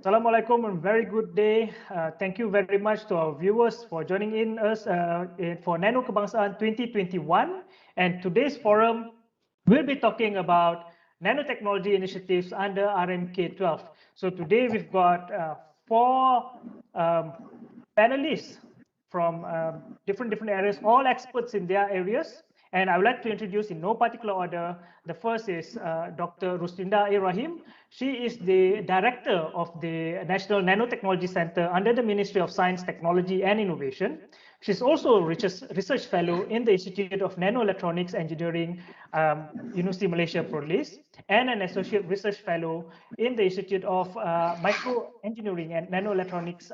Assalamualaikum and very good day. Thank you very much to our viewers for joining in us for Nano Kebangsaan 2021. And today's forum will be talking about nanotechnology initiatives under RMK 12. So today we've got four panelists from different areas, all experts in their areas. And I would like to introduce in no particular order. The first is Dr. Ruslinda Ibrahim. She is the director of the National Nanotechnology Center under the Ministry of Science, Technology and Innovation. She's also a research fellow in the Institute of Nanoelectronics Engineering, University Malaysia Perlis, and an associate research fellow in the Institute of Microengineering and Nanoelectronics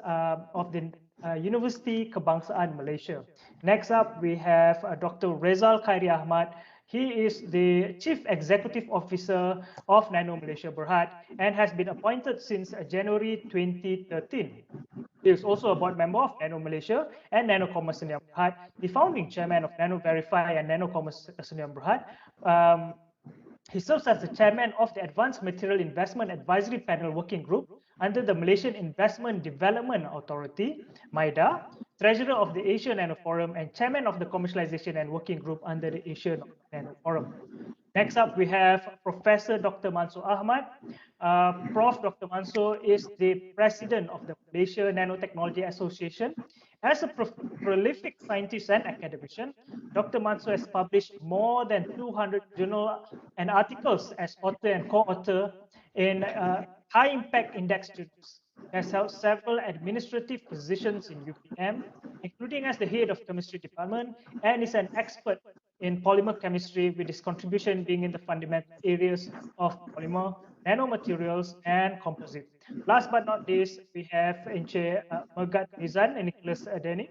of the University Kebangsaan, Malaysia. Next up, we have Dr. Rezal Khairi Ahmad. He is the Chief Executive Officer of Nano Malaysia Berhad and has been appointed since January 2013. He is also a board member of Nano Malaysia and Nano Commerce Sdn Berhad, the founding chairman of Nano Verify and Nano Commerce Sdn Berhad. He serves as the chairman of the Advanced Material Investment Advisory Panel Working Group under the Malaysian Investment Development Authority, MIDA, treasurer of the Asia Nano Forum, and chairman of the Commercialization and Working Group under the Asia Nano Forum. Next up, we have Professor Dr. Mansur Ahmad. Prof. Dr. Mansur is the president of the Malaysia Nanotechnology Association. As a prolific scientist and academician, Dr. Mansur has published more than 200 journal and articles as author and co-author in high-impact index journals. He has held several administrative positions in UPM, including as the head of chemistry department, and is an expert in polymer chemistry, with his contribution being in the fundamental areas of polymer, nanomaterials, and composite. Last but not least, we have Encik Megat Mizan and Nicholas Denny.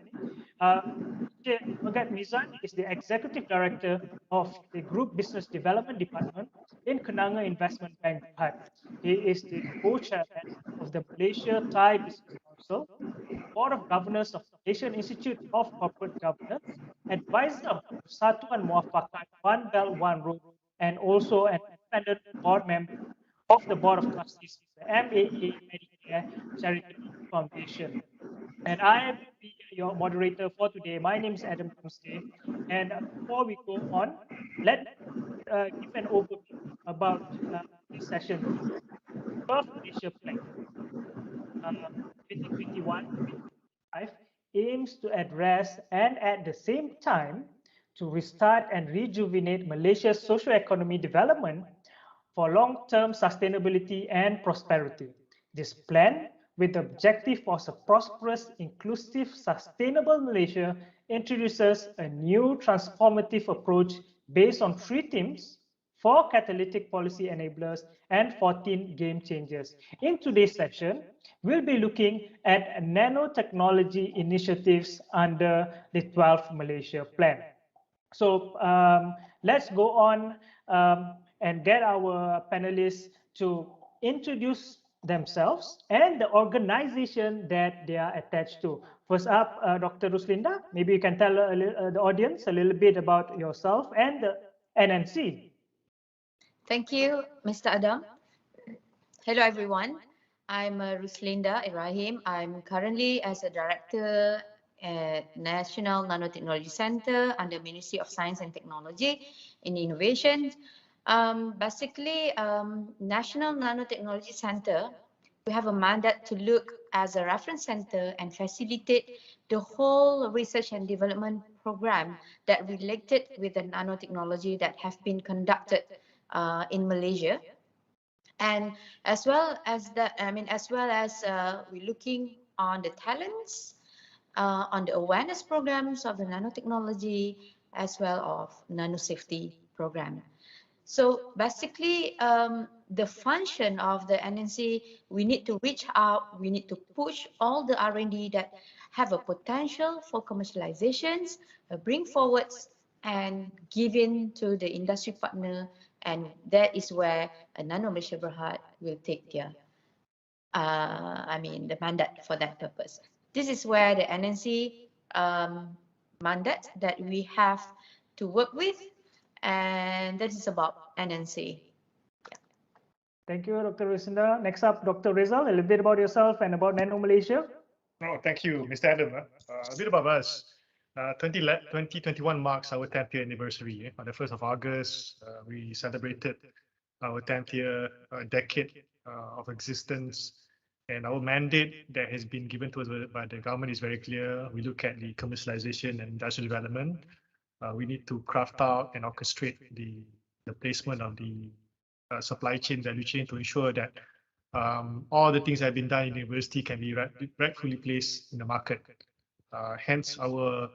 Megat Mizan is the Executive Director of the Group Business Development Department in Kenanga Investment Bank Berhad. He is the co-chairman of the Malaysia Thai Business Council, Board of Governors of the Malaysian Institute of Corporate Governance, advisor of Satu and Muafakat, One Belt, One Road, and also an independent board member of the Board of Trustees of the MAA Medicare Charitable Foundation. And I will be your moderator for today. My name is Adam Kumste. And before we go on, let's give an overview about this session. First, Malaysia Plan 2021-2025 aims to address and at the same time to restart and rejuvenate Malaysia's socio-economic development for long-term sustainability and prosperity. This plan, with the objective of a prosperous, inclusive, sustainable Malaysia, introduces a new transformative approach based on 3 themes, 4 catalytic policy enablers, and 14 game changers. In today's session, we'll be looking at nanotechnology initiatives under the 12th Malaysia Plan. So let's go on and get our panelists to introduce themselves and the organization that they are attached to. First up, Dr. Ruslinda, maybe you can tell the audience a little bit about yourself and the NNC. Thank you, Mr. Adam. Hello, everyone. I'm Ruslinda Ibrahim. I'm currently as a director at National Nanotechnology Center under Ministry of Science and Technology in Innovation. Basically, National Nanotechnology Center, we have a mandate to look as a reference center and facilitate the whole research and development program that related with the nanotechnology that have been conducted in Malaysia. And as well as that, we're looking on the talents, on the awareness programs of the nanotechnology, as well of nano safety program. So basically, the function of the NNC, we need to reach out, we need to push all the R&D that have a potential for commercializations, bring forwards and give in to the industry partner, and that is where a Nano Malaysia Berhad will take their, the mandate for that purpose. This is where the NNC mandate that we have to work with, and that is about NNC. Thank you, Dr. Ruslinda. Next up, Dr. Rizal, a little bit about yourself and about Nano Malaysia. Oh, thank you, Mr. Adam. A bit about us. 2021 marks our 10th year anniversary. On the 1st of August, we celebrated our 10th year decade of existence. And our mandate that has been given to us by the government is very clear. We look at the commercialization and industrial development. We need to craft out and orchestrate the placement of the supply chain, value chain, to ensure that all the things that have been done in the university can be rightfully placed in the market. Hence, our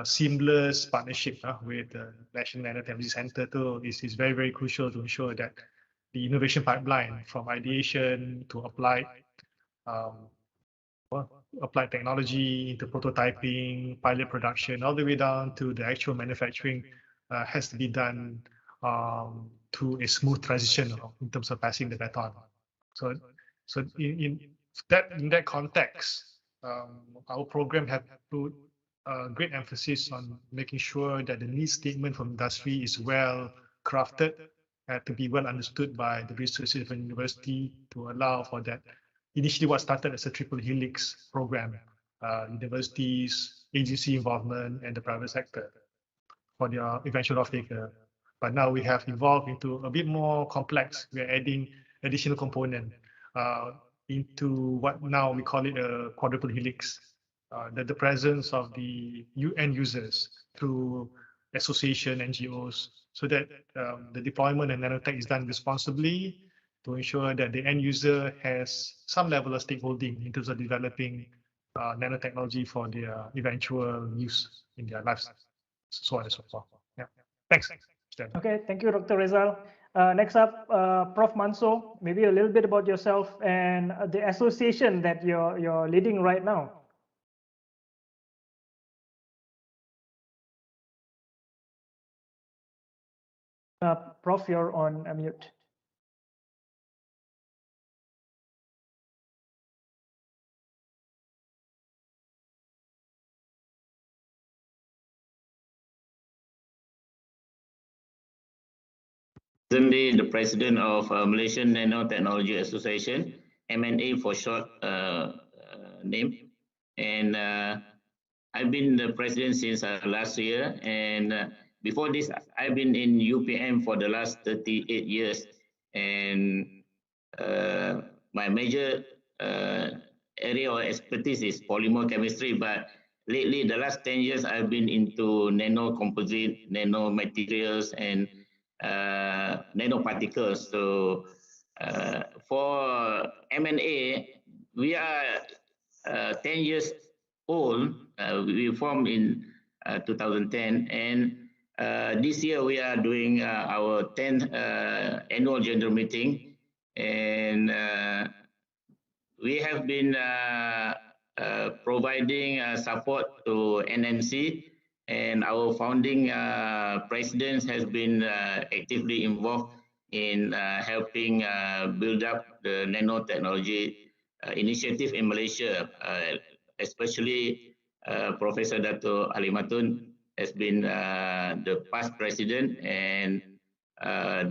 seamless partnership with the National Nanotechnology Center is very, very crucial to ensure that the innovation pipeline from ideation to applied technology, to prototyping, pilot production, all the way down to the actual manufacturing has to be done to a smooth transition in terms of passing the baton. So in that context, our program have put great emphasis on making sure that the needs statement from industry is well crafted, to be well understood by the researchers from university, to allow for that. Initially, what started as a triple helix program, universities, agency involvement, and the private sector for their eventual off-taker. But now we have evolved into a bit more complex. We are adding additional component into what now we call it a quadruple helix. That the presence of the end users through association, NGOs, so that the deployment and nanotech is done responsibly, to ensure that the end user has some level of stakeholding in terms of developing nanotechnology for their eventual use in their lives, so on and so forth. Yeah. Thanks. Okay, thank you, Dr. Rizal. Next up, Prof. Manso, maybe a little bit about yourself and the association that you're leading right now. Prof, you're on mute. Presently, the president of Malaysian Nanotechnology Association, MNA for short name, and I've been the president since last year. And before this, I've been in UPM for the last 38 years, and my major area of expertise is polymer chemistry. But lately, the last 10 years, I've been into nano composite, nano materials, and nanoparticles. So for MNA, we are 10 years old. We formed in 2010, and this year we are doing our 10th annual general meeting, and we have been providing support to NNC. And our founding president has been actively involved in helping build up the nanotechnology initiative in Malaysia, especially Professor Dato' Halimatun has been the past president, and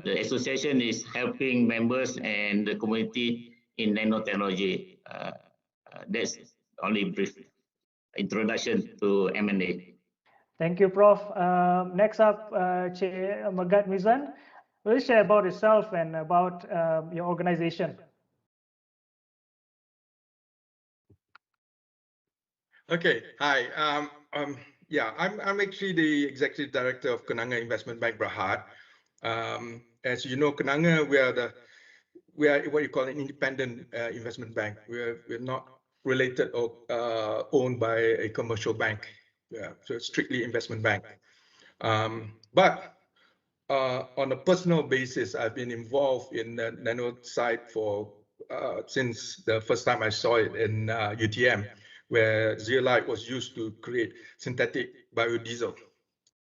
the association is helping members and the community in nanotechnology. That's only brief introduction to MNA. Thank you, Prof. Next up, Che Megat Mizan. Will you share about yourself and about your organization? Okay, hi. Yeah, I'm actually the executive director of Kenanga Investment Bank Berhad. As you know, Kenanga, we are what you call an independent investment bank. We're not related or owned by a commercial bank. Yeah, so it's strictly investment bank. But on a personal basis, I've been involved in the nano side for since the first time I saw it in UTM, where zeolite was used to create synthetic biodiesel.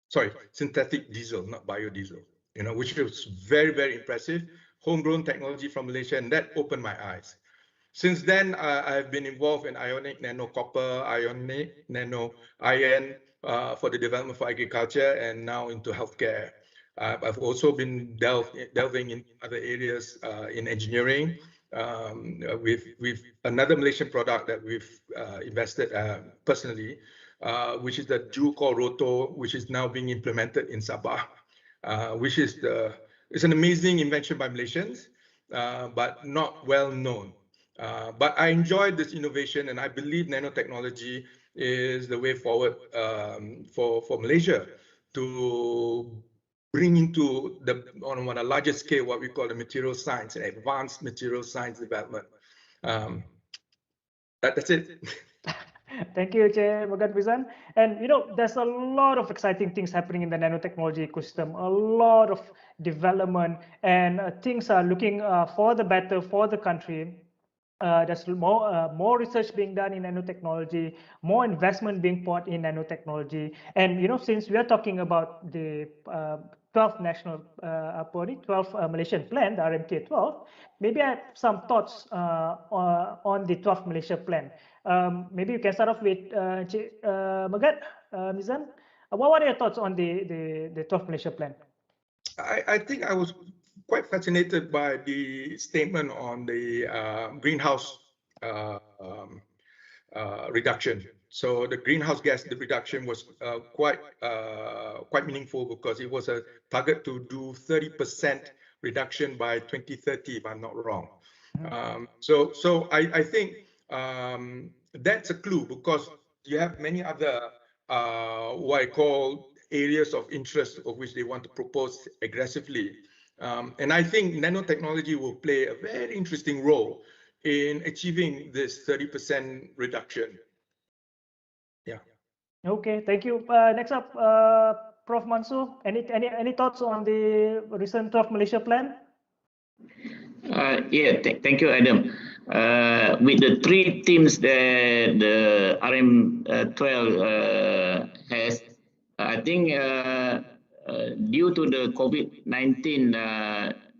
Sorry, synthetic diesel, not biodiesel. You know, which was very, very impressive. Homegrown technology from Malaysia, and that opened my eyes. Since then, I've been involved in ionic nanocopper, ionic nano iron for the development for agriculture, and now into healthcare. I've also been delving in other areas in engineering. With another Malaysian product that we've invested personally, which is the dual core rotor, which is now being implemented in Sabah, which is it's an amazing invention by Malaysians, but not well known. But I enjoyed this innovation, and I believe nanotechnology is the way forward for Malaysia to bring into on a larger scale what we call the material science and advanced material science development. That's it. Thank you, Che Megat Bizan. And there's a lot of exciting things happening in the nanotechnology ecosystem, a lot of development, and things are looking for the better for the country. There's more research being done in nanotechnology, more investment being poured in nanotechnology. And since we are talking about the 12th national 12th Malaysian plan, the RMK12, maybe I have some thoughts on the 12th Malaysia plan. Maybe you can start off with Megat, Mizan. What are your thoughts on the 12th Malaysia plan? I think I was quite fascinated by the statement on the greenhouse reduction. So the greenhouse gas reduction was quite meaningful, because it was a target to do 30% reduction by 2030, if I'm not wrong. So I think that's a clue, because you have many other what I call areas of interest of which they want to propose aggressively. And I think nanotechnology will play a very interesting role in achieving this 30% reduction. Yeah. Okay, thank you. Next up, Prof. Mansur, any thoughts on the recent 12th Malaysia plan? Yeah, thank you, Adam. With the three themes that the RM12 has, I think due to the COVID-19,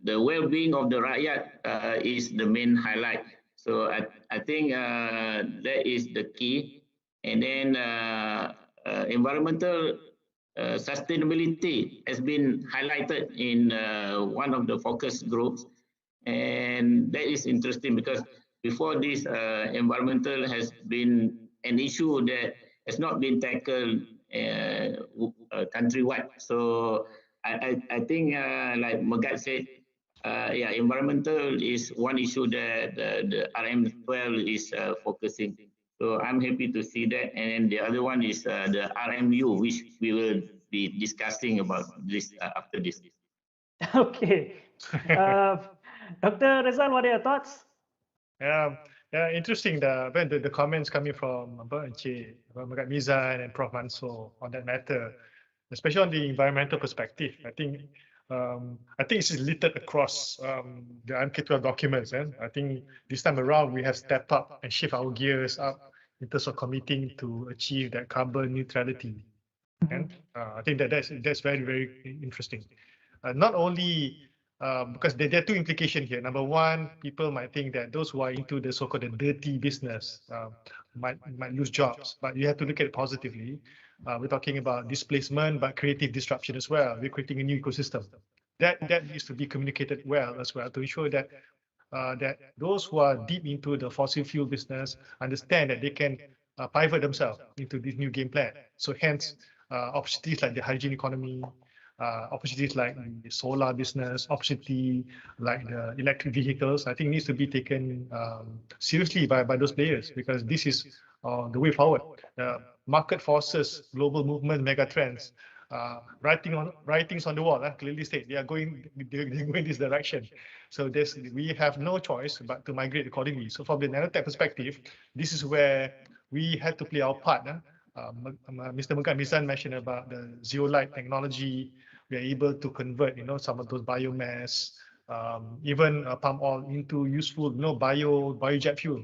the well-being of the rakyat is the main highlight. So I think that is the key. And then environmental sustainability has been highlighted in one of the focus groups. And that is interesting, because before this, environmental has been an issue that has not been tackled countrywide. So I think, like Megat said, yeah, environmental is one issue that the RM12 is focusing. So I'm happy to see that. And the other one is the RMU, which we will be discussing about this after this. Okay. Dr. Rizal, what are your thoughts? Yeah, interesting. The comments coming from Encik Megat Mizan and Prof. Mansur on that matter, especially on the environmental perspective. I think it's littered across the RMK12 documents. I think this time around we have stepped up and shift our gears up in terms of committing to achieve that carbon neutrality. And I think that's very, very interesting. Not only because there are two implications here. Number one, people might think that those who are into the so-called dirty business might lose jobs, but you have to look at it positively. We're talking about displacement, but creative disruption as well. We're creating a new ecosystem. That needs to be communicated well as well, to ensure that that those who are deep into the fossil fuel business understand that they can pivot themselves into this new game plan. So hence, opportunities like the hydrogen economy, opportunities like the solar business, opportunity like the electric vehicles, I think needs to be taken seriously by those players, because this is the way forward. Market forces, global movement, mega trends, writings on the wall clearly state they're going this direction. So we have no choice but to migrate accordingly. So from the nanotech perspective, this is where we had to play our part. Mr. Megat Mizan mentioned about the zeolite technology. We are able to convert, some of those biomass, even palm oil into useful, biojet fuel,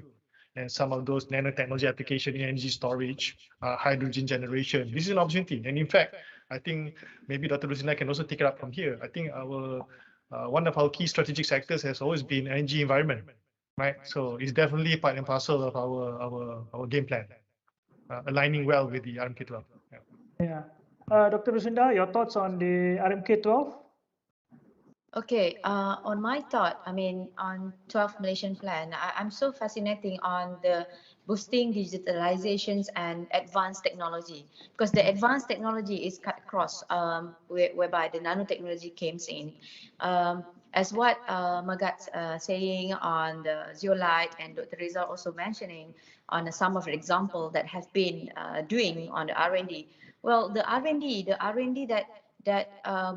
and some of those nanotechnology application in energy storage, hydrogen generation. This is an opportunity, and in fact, I think maybe Dr. Ruzina can also take it up from here. I think one of our key strategic sectors has always been energy environment, right? So it's definitely part and parcel of our game plan. Aligning well with the RMK12. Yeah. Dr. Lucinda, your thoughts on the RMK12? Okay, on my thought, I mean, on 12 Malaysian Plan, I'm so fascinating on the boosting digitalizations and advanced technology, because the advanced technology is cut across, whereby the nanotechnology comes in. As what Magat's saying on the zeolite, and Dr. Rizal also mentioning on some of the example that have been doing on the R&D. Well, the R&D that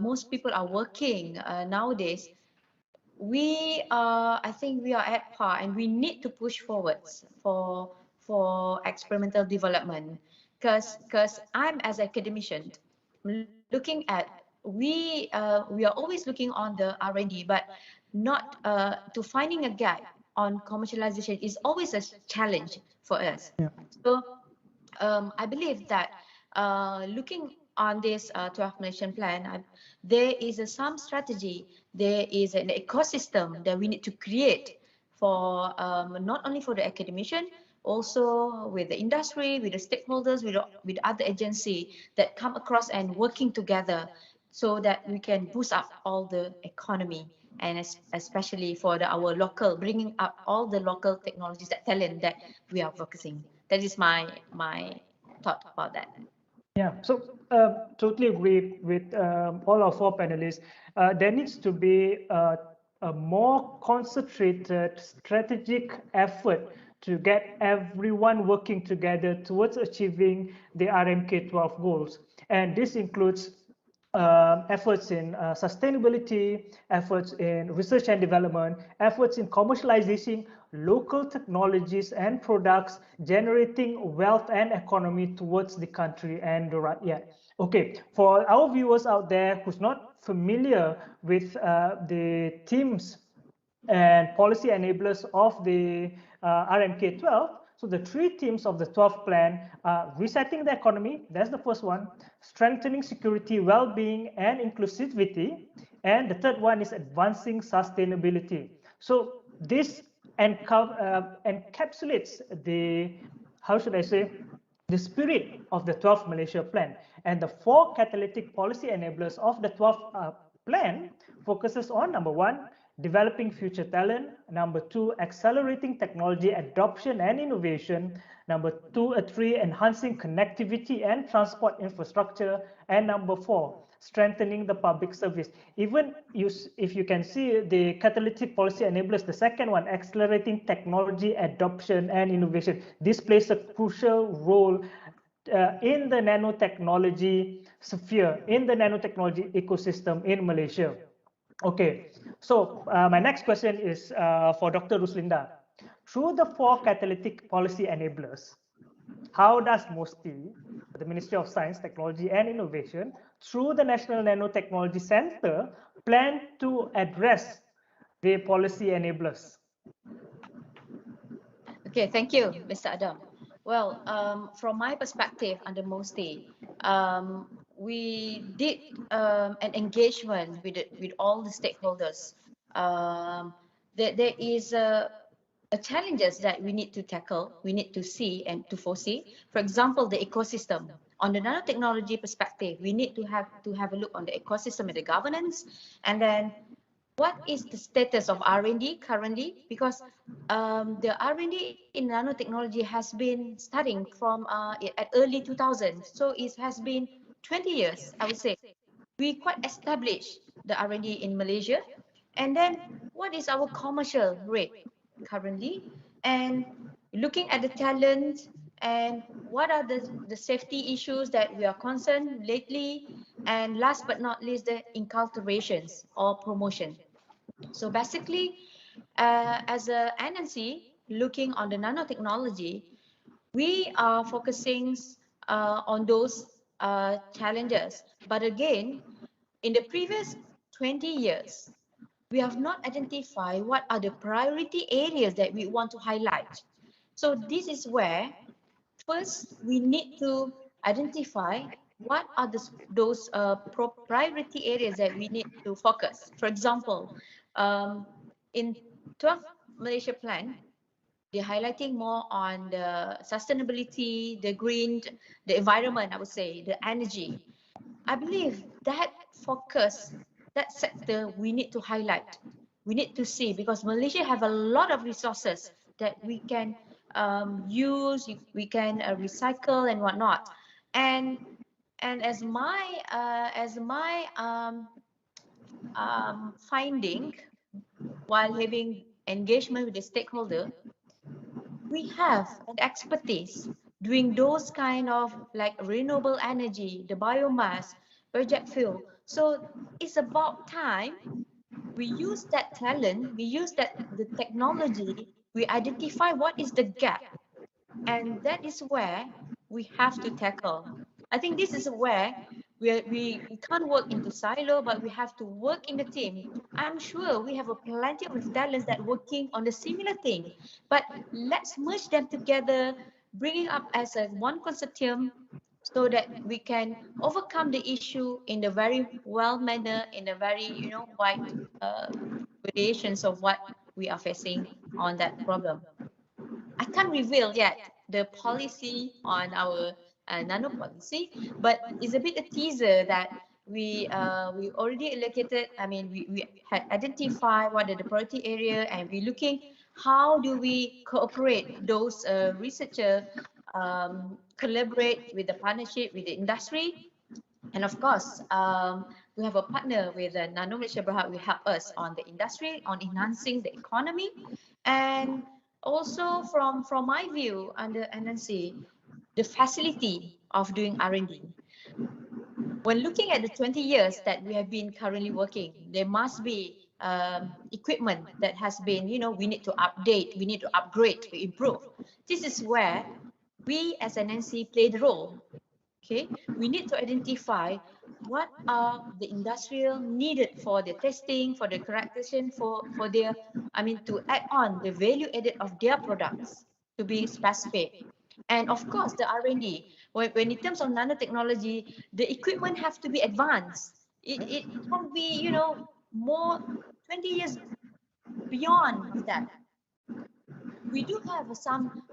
most people are working nowadays, I think we are at par, and we need to push forwards for experimental development, because I'm as academician looking at, we are always looking on the R&D, but not to finding a gap on commercialization is always a challenge for us. Yeah. So I believe that looking on this 12 Malaysian Plan, there is some strategy, there is an ecosystem that we need to create for not only for the academician, also with the industry, with the stakeholders, with other agency that come across and working together, so that we can boost up all the economy, and especially for our local, bringing up all the local technologies, that talent that we are focusing. That is my thought about that. Yeah, so totally agree with all our four panelists. There needs to be a more concentrated strategic effort to get everyone working together towards achieving the RMK12 goals. And this includes efforts in sustainability, efforts in research and development, efforts in commercializing local technologies and products, generating wealth and economy towards the country and the rakyat. Okay, for our viewers out there who's not familiar with the themes and policy enablers of the RMK12, so the three themes of the 12th plan are resetting the economy, that's the first one, strengthening security, well-being, and inclusivity, and the third one is advancing sustainability. So this encapsulates the, how should I say, the spirit of the 12th Malaysia Plan. And the four catalytic policy enablers of the 12th plan focuses on, number one, developing future talent, number two, accelerating technology adoption and innovation, number three, enhancing connectivity and transport infrastructure, and number four, strengthening the public service. Even if you can see the catalytic policy enablers, the second one, accelerating technology adoption and innovation, this plays a crucial role in the nanotechnology sphere, in the nanotechnology ecosystem in Malaysia. Okay, so my next question is for Dr. Ruslinda. Through the four catalytic policy enablers, how does MOSTI, the Ministry of Science, Technology and Innovation, through the National Nanotechnology Center, plan to address the policy enablers? Okay, thank you, Mr. Adam. Well, from my perspective under MOSTI, we did an engagement with all the stakeholders. There is a challenges that we need to tackle, we need to see and to foresee. For example, the ecosystem. On the nanotechnology perspective, we need to have a look on the ecosystem and the governance, and then what is the status of R&D currently? Because the R&D in nanotechnology has been starting from at early 2000s, so it has been 20 years, I would say. We quite established the R&D in Malaysia, and then what is our commercial rate currently? And looking at the talent, and what are the safety issues that we are concerned lately, and last but not least, the inculturations or promotion. So basically, as a NNC looking on the nanotechnology, we are focusing on those challenges. But again, in the previous 20 years, we have not identified what are the priority areas that we want to highlight. So this is where first we need to identify what are those priority areas that we need to focus. For example, in 12th Malaysia Plan, they're highlighting more on the sustainability, the green, the environment, I would say, the energy. I believe that focus that sector we need to highlight. We need to see, because Malaysia have a lot of resources that we can use, we can recycle and whatnot. And as my finding while having engagement with the stakeholder, we have an expertise doing those kind of like renewable energy, the biomass, project fuel. So it's about time we use that talent, we use the technology, we identify what is the gap, and that is where we have to tackle. I think this is where we can't work into silo, but we have to work in the team. I'm sure we have a plenty of talents that working on the similar thing, but let's merge them together, bringing up as a one consortium, so that we can overcome the issue in the very well manner, in a very wide variations of what we are facing on that problem. I can't reveal yet the policy on our nano policy, but it's a bit a teaser that we already allocated. I mean, we had identified what are the priority area, and we're looking how do we cooperate those researchers, collaborate with the partnership with the industry. And of course, we have a partner with Nano Malaysia Berhad will help us on the industry, on enhancing the economy. And also from my view under NNC, the facility of doing R&D. When looking at the 20 years that we have been currently working, there must be equipment that has been, we need to update, we need to upgrade, to improve. This is where we as NNC play the role. Okay, we need to identify what are the industrial needed for the testing, for the characterization, for their, to add on the value added of their products to be specific. And of course, the R&D, when in terms of nanotechnology, the equipment have to be advanced. It can be, more 20 years beyond that. We do have some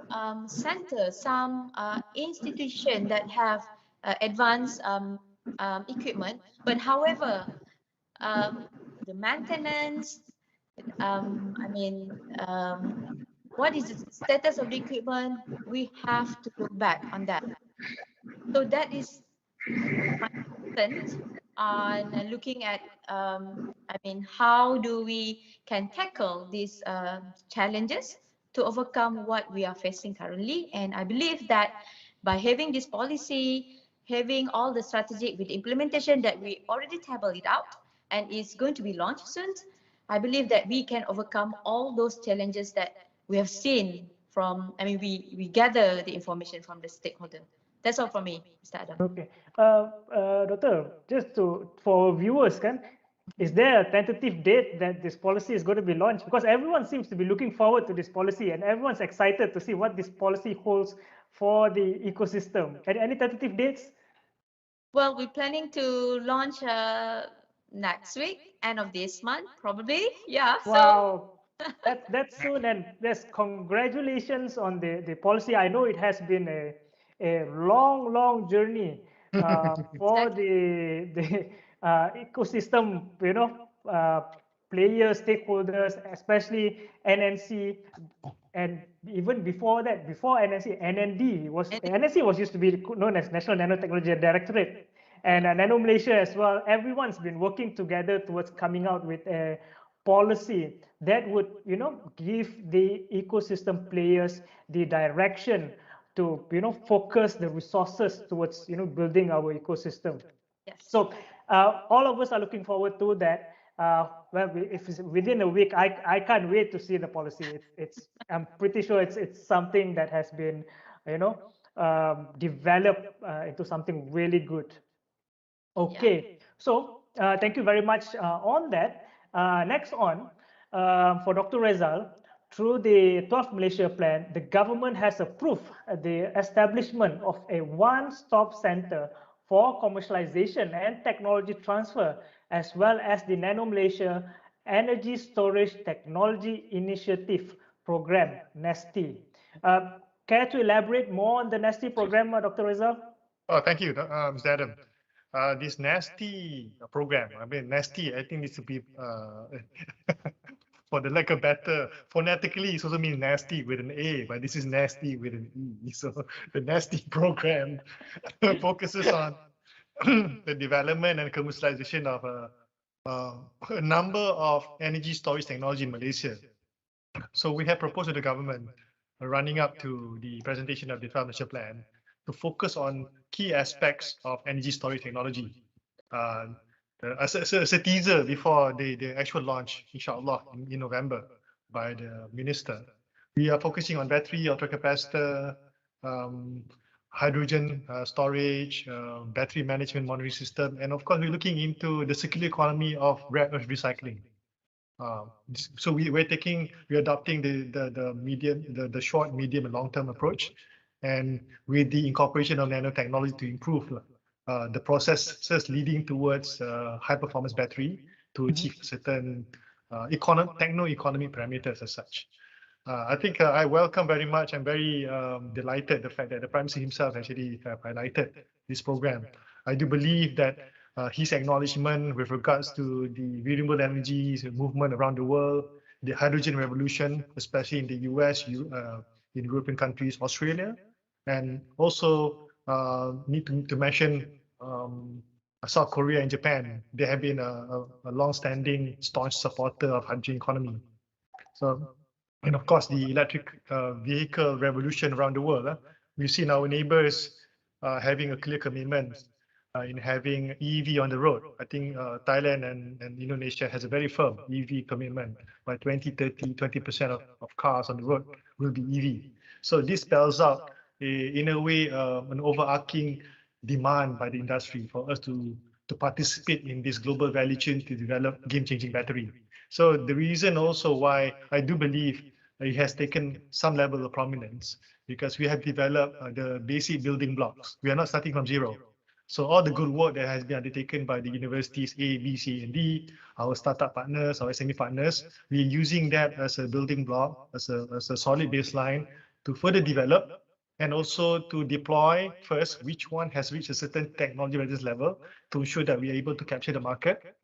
centers, some institutions that have advanced equipment, but however, the maintenance, what is the status of the equipment? We have to look back on that. So that is my intent on looking at, how do we can tackle these challenges to overcome what we are facing currently. And I believe that by having this policy, having all the strategic with implementation that we already tabled it out and is going to be launched soon, I believe that we can overcome all those challenges that we have seen from, we gather the information from the stakeholder. That's all from me, Mr. Adam. Okay. Doctor, just for our viewers, is there a tentative date that this policy is going to be launched? Because everyone seems to be looking forward to this policy and everyone's excited to see what this policy holds for the ecosystem. Any tentative dates? Well, we're planning to launch next week, end of this month, probably. Yeah. Wow. So that's soon, and yes, congratulations on the policy. I know it has been a long journey for the ecosystem, players, stakeholders, especially NNC, and even before that, before NNC, NNC was used to be known as National Nanotechnology Directorate, and Nano Malaysia as well. Everyone's been working together towards coming out with a policy that would, give the ecosystem players the direction to, focus the resources towards, building our ecosystem. Yes. So all of us are looking forward to that. Well, if it's within a week, I can't wait to see the policy. I'm pretty sure it's something that has been, developed into something really good. Okay, yeah. So thank you very much on that. Next on, for Dr. Rezal, through the 12th Malaysia Plan, the government has approved the establishment of a one-stop center for commercialization and technology transfer, as well as the Nano Malaysia Energy Storage Technology Initiative Program, NESTI. Care to elaborate more on the NESTI program, Dr. Rezal? Oh, thank you, Mr. Adam. this nasty program. I mean, nasty, I think needs to be, for the lack of better, phonetically, it also means nasty with an A, but this is nasty with an E. So the nasty program focuses on the development and commercialization of a number of energy storage technology in Malaysia. So we have proposed to the government, running up to the presentation of the 12 National Plan, to focus on key aspects of energy storage technology. As a teaser before the actual launch, inshallah, in November by the minister. We are focusing on battery, ultracapacitor, hydrogen storage, battery management monitoring system, and of course, we're looking into the circular economy of rare earth recycling. So we're adopting the short, medium, and long-term approach, and with the incorporation of nanotechnology to improve the processes leading towards high-performance battery to achieve certain techno-economy parameters as such. I think I welcome very much. I'm very delighted the fact that the Prime Minister himself actually highlighted this program. I do believe that his acknowledgement with regards to the renewable energies movement around the world, the hydrogen revolution, especially in the US, in European countries, Australia, and also need to mention South Korea and Japan. They have been a long-standing staunch supporter of hydrogen economy. So, and of course, the electric vehicle revolution around the world. We've seen our neighbors having a clear commitment in having EV on the road. I think Thailand and Indonesia has a very firm EV commitment. By 2030, 20% of cars on the road will be EV. So this spells out, in a way, an overarching demand by the industry for us to participate in this global value chain to develop game-changing battery. So the reason also why I do believe it has taken some level of prominence, because we have developed the basic building blocks. We are not starting from zero. So all the good work that has been undertaken by the universities A, B, C, and D, our startup partners, our SME partners, we are using that as a building block, as a solid baseline to further develop and also to deploy first which one has reached a certain technology readiness level to ensure that we are able to capture the market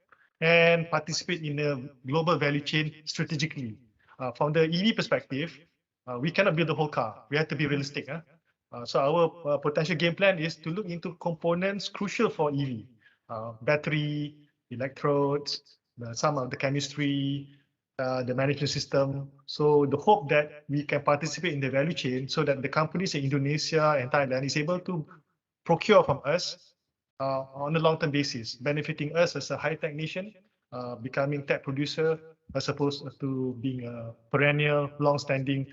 and participate in the global value chain strategically. From the EV perspective, we cannot build the whole car. We have to be realistic. So our potential game plan is to look into components crucial for EV, battery, electrodes, some of the chemistry, the management system. So the hope that we can participate in the value chain so that the companies in Indonesia and Thailand is able to procure from us on a long-term basis, benefiting us as a high-tech nation, becoming tech producer as opposed to being a perennial, long-standing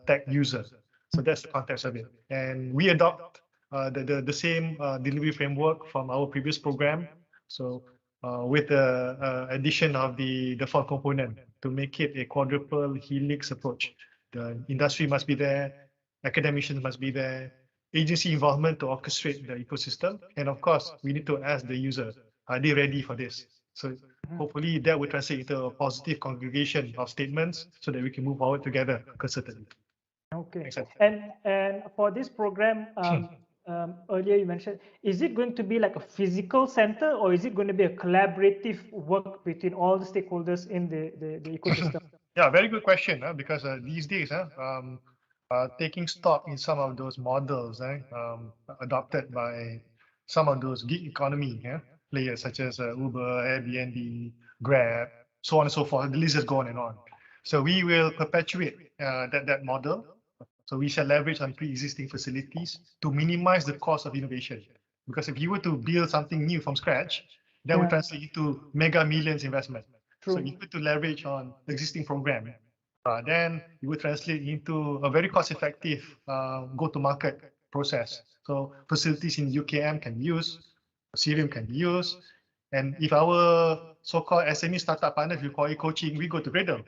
tech user. So that's the context of it. And we adopt the same delivery framework from our previous program. So with the addition of the fourth component to make it a quadruple helix approach. The industry must be there, academicians must be there, agency involvement to orchestrate the ecosystem. And of course, we need to ask the user, are they ready for this? So hopefully that will translate into a positive congregation of statements so that we can move forward together concertedly. Okay. And for this program, earlier you mentioned, is it going to be like a physical center or is it going to be a collaborative work between all the stakeholders in the ecosystem? Yeah, very good question, because these days, taking stock in some of those models adopted by some of those gig economy players such as Uber, Airbnb, Grab, so on and so forth. The list is going on. So we will perpetuate that model. So we shall leverage on pre-existing facilities to minimize the cost of innovation. Because if you were to build something new from scratch, that would translate into mega millions investment. True. So if you were to leverage on the existing program, then it would translate into a very cost-effective go-to-market process. So facilities in UKM can be used, Syrium can be used, and if our so-called SME startup partners require coaching, we go to Gradle.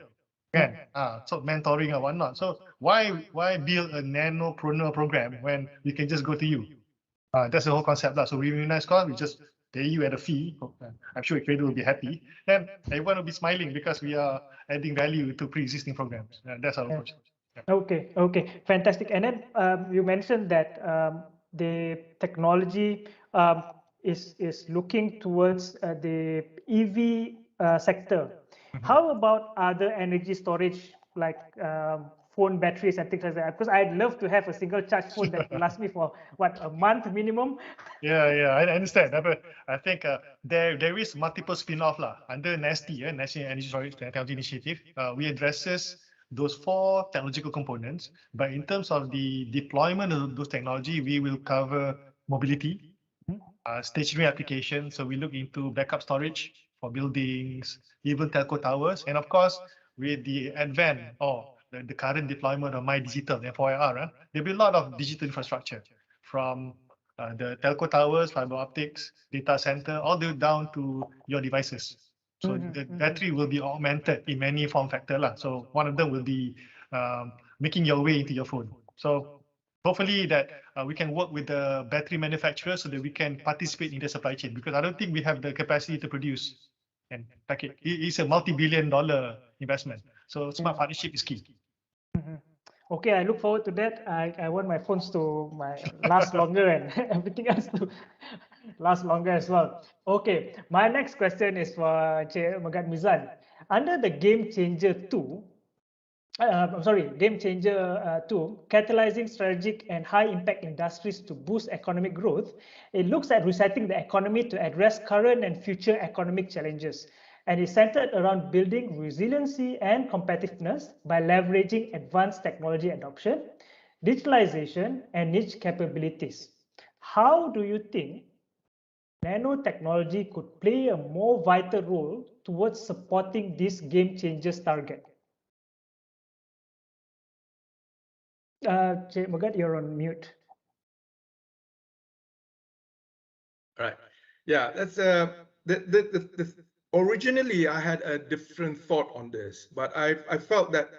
So mentoring or whatnot. So why build a nanopreneur program when we can just go to you? That's the whole concept. So we unionize cost, we just pay you at a fee. I'm sure Gradle will be happy. And everyone will be smiling because we are adding value to pre-existing programs. That's our approach. Yeah. Okay, fantastic. And then you mentioned that the technology is looking towards the EV sector. How about other energy storage like phone batteries and things like that? Because I'd love to have a single charge phone that lasts me for what, a month minimum. Yeah, I understand. But I think there is multiple spin-off lah under NESTI, National Energy Storage Technology Initiative. We addresses those 4 technological components, but in terms of the deployment of those technology, we will cover mobility, stationary applications. So we look into backup storage for buildings, even telco towers, and of course, with the advent of the current deployment of My Digital, FOIR, there'll be a lot of digital infrastructure from the telco towers, fiber optics, data center, all the way down to your devices. So the battery will be augmented in many form factor lah. So one of them will be making your way into your phone. So hopefully that we can work with the battery manufacturers so that we can participate in the supply chain, because I don't think we have the capacity to produce and pack it. It's a multi-billion-dollar investment. So smart partnership is key. Okay, I look forward to that. I want my phones to last longer and everything else to last longer as well. Okay, my next question is for Encik Megat Mizan. Under the Game Changer 2, Game Changer 2, catalyzing strategic and high impact industries to boost economic growth, it looks at resetting the economy to address current and future economic challenges, and is centered around building resiliency and competitiveness by leveraging advanced technology adoption, digitalization, and niche capabilities. How do you think nanotechnology could play a more vital role towards supporting this game changers target? Cik Megat, you're on mute. Right. Yeah, that's originally I had a different thought on this, but I felt that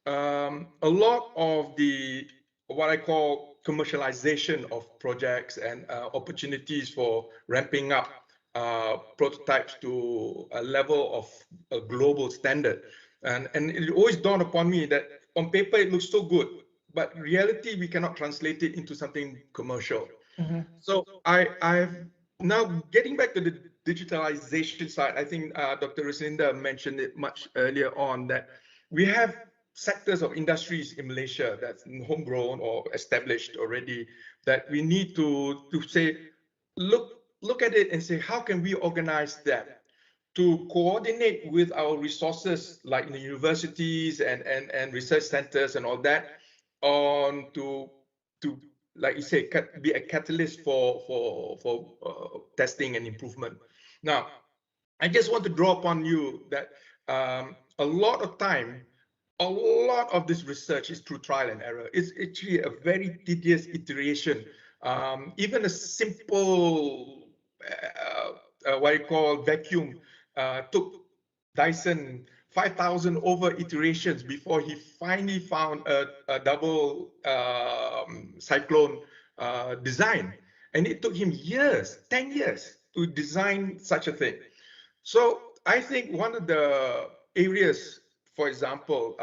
a lot of the what I call commercialization of projects and opportunities for ramping up prototypes to a level of a global standard, and it always dawned upon me that on paper it looks so good, but reality we cannot translate it into something commercial. So I've now getting back to the digitalization side. I think Dr. Ruslinda mentioned it much earlier on that we have sectors of industries in Malaysia that's homegrown or established already that we need to say, look at it and say, how can we organize them to coordinate with our resources like the universities and research centers and all that on to like you say, be a catalyst for testing and improvement. Now, I just want to draw upon you that a lot of time, a lot of this research is through trial and error. It's actually a very tedious iteration. Even a simple, what you call vacuum, took Dyson 5,000 over iterations before he finally found a double cyclone design. And it took him years, 10 years to design such a thing. So I think one of the areas, for example,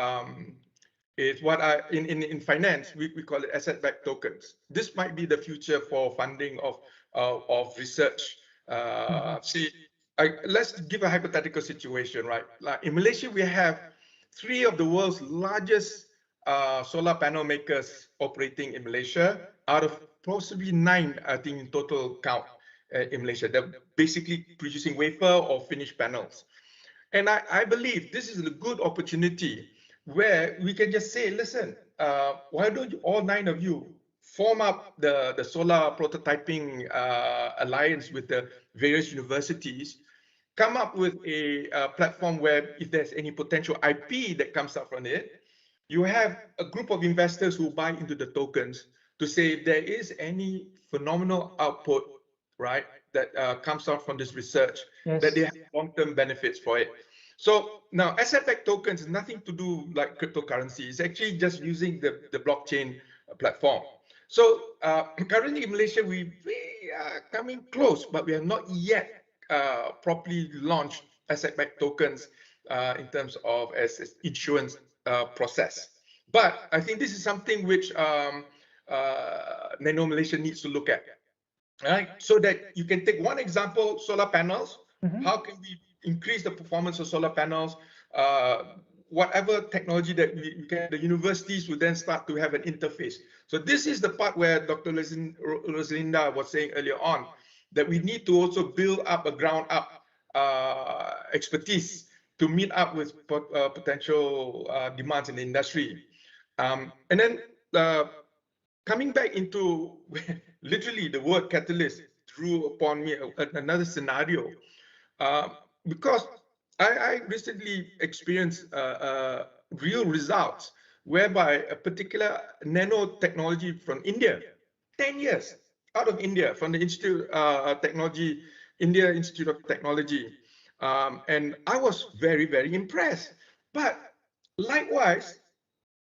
is what in finance, we call it asset-backed tokens. This might be the future for funding of research. See, let's give a hypothetical situation, right? Like in Malaysia, we have 3 of the world's largest solar panel makers operating in Malaysia, out of possibly 9, I think, in total count in Malaysia. They're basically producing wafer or finished panels. And I believe this is a good opportunity where we can just say, listen, why don't you, all 9 of you form up the solar prototyping alliance with the various universities, come up with a platform where if there's any potential IP that comes out from it, you have a group of investors who buy into the tokens to say if there is any phenomenal output, right, that comes out from this research, that they have long-term benefits for it. So now asset-backed tokens is nothing to do like cryptocurrency. It's actually just using the blockchain platform. So currently in Malaysia, we are coming close, but we have not yet properly launched asset-backed tokens in terms of as issuance process. But I think this is something which Nano Malaysia needs to look at. right? So that you can take one example, solar panels. How can we increase the performance of solar panels? Whatever technology that we can, the universities will then start to have an interface. So this is the part where Dr. Rosalinda was saying earlier on, that we need to also build up a ground up expertise to meet up with potential demands in the industry. And then coming back into literally the word catalyst drew upon me another scenario, because I recently experienced real results whereby a particular nanotechnology from India, 10 years out of India, from the Institute of Technology, India Institute of Technology. And I was very, very impressed. But likewise,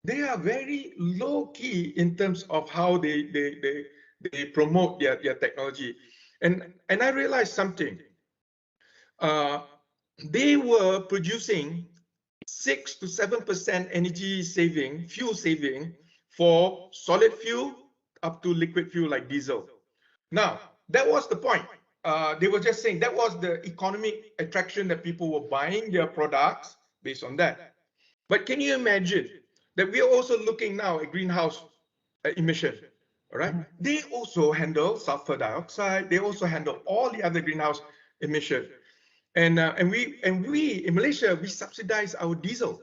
they are very low key in terms of how they promote their technology. And I realized something. They were producing 6 to 7% energy saving, fuel saving for solid fuel up to liquid fuel like diesel. Now, that was the point. They were just saying that was the economic attraction that people were buying their products based on that. But can you imagine that we are also looking now at greenhouse emission, all right? They also handle sulfur dioxide. They also handle all the other greenhouse emission. And we in Malaysia, we subsidize our diesel.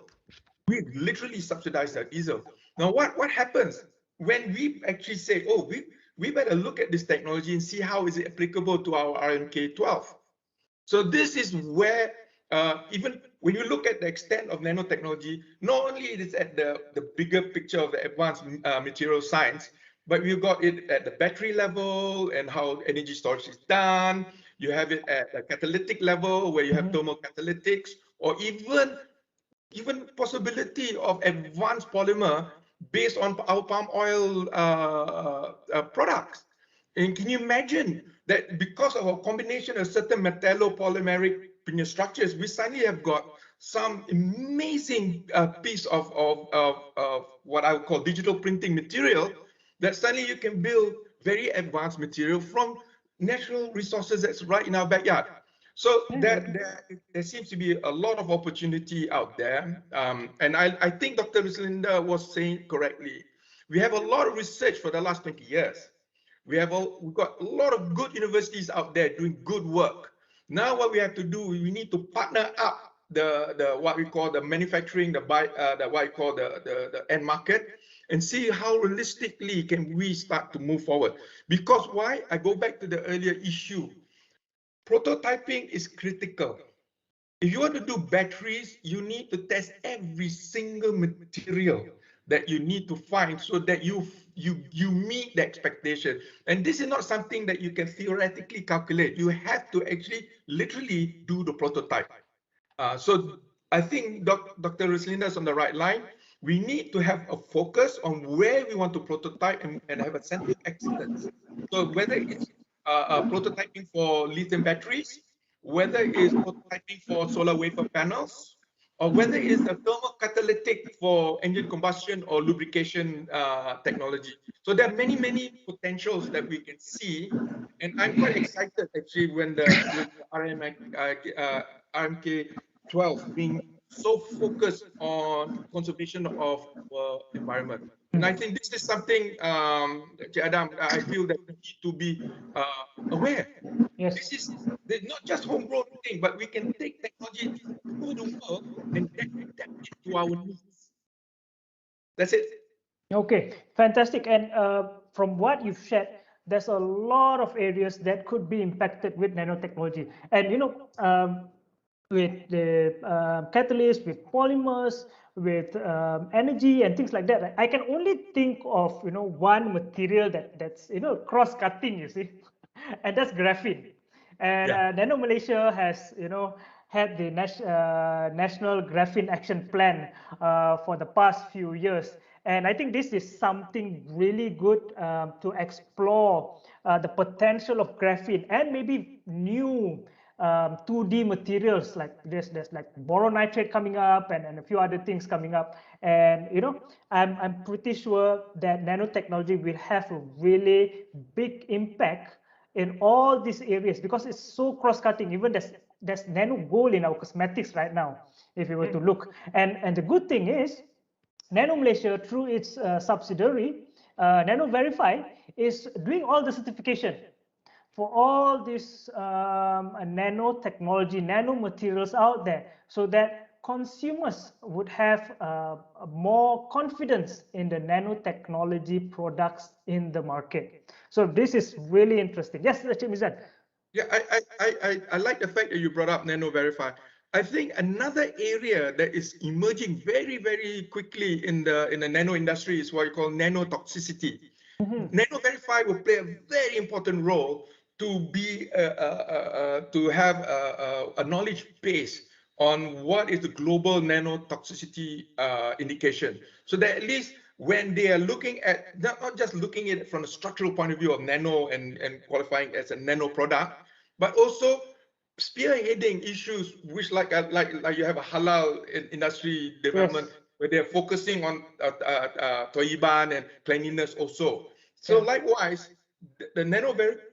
We literally subsidize our diesel. Now, what happens when we actually say, oh, we better look at this technology and see how is it applicable to our RMK12. So this is where even when you look at the extent of nanotechnology, not only it is at the bigger picture of the advanced material science, but we've got it at the battery level and how energy storage is done. You have it at the catalytic level where you have thermocatalytics, or even possibility of advanced polymer based on our palm oil products. And can you imagine that because of a combination of certain metallopolymeric structures, we suddenly have got some amazing piece of what I would call digital printing material, that suddenly you can build very advanced material from natural resources that's right in our backyard. So there seems to be a lot of opportunity out there. And I think Dr. Rosalinda was saying correctly. We have a lot of research for the last 20 years. We've got a lot of good universities out there doing good work. Now what we have to do, we need to partner up the what we call the manufacturing, what we call the end market, and see how realistically can we start to move forward. Because why? I go back to the earlier issue. Prototyping is critical. If you want to do batteries, you need to test every single material that you need to find so that you meet the expectation. And this is not something that you can theoretically calculate. You have to actually literally do the prototype. So I think Dr. Rosalinda is on the right line. We need to have a focus on where we want to prototype and have a center of excellence. So whether it's prototyping for lithium batteries, whether it's prototyping for solar wafer panels, or whether it's a thermocatalytic for engine combustion or lubrication technology. So there are many, many potentials that we can see. And I'm quite excited actually when the RMK12 being so focused on conservation of environment. And I think this is something, Adam, I feel that we need to be aware. Yes. This is not just homegrown thing, but we can take technology to the world and adapt it to our needs. That's it. Okay, fantastic. And from what you've shared, there's a lot of areas that could be impacted with nanotechnology. And with the catalyst, with polymers, with energy and things like that, I can only think of one material that's cross-cutting, you see, and that's graphene. And Nano Malaysia has had the National Graphene Action Plan for the past few years. And I think this is something really good to explore the potential of graphene and maybe new 2D materials like this. There's like boron nitrate coming up and a few other things coming up. And I'm pretty sure that nanotechnology will have a really big impact in all these areas because it's so cross-cutting. Even there's nano gold in our cosmetics right now, if you were to look. And the good thing is, Nano Malaysia, through its subsidiary, Nano Verify, is doing all the certification for all these nanotechnology, nanomaterials out there, so that consumers would have more confidence in the nanotechnology products in the market. So this is really interesting. Yes, Cik Mizan. Yeah, I like the fact that you brought up Nano Verify. I think another area that is emerging very, very quickly in the nano industry is what you call nanotoxicity. Nano Verify will play a very important role to be to have a knowledge base on what is the global nanotoxicity indication, so that at least when they are looking at not just looking at it from a structural point of view of nano and qualifying as a nano product, but also spearheading issues which like you have a halal industry development, yes, where they're focusing on toiban and cleanliness also. So likewise, the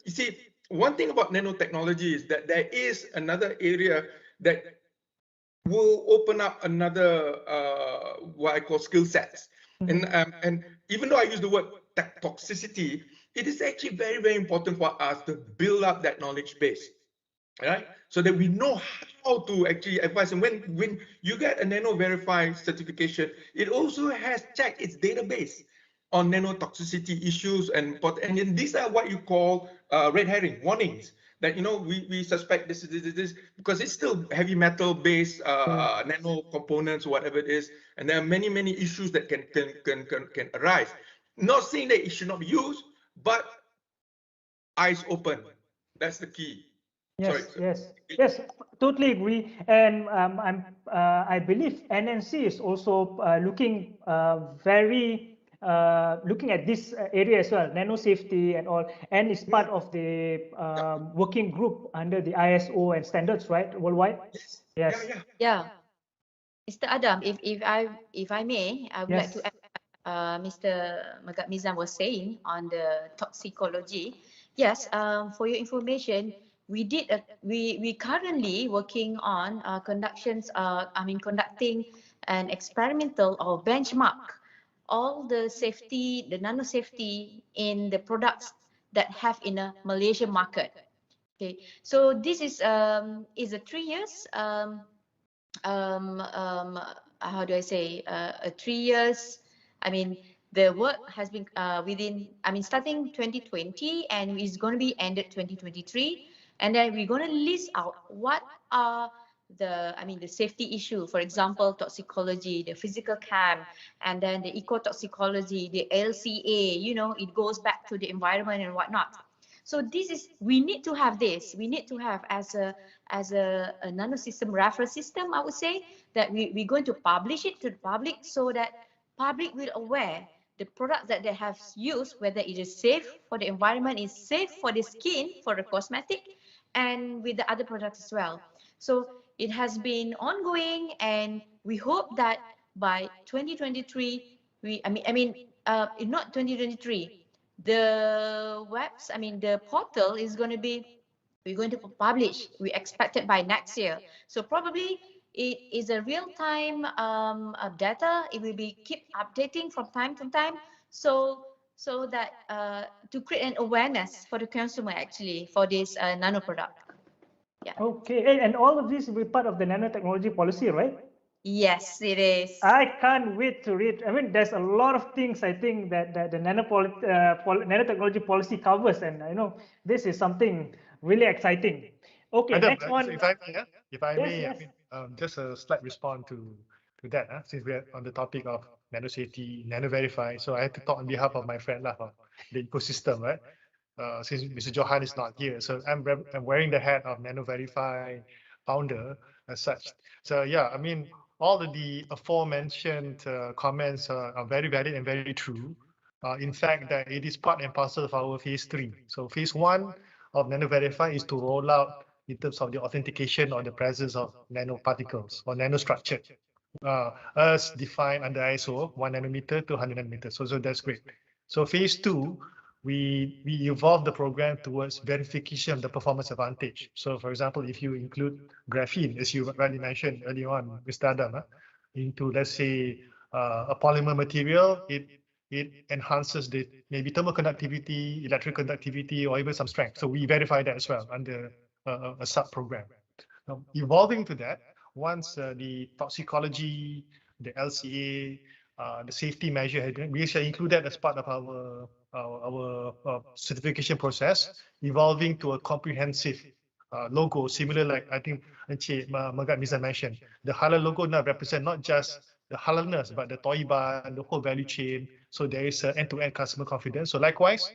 you see, one thing about nanotechnology is that there is another area that will open up another what I call skill sets. And even though I use the word toxicity, it is actually very, very important for us to build up that knowledge base, right? So that we know how to actually advise. And when you get a Nano Verify certification, it also has checked its database on nanotoxicity issues, and these are what you call red herring warnings. That, you know, we suspect this because it's still heavy metal based nano components, whatever it is, and there are many issues that can arise. Not saying that it should not be used, but eyes open. That's the key. Yes, yes, totally agree. And I believe NNC is also looking looking at this area as well, nano safety and all, and it's part of the working group under the ISO and standards, right, worldwide? Yes. Yeah. Mr. Adam, if I may, I would like to add Mr. Megat Mizan was saying on the toxicology. Yes, for your information, we currently working on conducting an experimental or benchmark all the safety, the nano safety in the products that have in a Malaysian market. Okay, so this is a 3 years how do I say 3 years. I mean, the work has been starting 2020 and is going to be ended 2023, and then we're going to list out what are the safety issue. For example, toxicology, the physical chem, and then the ecotoxicology, the LCA. You know, it goes back to the environment and whatnot. So this is, we need to have this. We need to have as a nano system reference system, I would say, that we're going to publish it to the public so that public will aware the product that they have used, whether it is safe for the environment, is safe for the skin, for the cosmetic, and with the other products as well. So it has been ongoing, and we hope that by 2023, not 2023, the portal is going to be, we're going to publish, we expect it by next year. So probably it is a real-time data. It will be keep updating from time to time, so that to create an awareness for the consumer actually for this nano product. Yeah. Okay, and all of this will be part of the nanotechnology policy, right? Yes, it is. I can't wait to read. I mean, there's a lot of things I think that the nanotechnology policy covers, and I know this is something really exciting. Okay, Adam, next one. If I may, I mean, just a slight response to that, since we're on the topic of nano safety, nano verify. So I had to talk on behalf of my friend of the ecosystem, right? Since Mr. Johan is not here, so I'm wearing the hat of Nano Verify founder as such. So yeah, I mean, all of the aforementioned comments are very valid and very true. In fact, that it is part and parcel of our phase 3. So phase 1 of Nano Verify is to roll out in terms of the authentication or the presence of nanoparticles or nanostructure, as defined under ISO 1 nanometer to 100 nanometers. So that's great. So phase 2 we evolved the program towards verification of the performance advantage. So for example, if you include graphene, as you rightly mentioned earlier on, Mr. Adam, into, let's say, a polymer material, it enhances the maybe thermal conductivity, electric conductivity, or even some strength. So we verify that as well under a sub-program. Now, evolving to that, once the toxicology, the LCA, the safety measure had been, we shall include that as part of our certification process, evolving to a comprehensive logo, similar like I think Encik Megat Miza mentioned. The halal logo now represent not just the halalness, but the toiba and the whole value chain. So there is end-to-end customer confidence. So likewise,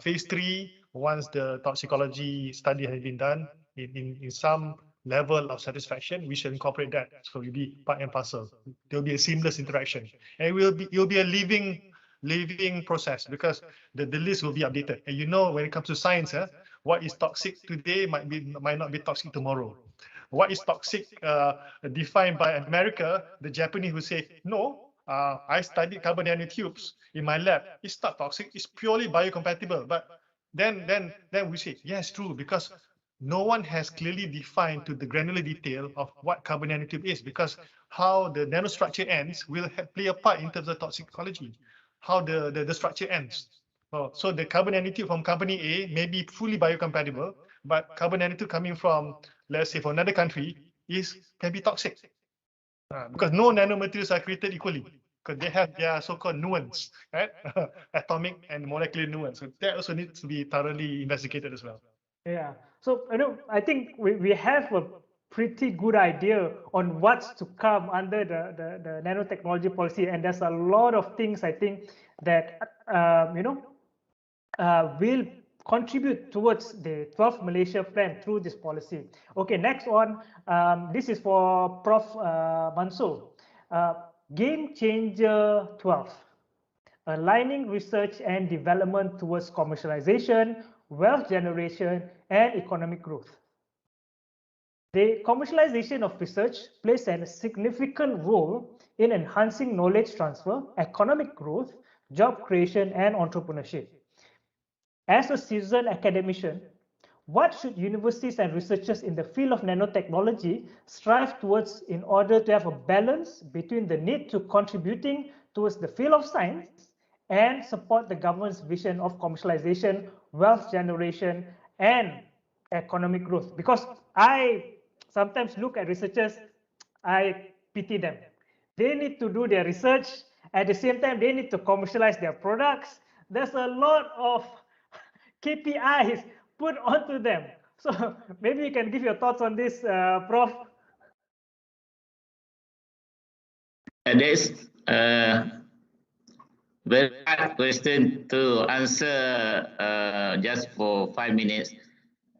phase 3, once the toxicology study has been done in some level of satisfaction, we shall incorporate that. So it will be part and parcel. There will be a seamless interaction, and it will be a living process, because the list will be updated. And you know, when it comes to science, what is toxic today might not be toxic tomorrow. What is toxic defined by America, the Japanese will say, no, I studied carbon nanotubes in my lab. It's not toxic, it's purely biocompatible. But then we say, yes, true, because no one has clearly defined to the granular detail of what carbon nanotube is, because how the nanostructure ends will play a part in terms of toxicology, how the structure ends. So the carbon nanotube from company A may be fully biocompatible, but carbon nanotube coming from, let's say, from another country can be toxic. Because no nanomaterials are created equally, because they have their so-called nuance, right? Atomic and molecular nuance. So that also needs to be thoroughly investigated as well. Yeah. So, I think we have a pretty good idea on what's to come under the nanotechnology policy, and there's a lot of things I think that will contribute towards the 12th Malaysia plan through this policy. Okay, next one. This is for Prof. Mansoor. Game Changer 12. Aligning research and development towards commercialization, wealth generation, and economic growth. The commercialization of research plays a significant role in enhancing knowledge transfer, economic growth, job creation, and entrepreneurship. As a seasoned academician, what should universities and researchers in the field of nanotechnology strive towards in order to have a balance between the need to contributing towards the field of science and support the government's vision of commercialization, wealth generation, and economic growth? Because I sometimes look at researchers, I pity them. They need to do their research. At the same time, they need to commercialize their products. There's a lot of KPIs put onto them. So maybe you can give your thoughts on this, Prof. That's very hard question to answer just for 5 minutes.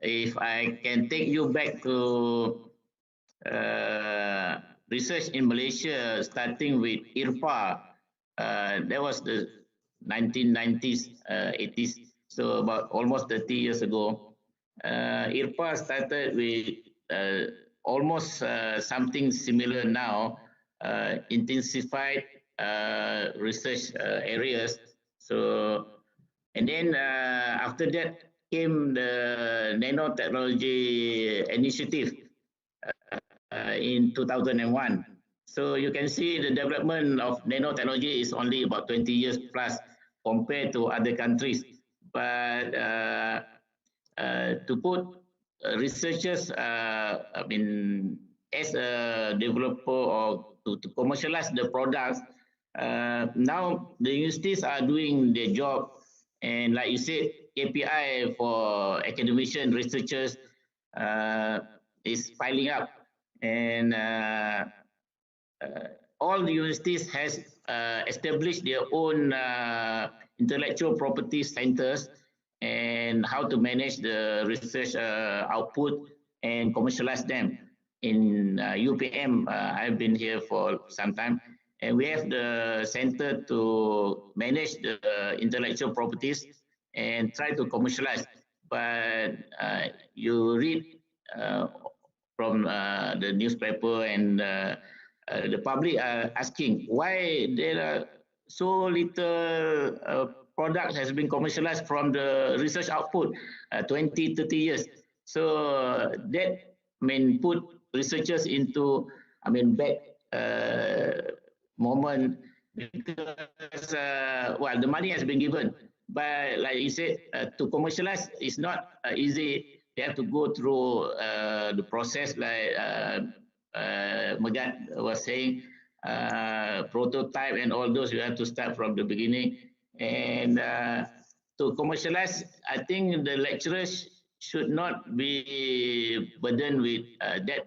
If I can take you back to research in Malaysia, starting with IRPA, that was the 1990s, 80s, so about almost 30 years ago. IRPA started with almost something similar now, intensified research areas. So, and then after that came the nanotechnology initiative in 2001. So you can see the development of nanotechnology is only about 20 years plus compared to other countries. But to put researchers, as a developer or to commercialize the products, now the universities are doing their job, and like you said, KPI for academician researchers is piling up, and all the universities has established their own intellectual property centers and how to manage the research output and commercialize them. In UPM, I've been here for some time, and we have the center to manage the intellectual properties and try to commercialize. But you read from the newspaper, and the public are asking why there are so little product has been commercialized from the research output 20, 30 years. So that put researchers into bad moment, because well, the money has been given, but like you said, to commercialize is not easy. They have to go through the process, like Megat was saying, prototype and all those. You have to start from the beginning, and to commercialize, I think the lecturers should not be burdened with that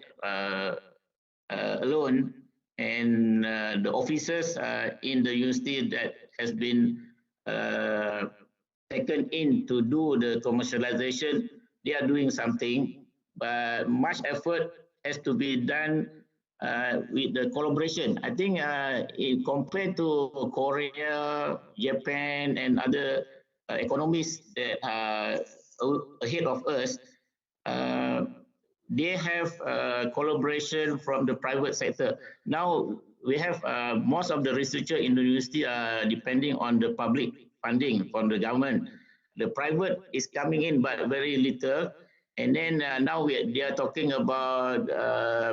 alone, and the officers in the university that has been taken in to do the commercialization, they are doing something, but much effort has to be done with the collaboration. I think compared to Korea, Japan, and other economies that are ahead of us, they have collaboration from the private sector. Now we have most of the researchers in the university are depending on the public funding from the government. The private is coming in, but very little. And then now they are talking about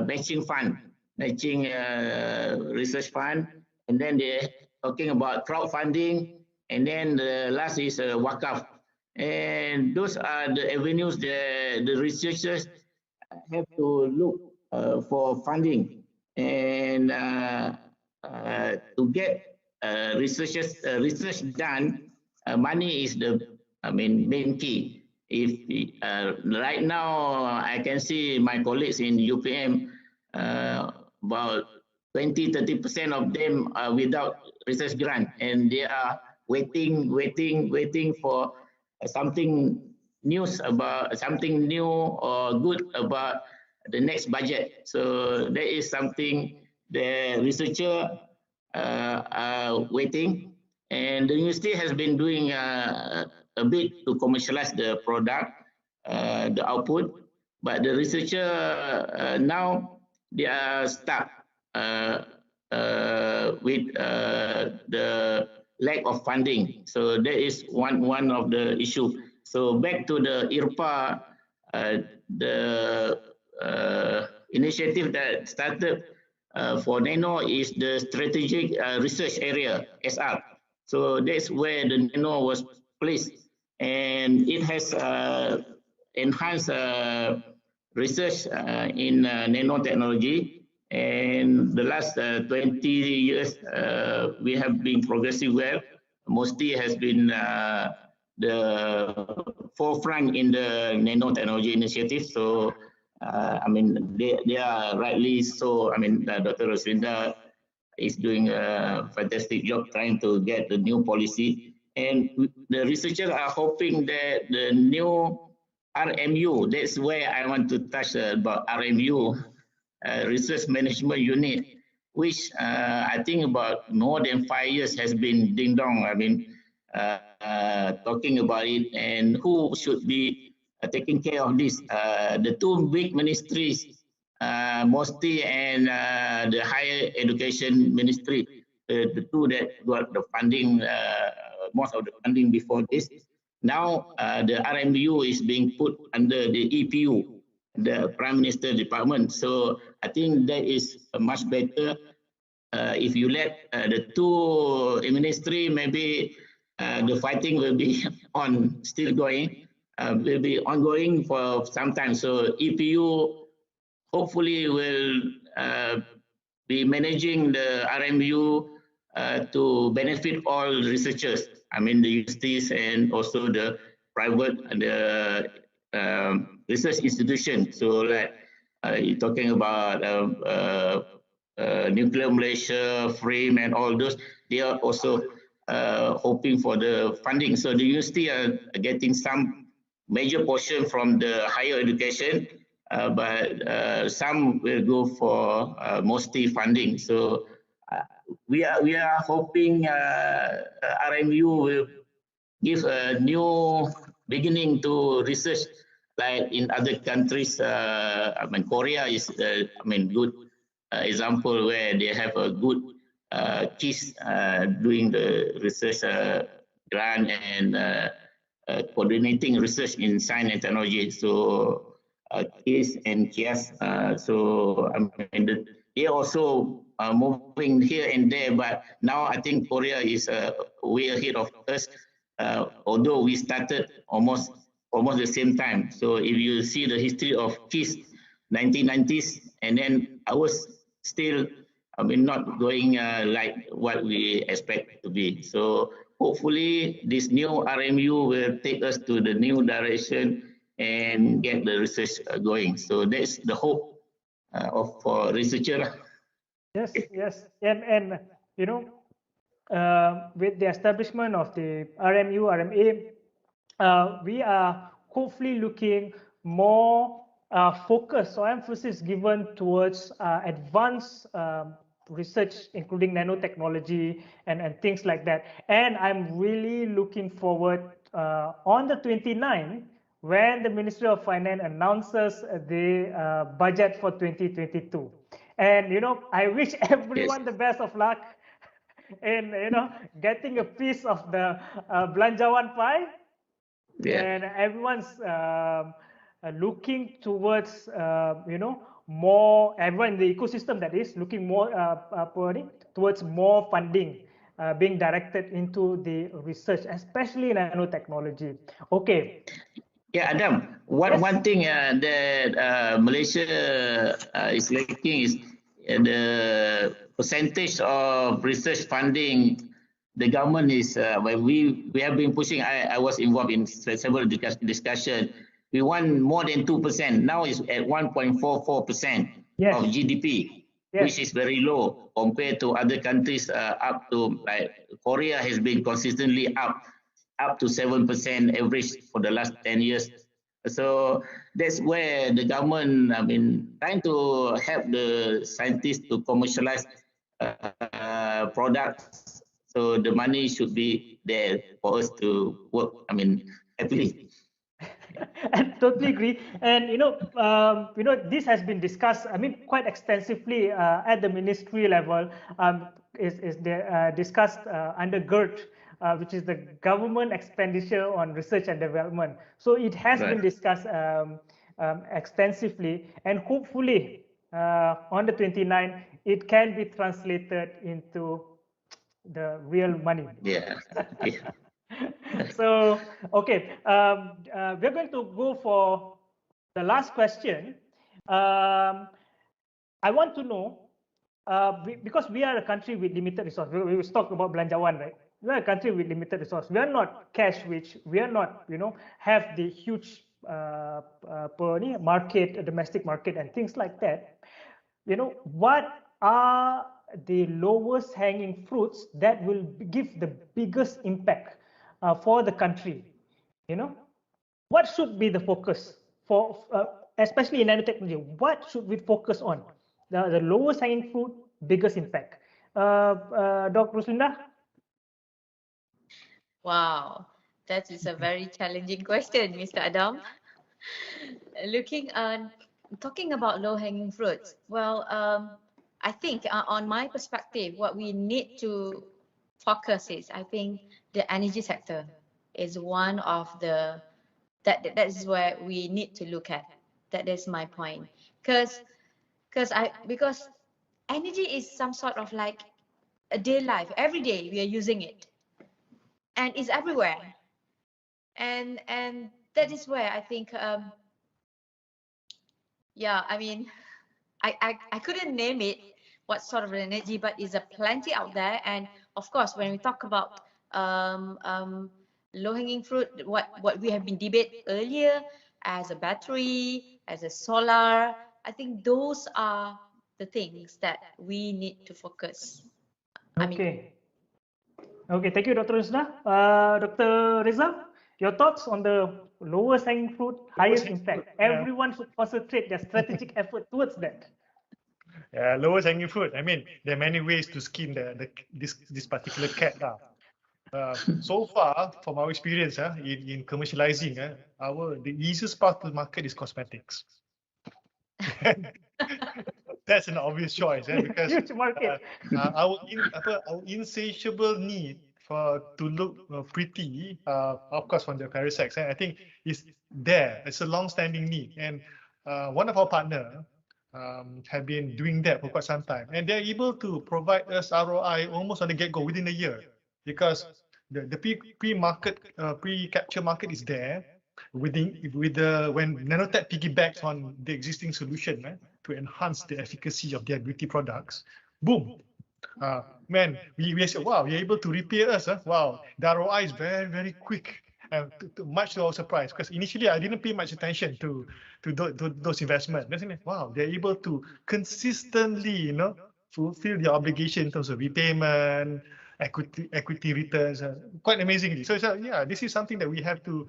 matching fund, matching research fund, and then they're talking about crowdfunding, and then the last is wakaf. And those are the avenues that the researchers have to look for funding, and to get research done, money is the main key. If right now I can see my colleagues in UPM, about 20-30% of them are without research grant, and they are waiting for something news about something new or good about the next budget. So that is something the researcher are waiting, and the university has been doing a bit to commercialize the product, the output, but the researcher now they are stuck with the lack of funding. So that is one of the issue. So back to the IRPA, the initiative that started for Nano is the strategic research area, SR. So that's where the Nano was placed, and it has enhanced research in nanotechnology. And the last 20 years, we have been progressing well. MOSTI has been the forefront in the nanotechnology initiative. So, they are rightly so. Dr. Roslinda is doing a fantastic job trying to get the new policy. And the researchers are hoping that the new RMU, that's where I want to touch about RMU, Research Management Unit, which I think about more than 5 years has been ding dong. Talking about it, and who should be taking care of this. The two big ministries, MOSTI and the Higher Education Ministry, the two that got the funding, most of the funding before this. Now the RMU is being put under the EPU, the Prime Minister Department. So I think that is much better. If you let the two ministry, maybe the fighting will be still going, will be ongoing for some time. So EPU hopefully will be managing the RMU to benefit all researchers. The universities and also the private and the research institution. So like you're talking about Nuclear Malaysia, FRAME, and all those, they are also hoping for the funding. So the university are getting some major portion from the higher education, but some will go for MOSTI funding. So we are hoping RMU will give a new beginning to research, like in other countries. Korea is good example where they have a good kids doing the research grant and coordinating research in science and technology. So KIS and KIAS, so I mean, they also moving here and there, but now I think Korea is way ahead of us, although we started almost the same time. So if you see the history of KIS, 1990s, and then I was still, I mean, not going like what we expect to be. So hopefully this new RMU will take us to the new direction and get the research going. So that's the hope of for researcher. Yes, yes, and you know, with the establishment of the RMU, RMA, we are hopefully looking more focus or emphasis given towards advanced research, including nanotechnology and things like that. And I'm really looking forward on the 29th when the Ministry of Finance announces the budget for 2022. And I wish everyone the best of luck in getting a piece of the belanjawan pie. Yeah. And everyone's looking towards more, everyone in the ecosystem that is looking more towards more funding being directed into the research, especially in nanotechnology. Okay. Yeah, Adam, one thing that Malaysia is lacking is the percentage of research funding. The government is, when we have been pushing, I was involved in several discussions. We want more than 2%. Now it's at 1.44% of GDP, which is very low compared to other countries up to, like Korea has been consistently up to 7% average for the last 10 years. So that's where the government, I mean, trying to help the scientists to commercialize products. So the money should be there for us to work, I mean, happily. I totally agree. And this has been discussed, I mean, quite extensively at the ministry level. Is discussed under GERD, which is the government expenditure on research and development. So it has been discussed extensively, and hopefully on the 29th it can be translated into the real money. Yeah. So, okay, we're going to go for the last question. I want to know, because we are a country with limited resources. We talk about belanjawan, right? We are a country with limited resources. We are not cash rich. We are not, have the huge market, domestic market, and things like that. What are the lowest hanging fruits that will give the biggest impact for the country? What should be the focus for, especially in nanotechnology? What should we focus on? The lowest hanging fruit, biggest impact. Dr. Ruslinda? Wow, that is a very challenging question, Mr. Adam. Talking about low-hanging fruits. Well, I think on my perspective, what we need to focus is, I think, the energy sector is one of the that is where we need to look at. That is my point. Because energy is some sort of like a day life. Every day we are using it, and it's everywhere. And that is where I think, yeah, I mean, I couldn't name it what sort of energy, but it's a plenty out there. And of course, when we talk about low-hanging fruit, what we have been debating earlier, as a battery, as a solar, I think those are the things that we need to focus. Okay, thank you, Dr. Rusna. Dr. Reza, your thoughts on the lowest hanging fruit, highest impact? Everyone should concentrate their strategic effort towards that. Lowest hanging fruit. I mean, there are many ways to skin this particular cat. So far, from our experience in commercializing, the easiest part to market is cosmetics. That's an obvious choice because huge market. Our insatiable need to look pretty, of course, from the parasites, I think is there. It's a long-standing need, and one of our partner have been doing that for quite some time, and they're able to provide us ROI almost on the get-go within a year, because the pre-market pre-capture market is there when Nanotech piggybacks on the existing solution to enhance the efficacy of their beauty products. Boom. Man, we said, wow, you're able to repair us. Wow, the ROI is very, very quick. Much to our surprise, because initially I didn't pay much attention to those investments. Wow, they're able to consistently, fulfill their obligation in terms of repayment, equity returns, quite amazingly. So yeah, this is something that we have to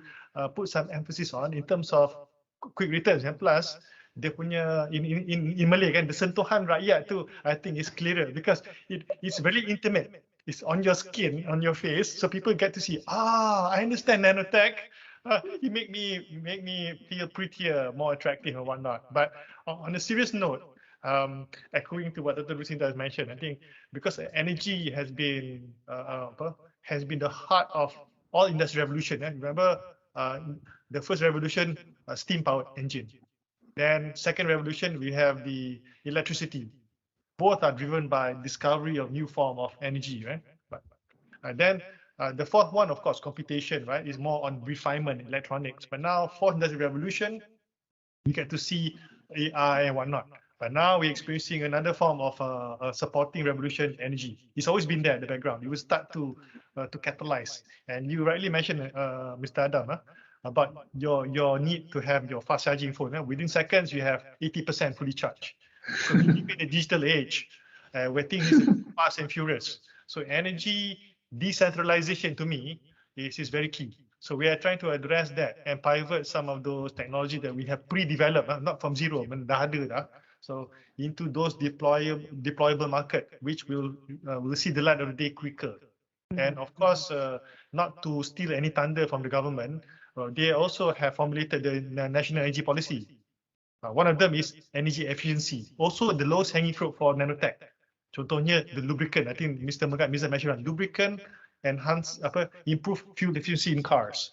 put some emphasis on in terms of quick returns, and plus dia punya in Malay kan, the sentuhan rakyat tu I think is clearer, because it's very intimate. It's on your skin, on your face, so people get to see, I understand Nanotech. It make me feel prettier, more attractive and whatnot. But on a serious note, echoing to what Dr. Lucinda has mentioned, I think because energy has been the heart of all industry revolution. Remember, the first revolution, steam powered engine. Then second revolution, we have the electricity. Both are driven by discovery of new form of energy, right? Then the fourth one, of course, computation, right, is more on refinement, electronics. But now, fourth industrial revolution, we get to see AI and whatnot. But now we're experiencing another form of supporting revolution, energy. It's always been there in the background. It will start to catalyze. And you rightly mentioned, Mr. Adam, about your need to have your fast charging phone. Within seconds, you have 80% fully charged. So we live in a digital age where things are fast and furious. So energy decentralization to me is very key. So we are trying to address that and pivot some of those technology that we have pre-developed, not from zero, dah ada dah. So into those deployable market, which will see the light of the day quicker. And of course, not to steal any thunder from the government, they also have formulated the national energy policy. One of them is energy efficiency. Also, the lowest hanging fruit for Nanotech. Contohnya, the lubricant. I think Mr. Mizan mentioned lubricant, improve fuel efficiency in cars.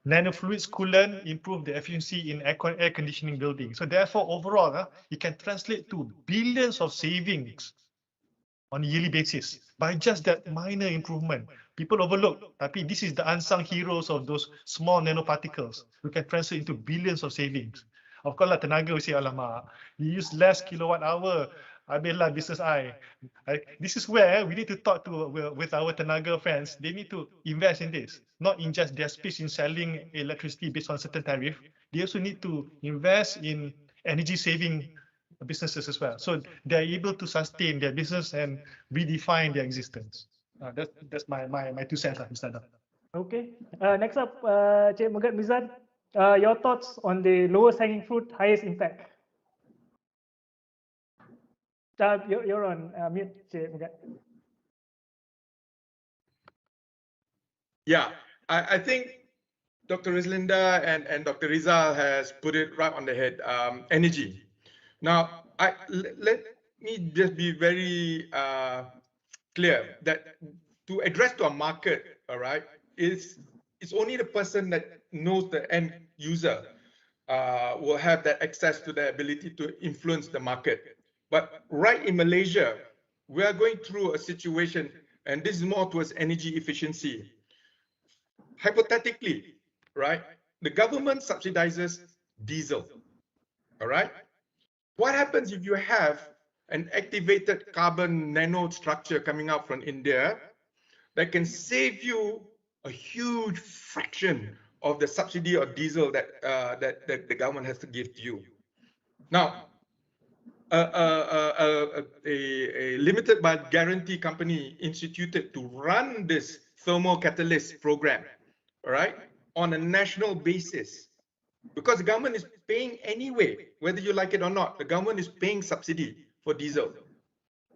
Nanofluids coolant, improve the efficiency in air conditioning buildings. So therefore, overall, it can translate to billions of savings on a yearly basis by just that minor improvement. People overlook, tapi this is the unsung heroes of those small nanoparticles who can translate into billions of savings. Of course, tenaga we say, alamak, you use less kilowatt hour. Habislah business this is where we need to talk with our tenaga friends. They need to invest in this, not in just their space in selling electricity based on certain tariff. They also need to invest in energy saving businesses as well, so they're able to sustain their business and redefine their existence. That's my 2 cents, Mr. Adam. Okay. Next up, Cik Megat Mizan, your thoughts on the lowest hanging fruit, highest impact. You're on mute, Cik Megat. Yeah, I think Dr. Rizlinda and Dr. Rizal has put it right on the head. Energy. Now, let me just be very clear that to address to a market, all right, it's only the person that knows the end user will have that access to the ability to influence the market. But right in Malaysia, we are going through a situation, and this is more towards energy efficiency. Hypothetically, right, the government subsidizes diesel, all right? What happens if you have an activated carbon nanostructure coming out from India that can save you a huge fraction of the subsidy of diesel that the government has to give to you? Now, a limited but guarantee company instituted to run this thermal catalyst program, all right, on a national basis, because the government is paying anyway, whether you like it or not. The government is paying subsidy for diesel.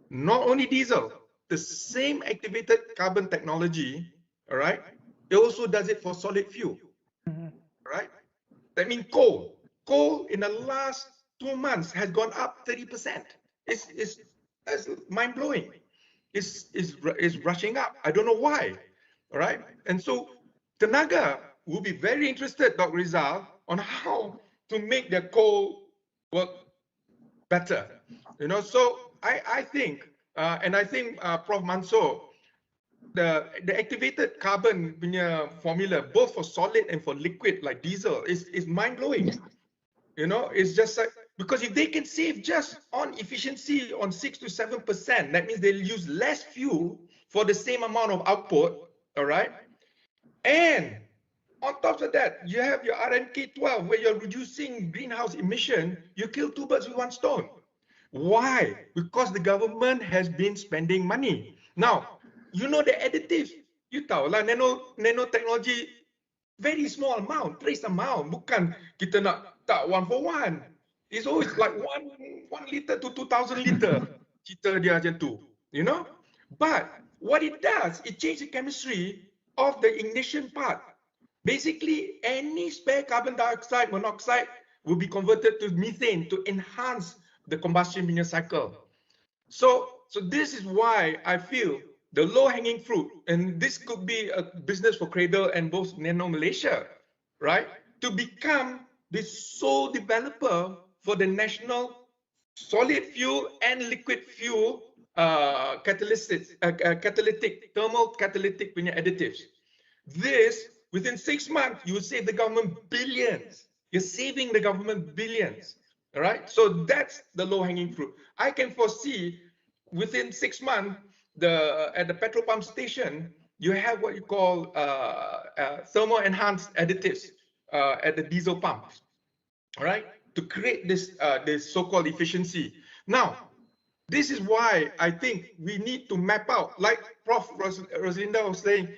Not only diesel, the same activated carbon technology, all right, it also does it for solid fuel, right? That means coal. Coal in the last 2 months has gone up 30%. It's mind-blowing. is rushing up. I don't know why. All right. And so Tenaga will be very interested, Dr. Rizal, on how to make their coal work better. So I think, and I think Prof. Mansoor, the activated carbon formula, both for solid and for liquid like diesel, is mind-blowing. It's just like, because if they can save just on efficiency on 6 to 7%, that means they'll use less fuel for the same amount of output, all right? And on top of that, you have your RMK12, where you're reducing greenhouse emission. You kill two birds with one stone. Why? Because the government has been spending money. Now, the additives. You tahu lah, nanotechnology, very small amount, trace amount. Bukan kita nak tak 1 for 1. It's always like 1 liter to 2,000 liter. Cerita dia macam tu, But what it does, it changes the chemistry of the ignition part. Basically, any spare carbon dioxide, monoxide will be converted to methane to enhance the combustion cycle. So this is why I feel the low-hanging fruit, and this could be a business for Cradle and both Nano Malaysia, right? To become the sole developer for the national solid fuel and liquid fuel thermal catalytic additives. This, within 6 months, you will save the government billions. You're saving the government billions. All right, so that's the low-hanging fruit. I can foresee within 6 months, at the petrol pump station, you have what you call thermal enhanced additives at the diesel pumps. All right, to create this so-called efficiency. Now, this is why I think we need to map out, like Prof. Rosalinda was saying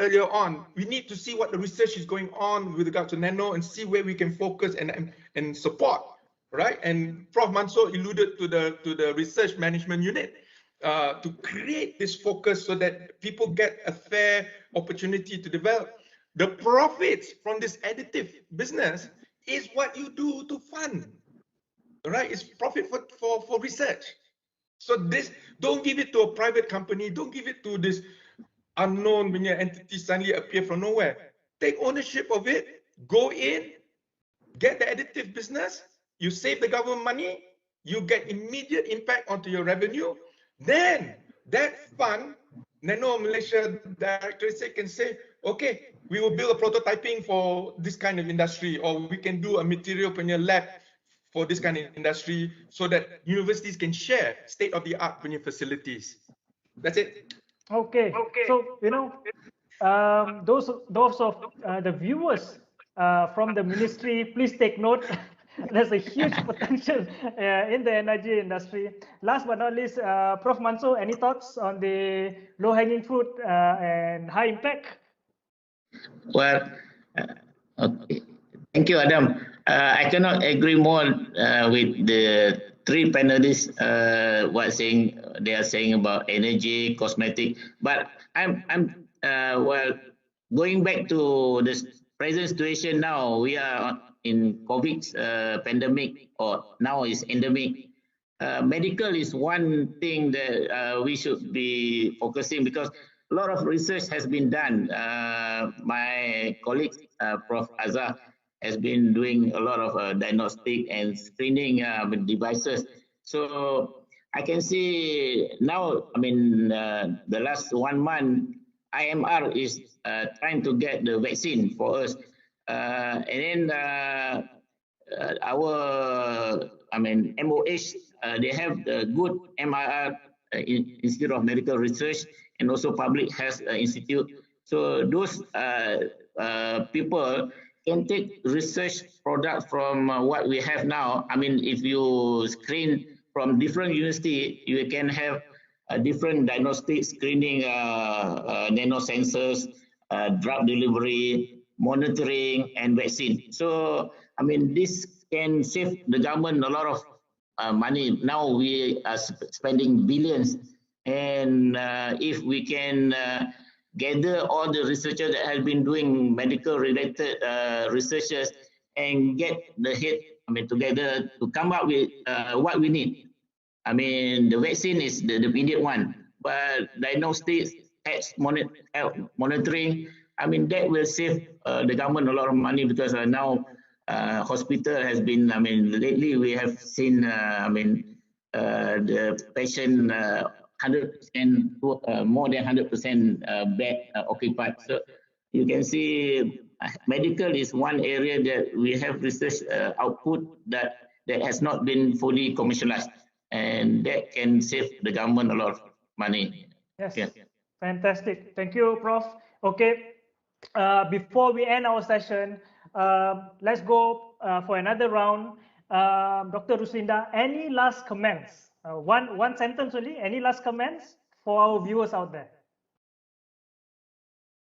earlier on, we need to see what the research is going on with regard to nano and see where we can focus and support. Right, and Prof. Mansoor alluded to the research management unit to create this focus so that people get a fair opportunity to develop. The profits from this additive business is what you do to fund, right? It's profit for research. So this, don't give it to a private company, don't give it to this unknown entity suddenly appear from nowhere. Take ownership of it, go in, get the additive business. You save the government money, you get immediate impact onto your revenue. Then that fund, Nano Malaysia Directorate can say, okay, we will build a prototyping for this kind of industry, or we can do a material lab for this kind of industry, so that universities can share state-of-the-art facilities. That's it. Okay. So those of the viewers from the ministry, please take note. There's a huge potential in the energy industry. Last but not least, Prof. Mansoor, any thoughts on the low-hanging fruit and high impact? Well, okay. Thank you, Adam. I cannot agree more with the three panelists. They are saying about energy, cosmetic. But I'm going back to the present situation now. We are in COVID pandemic, or now is endemic. Medical is one thing that we should be focusing, because a lot of research has been done. My colleague, Prof. Azhar, has been doing a lot of diagnostic and screening devices. So I can see now, the last 1 month, IMR is trying to get the vaccine for us. And then our, MOH, they have the good MRR, Institute of Medical Research, and also Public Health Institute. So those people can take research products from what we have now. If you screen from different university, you can have a different diagnostic screening, nano sensors, drug delivery, monitoring, and vaccine. So, this can save the government a lot of money. Now we are spending billions, and if we can gather all the researchers that have been doing medical related researches and get the head together to come up with what we need. The vaccine is the immediate one, diagnostics, monitoring. I mean, that will save the government a lot of money, because now hospital has been, I mean, lately we have seen, the patient 100%, more than 100% bed occupied. So you can see medical is one area that we have research output that has not been fully commercialized, and that can save the government a lot of money. Yes, yeah. Fantastic. Thank you, Prof. Okay, before we end our session, let's go for another round. Dr. Ruslinda, any last comments? One sentence only. Any last comments for our viewers out there?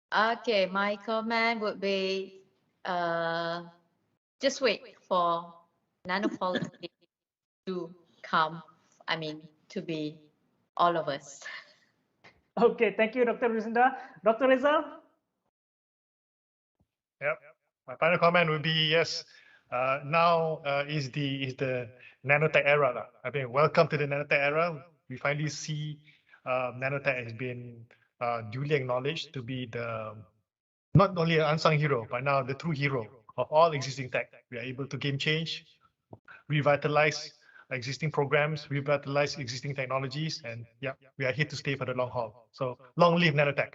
Okay, my comment would be just wait for nanopolitics to come. I mean, to be all of us. Okay, thank you, Dr. Ruslinda. Dr. Rizal? Yep. My final comment would be yes. Now is the nanotech era. I mean, welcome to the nanotech era. We finally see nanotech has been duly acknowledged to be the not only an unsung hero, but now the true hero of all existing tech. We are able to game change, revitalize existing programs, revitalize existing technologies, and yeah, we are here to stay for the long haul. So long live nanotech.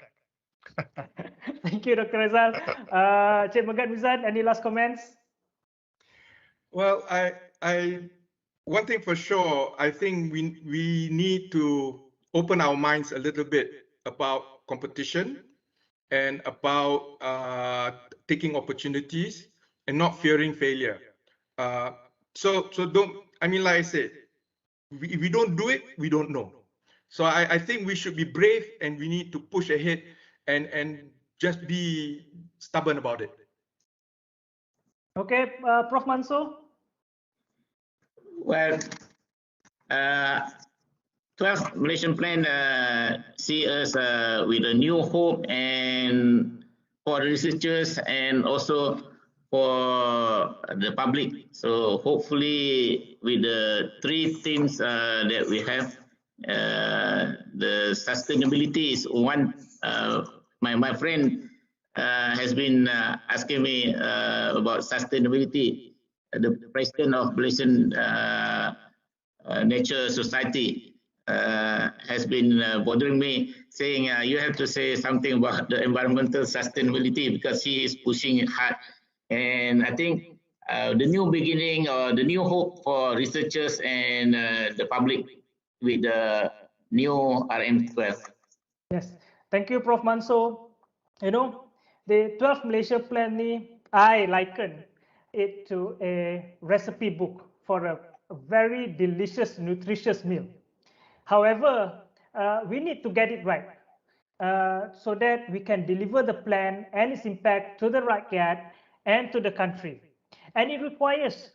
Thank you, Dr. Rizal. Cik Megat Mizan, any last comments? Well, one thing for sure, I think we need to open our minds a little bit about competition and about taking opportunities and not fearing failure. So don't, I mean, like I said, if we don't do it, we don't know. So I think we should be brave, and we need to push ahead and just be stubborn about it. Okay, Prof. Mansoor? Well, 12th Malaysian Plan see us with a new hope, and for the researchers and also for the public. So hopefully with the three themes that we have, the sustainability is one. My friend has been asking me about sustainability. The president of Malaysian Nature Society has been bothering me, saying you have to say something about the environmental sustainability, because he is pushing it hard. And I think the new beginning, or the new hope for researchers and the public with the new RM12. Yes, thank you, Prof. Mansoor. You know, the 12th Malaysia Plan, I liken it to a recipe book for a very delicious, nutritious meal. However, we need to get it right so that we can deliver the plan and its impact to the rakyat and to the country. And it requires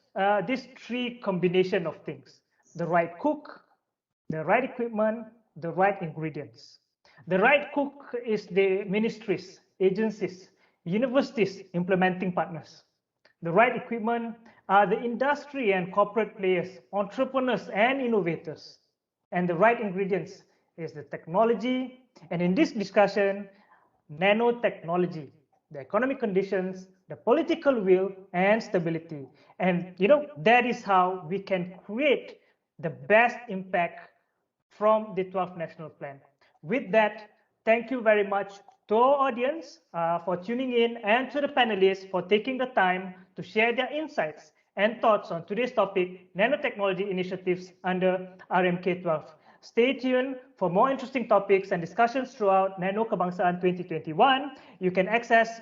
this three combination of things: the right cook, the right equipment, the right ingredients. The right cook is the ministries, agencies, universities, implementing partners. The right equipment are the industry and corporate players, entrepreneurs and innovators. And the right ingredients is the technology, and in this discussion, nanotechnology, the economic conditions, the political will, and stability. And that is how we can create the best impact from the 12th National Plan. With that, thank you very much to our audience for tuning in, and to the panelists for taking the time to share their insights and thoughts on today's topic, nanotechnology initiatives under RMK12. Stay tuned for more interesting topics and discussions throughout Nano Kebangsaan 2021. You can access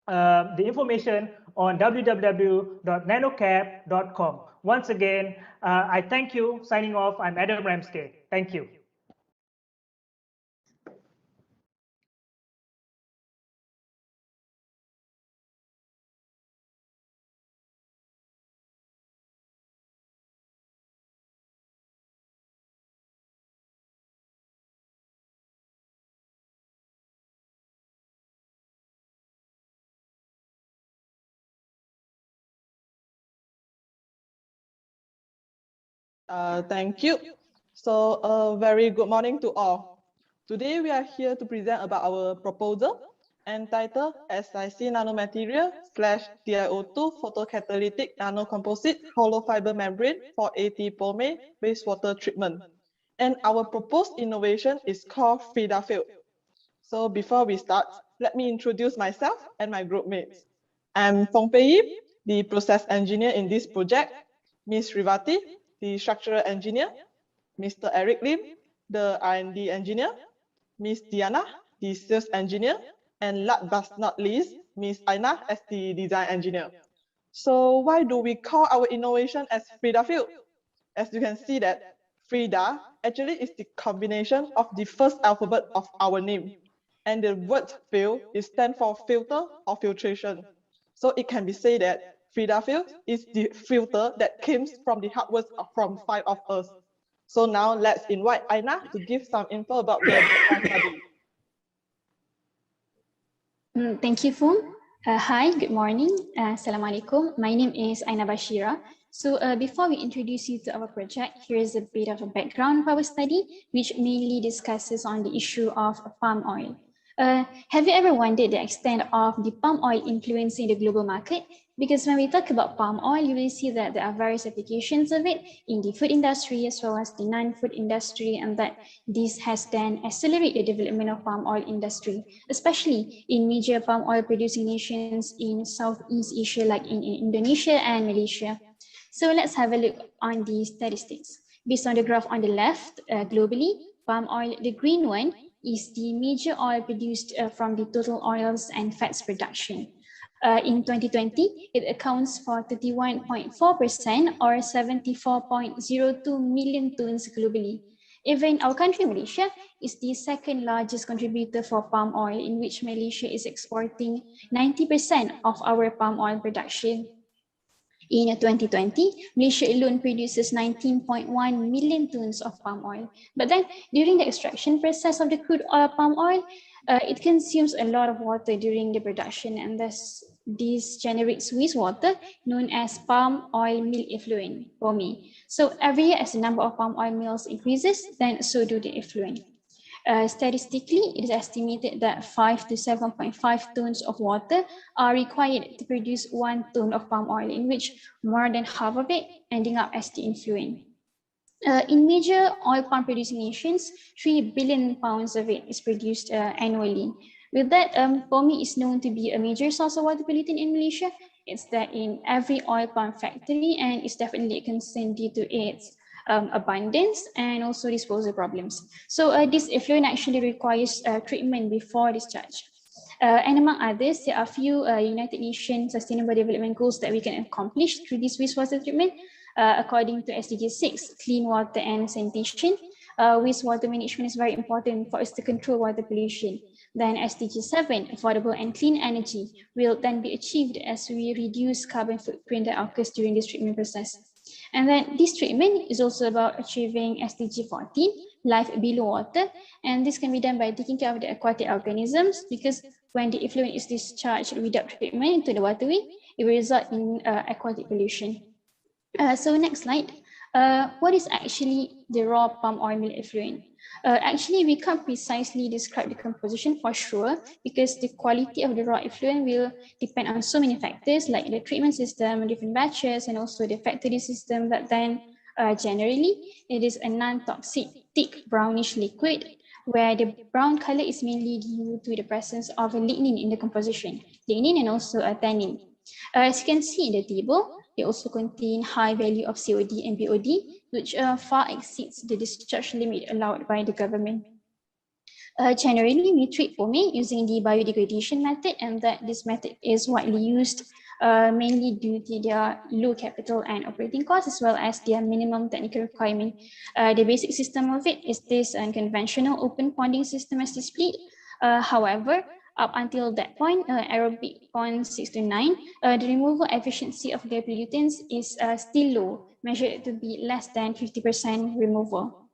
the information on www.nanokeb.com. Once again, I thank you. Signing off, I'm Adam Ramsgate. Thank you. Thank you. So very good morning to all. Today we are here to present about our proposal entitled SiC nanomaterial / TiO2 photocatalytic nanocomposite hollow fiber membrane for AT polymer wastewater treatment. And our proposed innovation is called FreedaFill. So before we start, let me introduce myself and my group mates. I'm Fong Pei Yip, the process engineer in this project, Ms. Rivati, the structural engineer, Mr. Eric Lim, the R&D engineer, Ms. Diana, the sales engineer, and last but not least, Ms. Aina as the design engineer. So why do we call our innovation as FreedaFill? As you can see that Frida actually is the combination of the first alphabet of our name. And the word fill is stand for filter or filtration. So it can be said that FreedaFill is the filter that came from the hard work from 5 of us. So now let's invite Aina to give some info about the background study. Thank you, Fung. Hi, good morning. Assalamualaikum. My name is Aina Bashira. So before we introduce you to our project, here is a bit of a background of our study, which mainly discusses on the issue of palm oil. Have you ever wondered the extent of the palm oil influencing the global market? Because when we talk about palm oil, you will see that there are various applications of it in the food industry as well as the non-food industry, and that this has then accelerated the development of palm oil industry, especially in major palm oil producing nations in Southeast Asia, like in Indonesia and Malaysia. So let's have a look on the statistics. Based on the graph on the left, globally, palm oil, the green one, is the major oil produced from the total oils and fats production. In 2020, it accounts for 31.4% or 74.02 million tons globally. Even our country, Malaysia, is the second largest contributor for palm oil, in which Malaysia is exporting 90% of our palm oil production. In 2020, Malaysia alone produces 19.1 million tons of palm oil. But then during the extraction process of the crude oil palm oil, it consumes a lot of water during the production, and thus this generates wastewater known as palm oil mill effluent, POME. So every year as the number of palm oil mills increases, then so do the effluent. Statistically, it is estimated that 5 to 7.5 tons of water are required to produce 1 ton of palm oil, in which more than half of it ending up as the effluent. In major oil palm producing nations, 3 billion pounds of it is produced annually. With that, POME is known to be a major source of water pollutant in Malaysia. It's there in every oil palm factory, and it's definitely a concern due to its abundance and also disposal problems. So this effluent actually requires treatment before discharge. And among others, there are a few United Nations Sustainable Development Goals that we can accomplish through this wastewater treatment. According to SDG 6, clean water and sanitation, wastewater management is very important for us to control water pollution. Then SDG 7, affordable and clean energy, will then be achieved as we reduce carbon footprint that occurs during this treatment process. And then this treatment is also about achieving SDG 14, life below water. And this can be done by taking care of the aquatic organisms, because when the effluent is discharged without treatment into the waterway, it will result in aquatic pollution. So next slide. What is actually the raw palm oil mill effluent? Actually, we can't precisely describe the composition for sure, because the quality of the raw effluent will depend on so many factors, like the treatment system, different batches, and also the factory system. But then generally, it is a non-toxic, thick brownish liquid, where the brown color is mainly due to the presence of a lignin in the composition, lignin and also a tannin. As you can see in the table, they also contain high value of COD and BOD, which far exceeds the discharge limit allowed by the government. Generally, we treat POME using the biodegradation method, and that this method is widely used mainly due to their low capital and operating costs, as well as their minimum technical requirement. The basic system of it is this unconventional open ponding system as displayed. However, up until that point, aerobic pond 6 to 9, the removal efficiency of the pollutants is still low, measured to be less than 50% removal.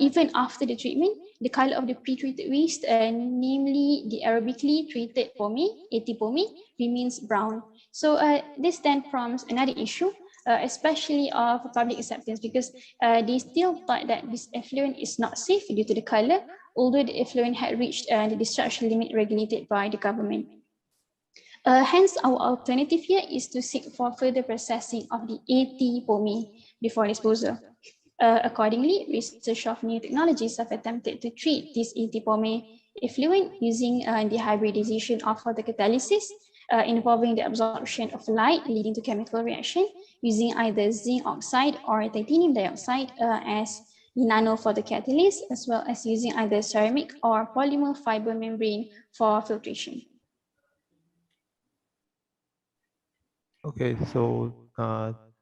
Even after the treatment, the color of the pre-treated waste, namely the aerobically treated POME, AT POME, remains brown. So this then prompts another issue, especially of public acceptance, because they still thought that this effluent is not safe due to the color, although the effluent had reached the discharge limit regulated by the government. Hence, our alternative here is to seek for further processing of the AT-POME before disposal. Accordingly, research of new technologies have attempted to treat this AT-POME effluent using the hybridization of photocatalysis involving the absorption of light leading to chemical reaction using either zinc oxide or titanium dioxide as the nano photocatalyst, as well as using either ceramic or polymer fiber membrane for filtration. Okay, so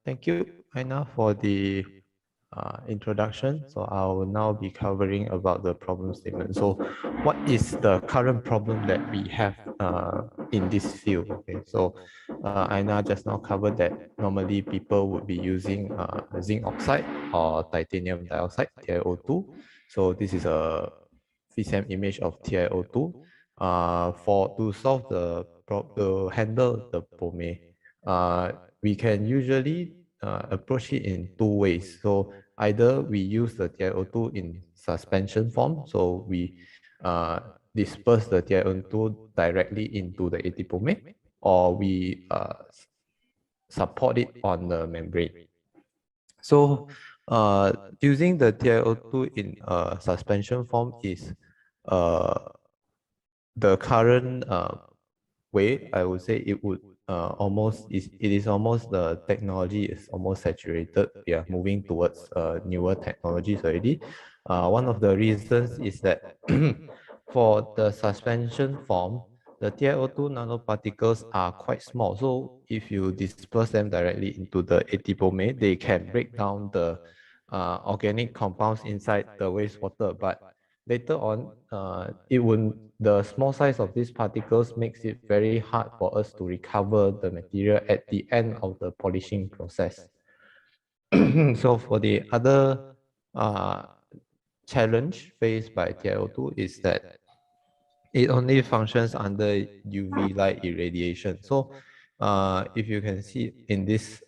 thank you, Aina, for the introduction. So I will now be covering about the problem statement. So what is the current problem that we have in this field? Okay, so Aina just now covered that normally people would be using zinc oxide or titanium dioxide, TiO2. So this is a VSAM image of TiO2. To solve the to handle the POME, we can usually approach it in two ways. So either we use the TiO2 in suspension form, so we disperse the TiO2 directly into the AT-POME, or we support it on the membrane. So using the TiO2 in suspension form is the current way. I would say it would it is almost, the technology is almost saturated. We are moving towards newer technologies already. One of the reasons is that for the suspension form, the TiO2 nanoparticles are quite small. So if you disperse them directly into the AT-POME, they can break down the organic compounds inside the wastewater. But later on, the small size of these particles makes it very hard for us to recover the material at the end of the polishing process. So for the other challenge faced by TiO2 is that it only functions under UV light irradiation. So if you can see in this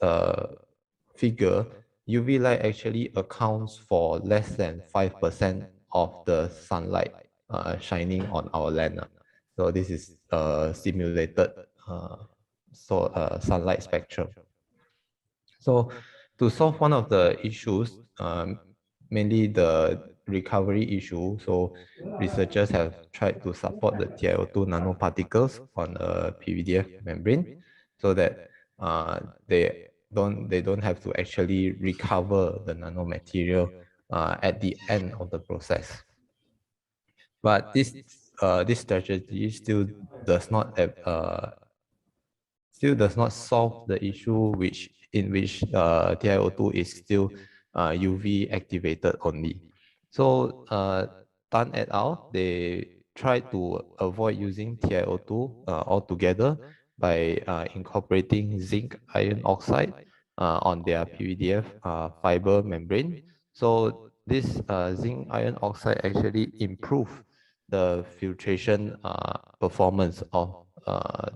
figure, UV light actually accounts for less than 5% of the sunlight shining on our land. So this is simulated sunlight spectrum. So to solve one of the issues, mainly the recovery issue, so researchers have tried to support the TiO2 nanoparticles on a PVDF membrane so that they don't have to actually recover the nanomaterial at the end of the process. But this strategy still does not solve the issue in which TiO2 is still UV activated only. So Tan et al., they tried to avoid using TiO2 altogether by incorporating zinc iron oxide on their PVDF fiber membrane. So this zinc iron oxide actually improved the filtration performance of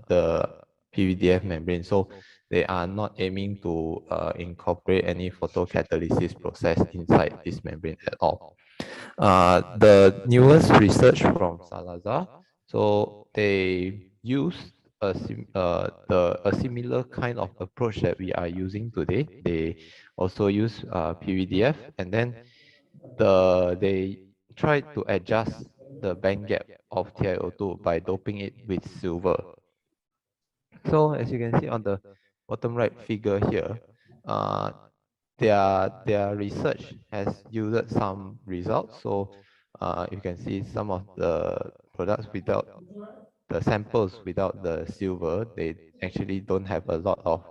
the PVDF membrane. So they are not aiming to incorporate any photocatalysis process inside this membrane at all. The newest research from Salazar, so they use a similar kind of approach that we are using today. They also use PVDF, and then they try to adjust the band gap of TiO2 by doping it with silver. So as you can see on the bottom right figure here, their research has yielded some results. So you can see some of the products without the samples without the silver, they actually don't have a lot of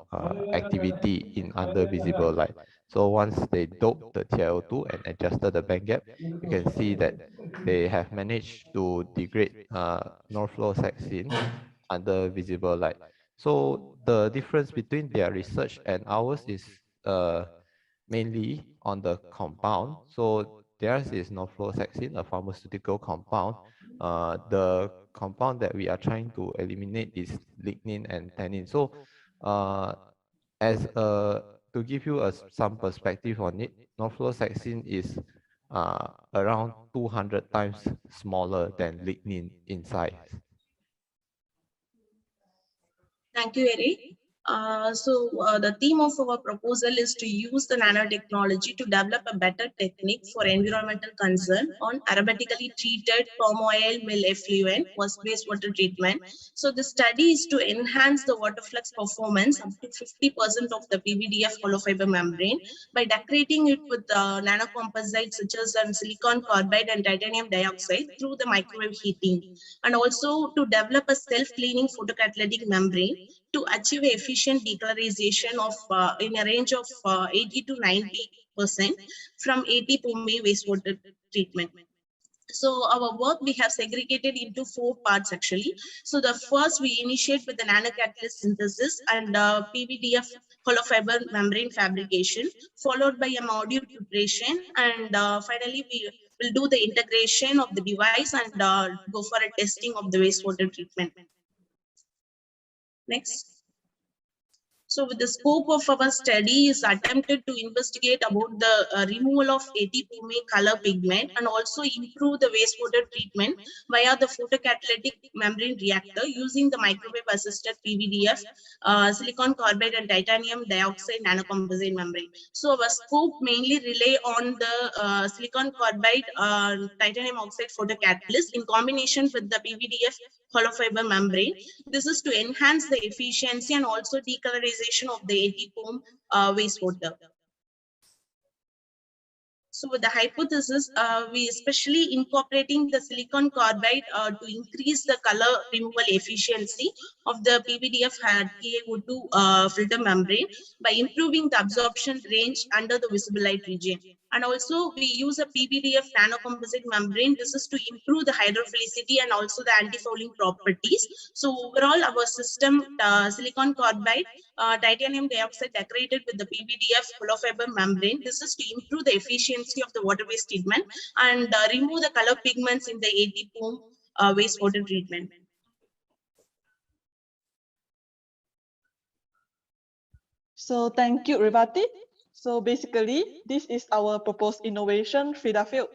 activity in under visible light. So once they doped the TiO2 and adjusted the band gap, you can see that they have managed to degrade norfloxacin under visible light. So the difference between their research and ours is mainly on the compound. So theirs is norfloxacin, a pharmaceutical compound. The compound that we are trying to eliminate is lignin and tannin. So to give you some perspective on it, norfloxacin is around 200 times smaller than lignin in size. Thank you, Eric. The theme of our proposal is to use the nanotechnology to develop a better technique for environmental concern on aromatically treated palm oil mill effluent wastewater treatment. So the study is to enhance the water flux performance up to 50% of the PVDF hollow fiber membrane by decorating it with nanocomposites such as silicon carbide and titanium dioxide through the microwave heating, and also to develop a self-cleaning photocatalytic membrane to achieve efficient decolorization of in a range of 80 to 90% from 80 POME wastewater treatment. So our work we have segregated into 4 parts actually. So the first we initiate with the nanocatalyst synthesis and PVDF hollow fiber membrane fabrication, followed by a module preparation, and finally we will do the integration of the device and go for a testing of the wastewater treatment. Next. So with the scope of our study is attempted to investigate about the removal of ATPOME color pigment and also improve the wastewater treatment via the photocatalytic membrane reactor using the microwave assisted PVDF, silicon carbide and titanium dioxide nanocomposite membrane. So our scope mainly rely on the silicon carbide titanium oxide photocatalyst in combination with the PVDF hollow fiber membrane. This is to enhance the efficiency and also decolorization of the ATPOME wastewater. So with the hypothesis, we especially incorporating the silicon carbide to increase the color removal efficiency of the PVDF TiO2 filter membrane by improving the absorption range under the visible light region. And also we use a PVDF nanocomposite membrane. This is to improve the hydrophilicity and also the anti-fouling properties. So overall our system silicon carbide titanium dioxide decorated with the PVDF hollow fiber membrane. This is to improve the efficiency of the water waste treatment and remove the color pigments in the ATPOME wastewater treatment. So thank you, Revati. So basically, this is our proposed innovation feeder field.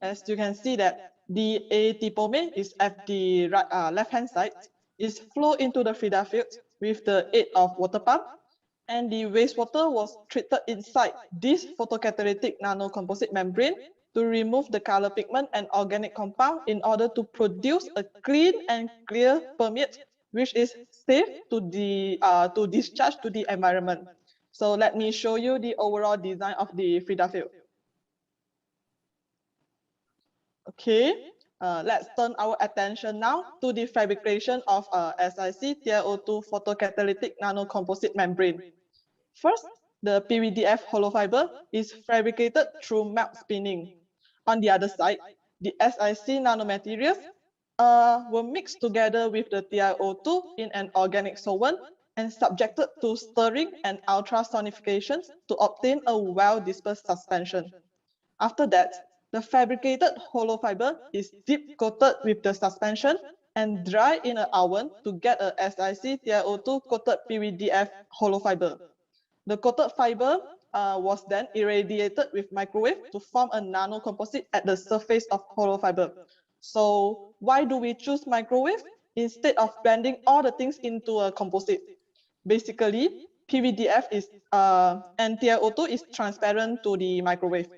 As you can see that the ATPOME is at the right, left-hand side, is flow into the feeder field with the aid of water pump, and the wastewater was treated inside this photocatalytic nanocomposite membrane to remove the color pigment and organic compound in order to produce a clean and clear permeate, which is safe to discharge to the environment. So let me show you the overall design of the feeder field. Okay, let's turn our attention now to the fabrication of SiC TiO2 photocatalytic nanocomposite membrane. First, the PVDF hollow fiber is fabricated through melt spinning. On the other side, the SiC nanomaterials were mixed together with the TiO2 in an organic solvent and subjected to stirring and ultrasonification to obtain a well-dispersed suspension. After that, the fabricated hollow fiber is deep coated with the suspension and dry in an oven to get a SiC TiO2 coated PVDF hollow fiber. The coated fiber was then irradiated with microwave to form a nanocomposite at the surface of hollow fiber. So why do we choose microwave instead of blending all the things into a composite? Basically, PVDF is and TiO2 is transparent to the microwave.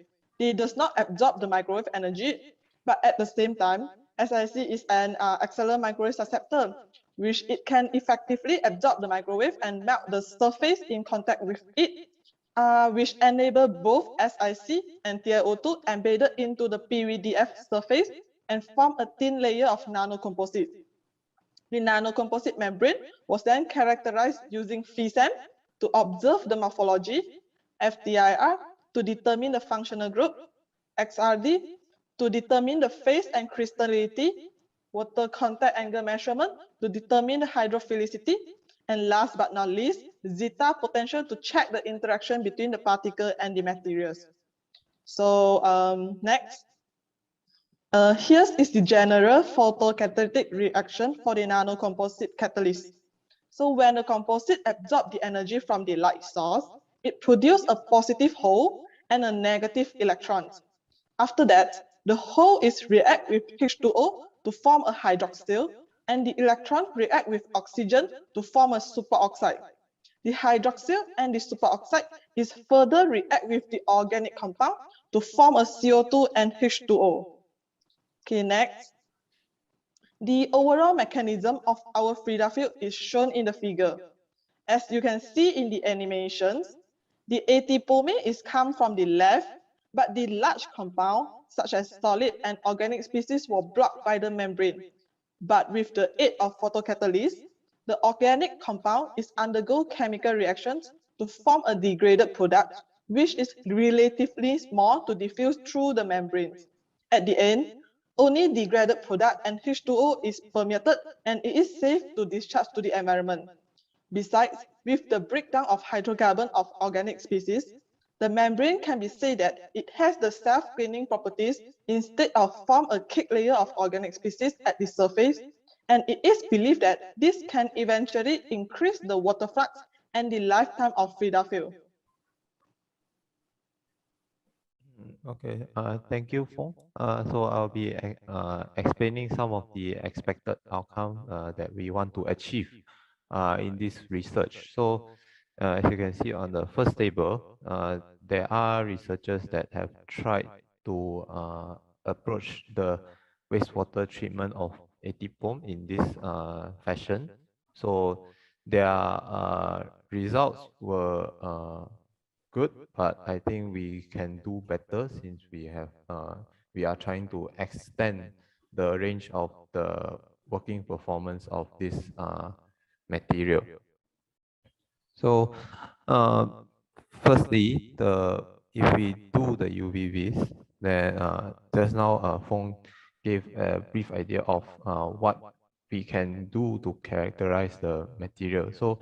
It does not absorb the microwave energy, but at the same time, SiC is an axillary microwave susceptor, which it can effectively absorb the microwave and melt the surface in contact with it, which enable both SiC and TiO2 embedded into the PVDF surface and form a thin layer of nanocomposite. The nanocomposite membrane was then characterized using FISM to observe the morphology, FTIR to determine the functional group, XRD to determine the phase and crystallinity, water contact angle measurement to determine the hydrophilicity, and last but not least, zeta potential to check the interaction between the particle and the materials. So next. Here is the general photocatalytic reaction for the nanocomposite catalyst. So when the composite absorbs the energy from the light source, it produces a positive hole and a negative electron. After that, the whole is react with H2O to form a hydroxyl, and the electron react with oxygen to form a superoxide. The hydroxyl and the superoxide is further react with the organic compound to form a CO2 and H2O. Okay, next. The overall mechanism of our Frida field is shown in the figure. As you can see in the animations, the AT-polymer is come from the left, but the large compound, such as solid and organic species, were blocked by the membrane. But with the aid of photocatalyst, the organic compound is undergo chemical reactions to form a degraded product, which is relatively small to diffuse through the membranes. At the end, only degraded product and H2O is permeated, and it is safe to discharge to the environment. Besides, with the breakdown of hydrocarbon of organic species, the membrane can be said that it has the self-cleaning properties instead of form a cake layer of organic species at the surface, and it is believed that this can eventually increase the water flux and the lifetime of Frida field. Okay, thank you, Fong. So I'll be explaining some of the expected outcome that we want to achieve in this research. So as you can see on the first table, there are researchers that have tried to approach the wastewater treatment of AT-POM in this fashion. So their results were good, but I think we can do better since we are trying to extend the range of the working performance of this material. So firstly, if we do the UVVs, then just now Fong gave a brief idea of what we can do to characterize the material. So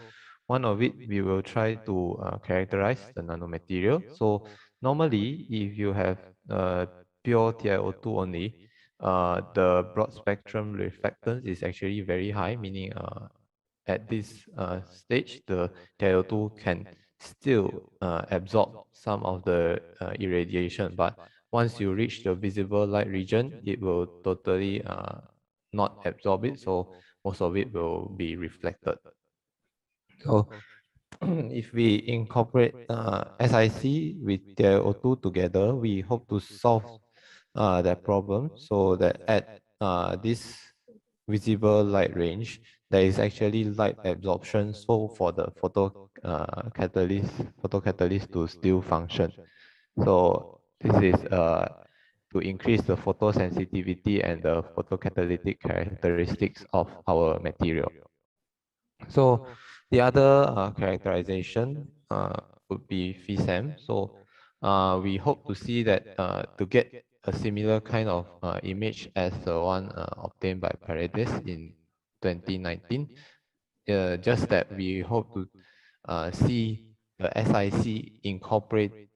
one of it, we will try to characterize the nanomaterial. So normally, if you have pure TiO2 only, the broad spectrum reflectance is actually very high, meaning at this stage, the TiO2 can still absorb some of the irradiation. But once you reach the visible light region, it will totally not absorb it. So most of it will be reflected. So if we incorporate SiC with TiO2 together, we hope to solve that problem so that at this visible light range, there is actually light absorption, so for the photocatalyst to still function. So this is to increase the photosensitivity and the photocatalytic characteristics of our material. So the other characterization would be FISM. So we hope to see that to get a similar kind of image as the one obtained by Paredes in 2019, just that we hope to see the SiC incorporated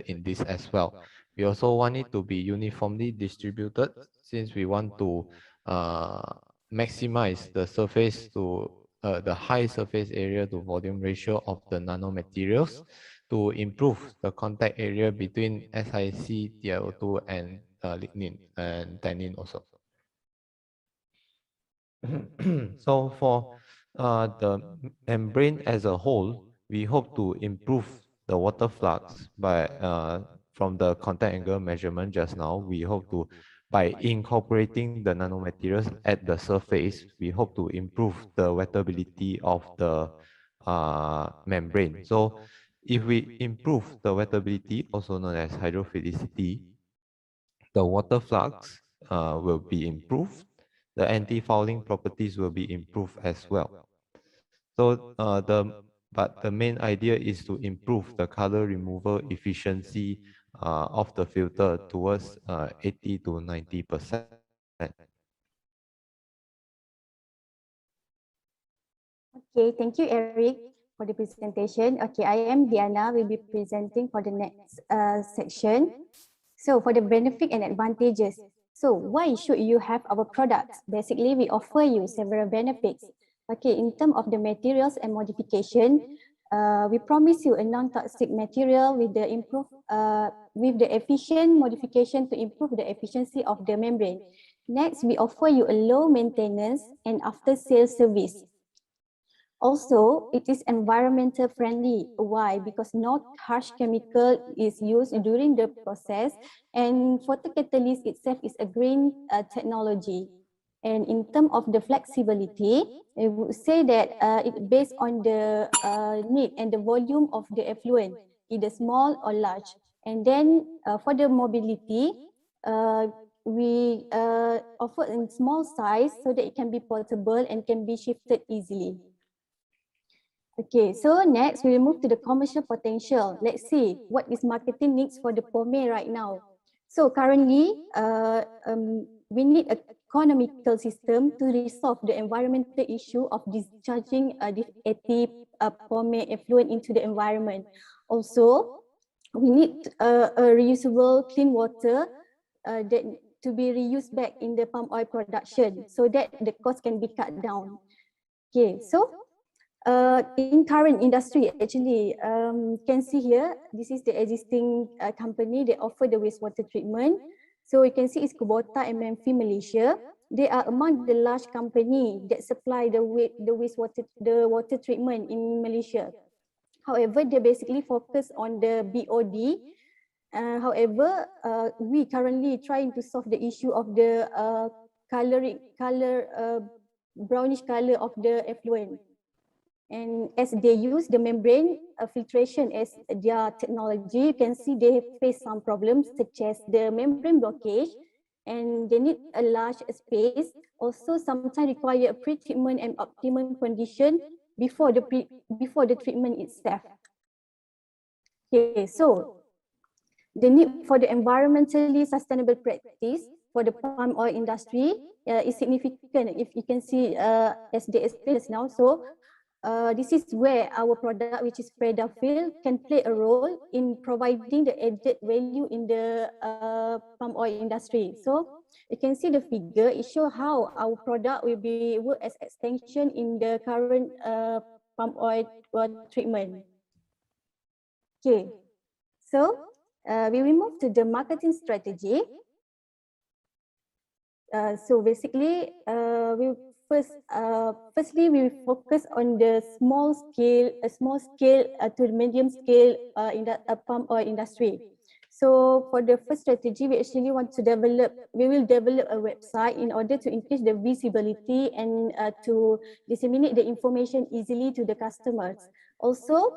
in this as well. We also want it to be uniformly distributed, since we want to maximize the surface to the high surface area to volume ratio of the nanomaterials to improve the contact area between SiC, TiO2, and lignin and tannin also. So for the membrane as a whole, we hope to improve the water flux by from the contact angle measurement just now. We hope to, by incorporating the nanomaterials at the surface, we hope to improve the wettability of the membrane. So if we improve the wettability, also known as hydrophilicity, the water flux will be improved. The anti-fouling properties will be improved as well. So but the main idea is to improve the color removal efficiency of the filter towards 80 to 90%. Okay, thank you, Eric, for the presentation. Okay, I am Diana, will be presenting for the next section. So for the benefit and advantages. So why should you have our products? Basically, we offer you several benefits. Okay, in terms of the materials and modification, we promise you a non-toxic material with the efficient modification to improve the efficiency of the membrane. Next, we offer you a low maintenance and after-sales service. Also, it is environmental friendly. Why? Because no harsh chemical is used during the process, and photocatalyst itself is a green technology. And in terms of the flexibility, I would say that it's based on the need and the volume of the effluent, either small or large. And then for the mobility, we offer in small size so that it can be portable and can be shifted easily. Okay, so next we will move to the commercial potential. Let's see what is marketing needs for the POME right now. So currently, we need an economical system to resolve the environmental issue of discharging defective POME effluent into the environment. Also, we need a reusable clean water that to be reused back in the palm oil production so that the cost can be cut down. Okay, so in current industry, actually, you can see here, this is the existing company that offer the wastewater treatment. So you can see it's Kubota MMV Malaysia. They are among the large company that supply the water treatment in Malaysia. However, they basically focus on the BOD. However, we currently trying to solve the issue of the brownish color of the effluent. And as they use the membrane filtration as their technology, you can see they face some problems such as the membrane blockage, and they need a large space. Also, sometimes require a pre-treatment and optimum condition before the treatment itself. Okay, so the need for the environmentally sustainable practice for the palm oil industry is significant. If you can see, as they explained now, so this is where our product, which is Predafil, can play a role in providing the added value in the palm oil industry. So you can see the figure. It shows how our product will be work as extension in the current palm oil treatment. Okay, so we will move to the marketing strategy. So basically, firstly, we will focus on the small scale to medium scale in the palm oil industry. So for the first strategy, we actually want to we will develop a website in order to increase the visibility and to disseminate the information easily to the customers. Also,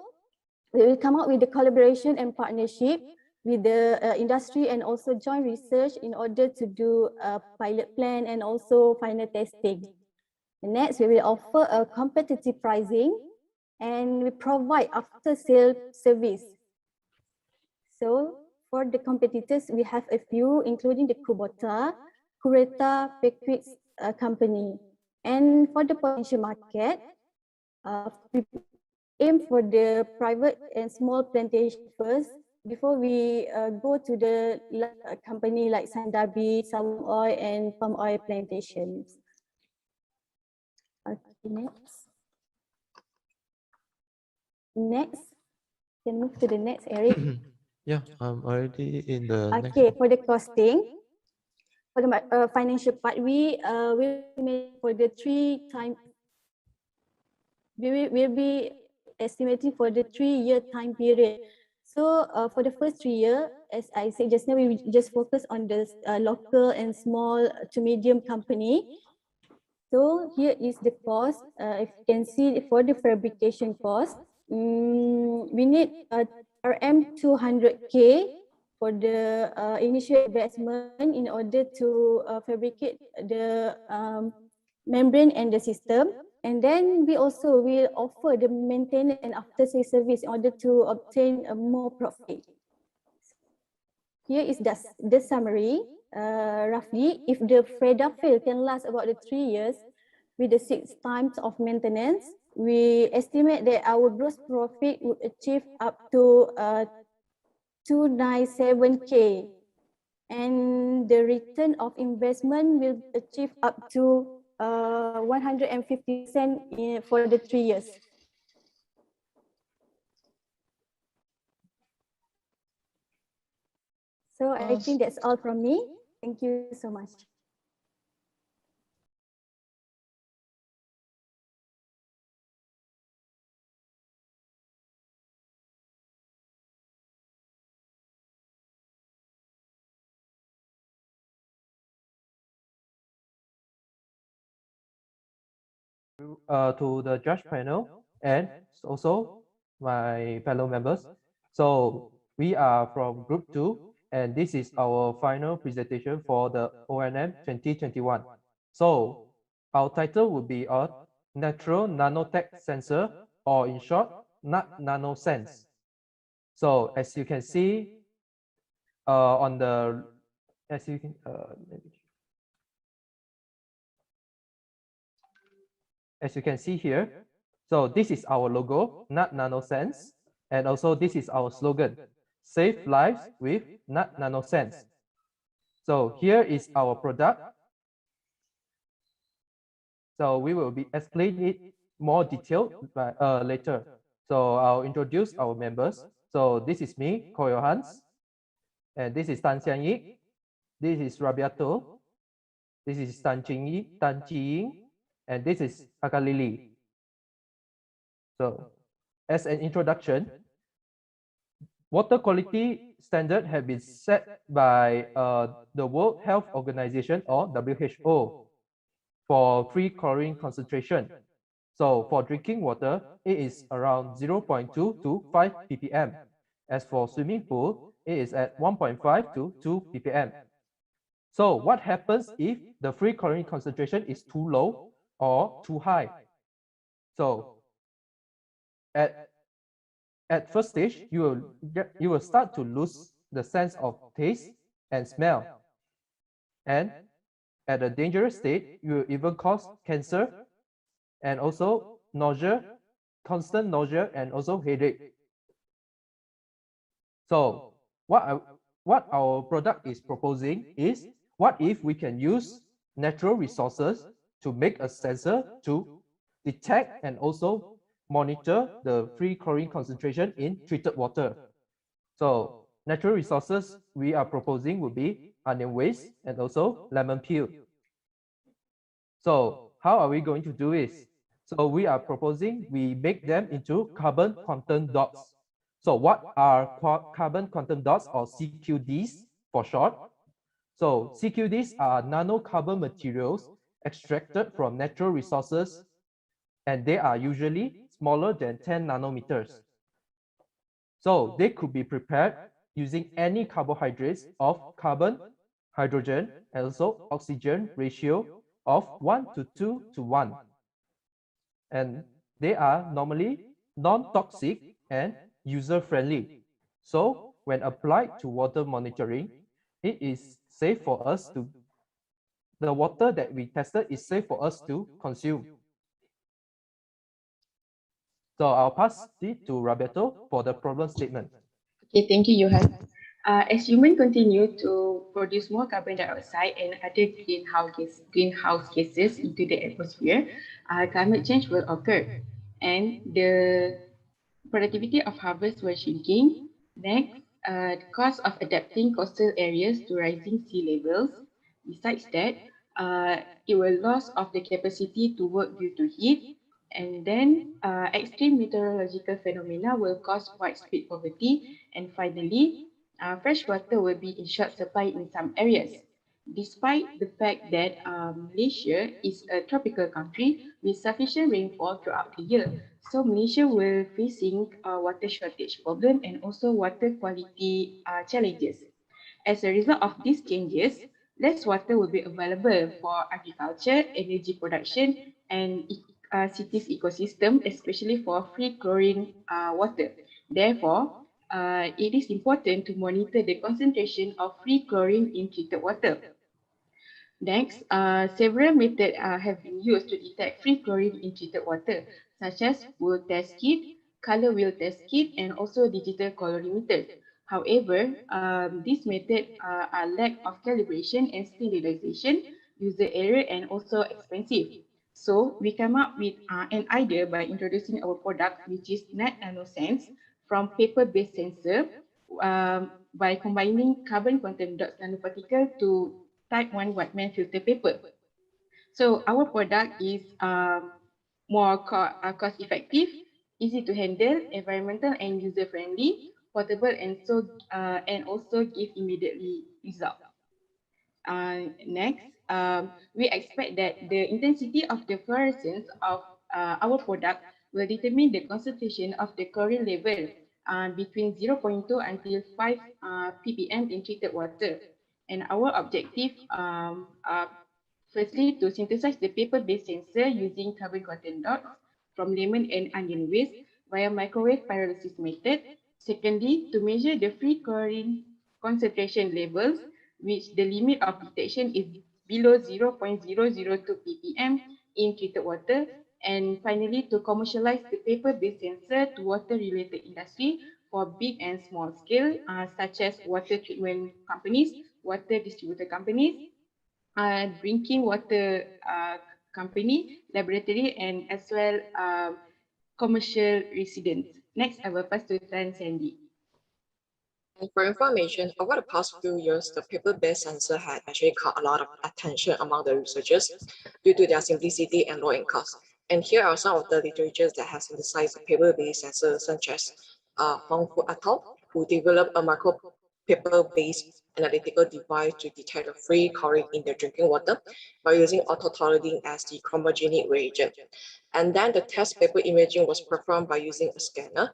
we will come up with the collaboration and partnership with the industry and also joint research in order to do a pilot plan and also final testing. And next, we will offer a competitive pricing and we provide after-sale service. So for the competitors, we have a few, including the Kubota, Kureta, Pequix company. And for the potential market, we aim for the private and small plantation first before we go to the company like Sandabi, Salm Oil, and palm oil plantations. Okay, next. Next, can move to the next, Eric. Yeah, I'm already in the next. Okay, for the costing, for the financial part, we will make for the 3 time. We will be estimating for the 3-year time period. So for the first 3 years, as I said just now, we will just focus on the local and small to medium company. So here is the cost. If you can see for the fabrication cost, we need RM 200K for the initial investment in order to fabricate the membrane and the system. And then we also will offer the maintenance and after-sales service in order to obtain more profit. Here is the summary. Roughly, if the Predafil can last about 3 years with the 6 times of maintenance, we estimate that our gross profit would achieve up to 297K, and the return of investment will achieve up to 150% for the 3 years. So I think that's all from me. Thank you so much. To the judge panel and also my fellow members. So we are from group 2 and this is our final presentation for the ONM 2021. So our title would be on Natural Nanotech Sensor, or in short, NanoSense. So as you can see on the, as you can, as you can see here, so this is our logo, NanoSense, and also this is our slogan, Save Lives with NanoSense. So here is our product. So we will be explaining it more detailed later. So I'll introduce our members. So this is me, Koyo Hans, and this is Tan Xian Yi, this is Rabiato, this is Tan Chi Ying, and this is Akalili. So as an introduction, water quality standard have been set by the World Health Organization, or WHO, for free chlorine concentration. So for drinking water, it is around 0.2 to 5 ppm. As for swimming pool, it is at 1.5 to 2 ppm. So what happens if the free chlorine concentration is too low or too high? So at first stage, you will start to lose the sense of taste and smell. And at a dangerous state, you will even cause cancer and also nausea, constant nausea, and also headache. So what our product is proposing is, what if we can use natural resources to make a sensor to detect and also monitor the free chlorine concentration in treated water. So natural resources we are proposing would be onion waste and also lemon peel. So how are we going to do this? So we are proposing we make them into carbon quantum dots. So what are carbon quantum dots, or CQDs for short? So CQDs are nanocarbon materials extracted from natural resources, and they are usually smaller than 10 nanometers. So they could be prepared using any carbohydrates of carbon, hydrogen, and also oxygen ratio of 1 to 2 to 1. And they are normally non-toxic and user-friendly. So when applied to water monitoring, it is safe for us to, the water that we tested is safe for us to consume. So I'll pass it to Roberto for the problem statement. Okay, thank you, Johan. As humans continue to produce more carbon dioxide and other greenhouse gases into the atmosphere, climate change will occur, and the productivity of harvest will shrinking. Next, the cost of adapting coastal areas to rising sea levels. Besides that, it will lose of the capacity to work due to heat. And then extreme meteorological phenomena will cause widespread poverty. And finally, fresh water will be in short supply in some areas. Despite the fact that Malaysia is a tropical country with sufficient rainfall throughout the year, so Malaysia will facing water shortage problem and also water quality challenges. As a result of these changes, less water will be available for agriculture, energy production, and cities ecosystem, especially for free chlorine water. Therefore, it is important to monitor the concentration of free chlorine in treated water. Next, several methods have been used to detect free chlorine in treated water, such as wheel test kit, color wheel test kit, and also digital colorimeter. However, these methods are lack of calibration and standardization, user error, and also expensive. So we come up with an idea by introducing our product, which is NanoSense, from paper-based sensor. by combining carbon content dot nanoparticle to type 1 Wattman filter paper. So our product is more cost effective, easy to handle, environmental and user friendly, portable, and also give immediately result. Next, we expect that the intensity of the fluorescence of our product will determine the concentration of the chlorine level between 0.2 until 5 ppm in treated water. And our objective firstly, to synthesize the paper-based sensor using carbon content dots from lemon and onion waste via microwave pyrolysis method. Secondly, to measure the free chlorine concentration levels, which the limit of detection is below 0.002 ppm in treated water. And finally, to commercialize the paper-based sensor to water-related industry for big and small scale, such as water treatment companies, water distributor companies, drinking water company, laboratory, and as well commercial residents. Next, I will pass to Tan Sandy. And for information, over the past few years, the paper-based sensor had actually caught a lot of attention among the researchers due to their simplicity and low in cost. And here are some of the literatures that have synthesized the paper-based sensor, such as Hong Fu et al., who developed a micro paper-based analytical device to detect the free chlorine in the drinking water by using autotoluene as the chromogenic reagent. And then the test paper imaging was performed by using a scanner,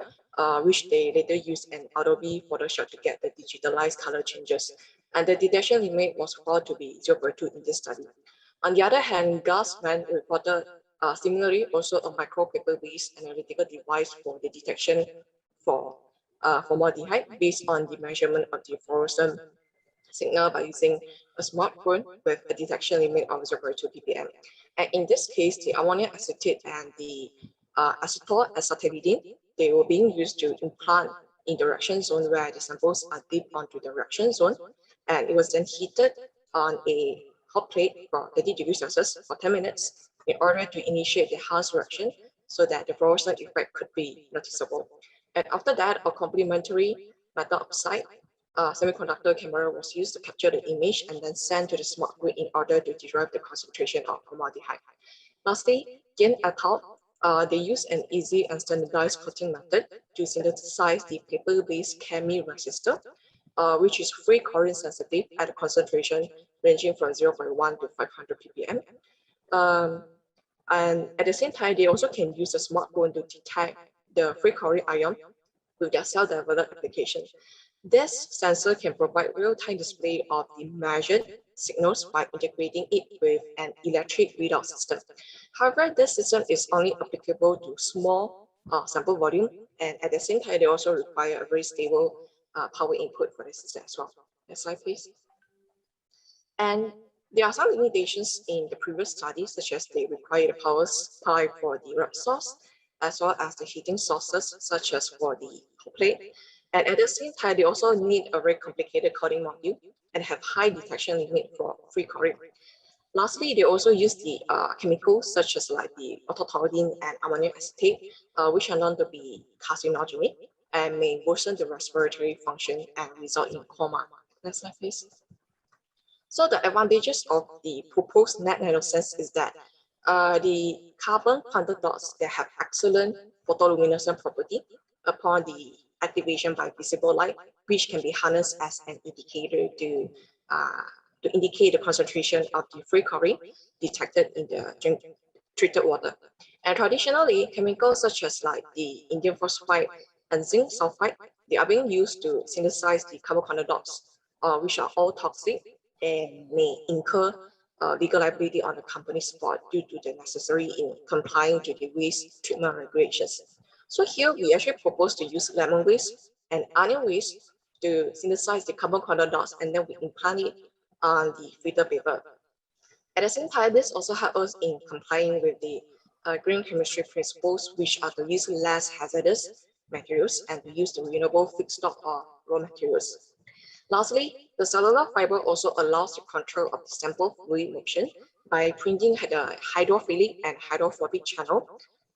which they later used an Adobe Photoshop to get the digitalized color changes. And the detection limit was found to be 0.2 in this study. On the other hand, Gassman reported similarly also a micro paper-based analytical device for the detection for formaldehyde based on the measurement of the fluorescent signal by using a smartphone with a detection limit of 0.2 ppm. And in this case, the ammonium acetate and the acetyl acetylidene, they were being used to implant in the reaction zone where the samples are dipped onto the reaction zone. And it was then heated on a hot plate for 30 degrees Celsius for 10 minutes in order to initiate the Haas reaction so that the fluorescent effect could be noticeable. And after that, a complementary metal oxide semiconductor camera was used to capture the image and then sent to the smart grid in order to derive the concentration of formaldehyde. Lastly, Yin et al., they use an easy and standardized coating method to synthesize the paper-based chemi resistor, which is free chlorine sensitive at a concentration ranging from 0.1 to 500 ppm. And at the same time, they also can use a smartphone to detect the free chlorine ion with their cell-developed application. This sensor can provide real-time display of the measured signals by integrating it with an electric readout system. However, this system is only applicable to small sample volume, and at the same time, they also require a very stable power input for the system as well. Next slide, please. And there are some limitations in the previous studies, such as they require the power supply for the rod source, as well as the heating sources, such as for the hot plate. And at the same time, they also need a very complicated coding module and have high detection limit for free chlorine. Lastly, they also use the chemicals such as like the autotoluene and ammonium acetate, which are known to be carcinogenic and may worsen the respiratory function and result in coma. Next slide, please. So the advantages of the proposed net nanosense is that the carbon quantum dots, they have excellent photoluminescent property upon the activation by visible light, which can be harnessed as an indicator to indicate the concentration of the free chlorine detected in the treated water. And traditionally, chemicals such as like the indium phosphide and zinc sulfide, they are being used to synthesize the carbon quantum dots, which are all toxic and may incur legal liability on the company's part due to the necessary in complying to the waste treatment regulations. So here we actually propose to use lemon waste and onion waste to synthesize the carbon quantum dots, and then we implant it on the filter paper. At the same time, this also helps us in complying with the green chemistry principles, which are to use less hazardous materials and to use the renewable feedstock or raw materials. Lastly, the cellular fiber also allows the control of the sample fluid motion by printing the hydrophilic and hydrophobic channel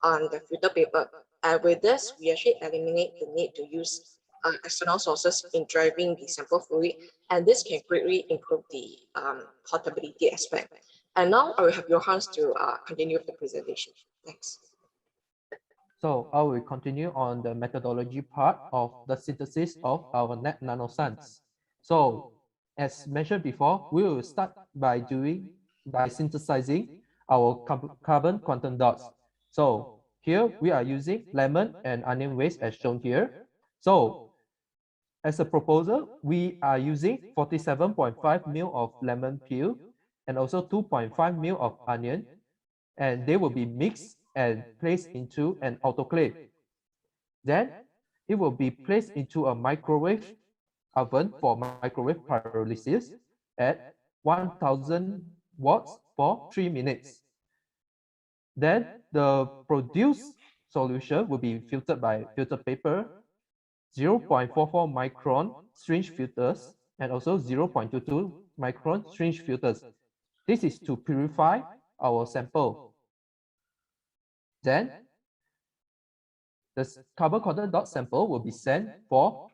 on the filter paper. And with this, we actually eliminate the need to use external sources in driving the sample fluid, and this can greatly improve the portability aspect. And now I will have Johannes to continue with the presentation. Thanks. So I will continue on the methodology part of the synthesis of our nanoscience. So as mentioned before, we will start by synthesizing our carbon quantum dots. So here we are using lemon and onion waste as shown here. So as a proposal, we are using 47.5 ml of lemon peel and also 2.5 ml of onion, and they will be mixed and placed into an autoclave. Then it will be placed into a microwave oven for microwave pyrolysis at 1000 watts for 3 minutes. Then the produced solution will be filtered by filter paper, 0.44 micron syringe filters, and also 0.22 micron syringe filters. This is to purify our sample. Then the carbon quantum dot sample will be sent for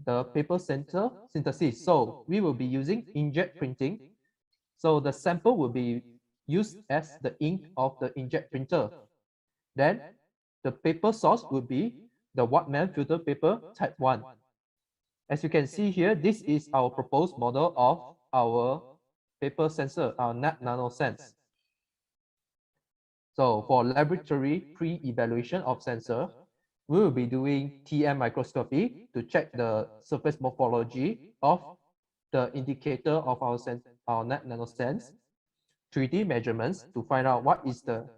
the paper center synthesis. So we will be using inkjet printing. So the sample will be used as the ink of the inkjet printer. Then the paper source will be the Whatman filter paper type 1. As you can see here, this is our proposed model of our paper sensor, our NanoSense. So for laboratory pre-evaluation of sensor, we will be doing TM microscopy to check the surface morphology of the indicator of our NanoSense, 3D measurements to find out what is the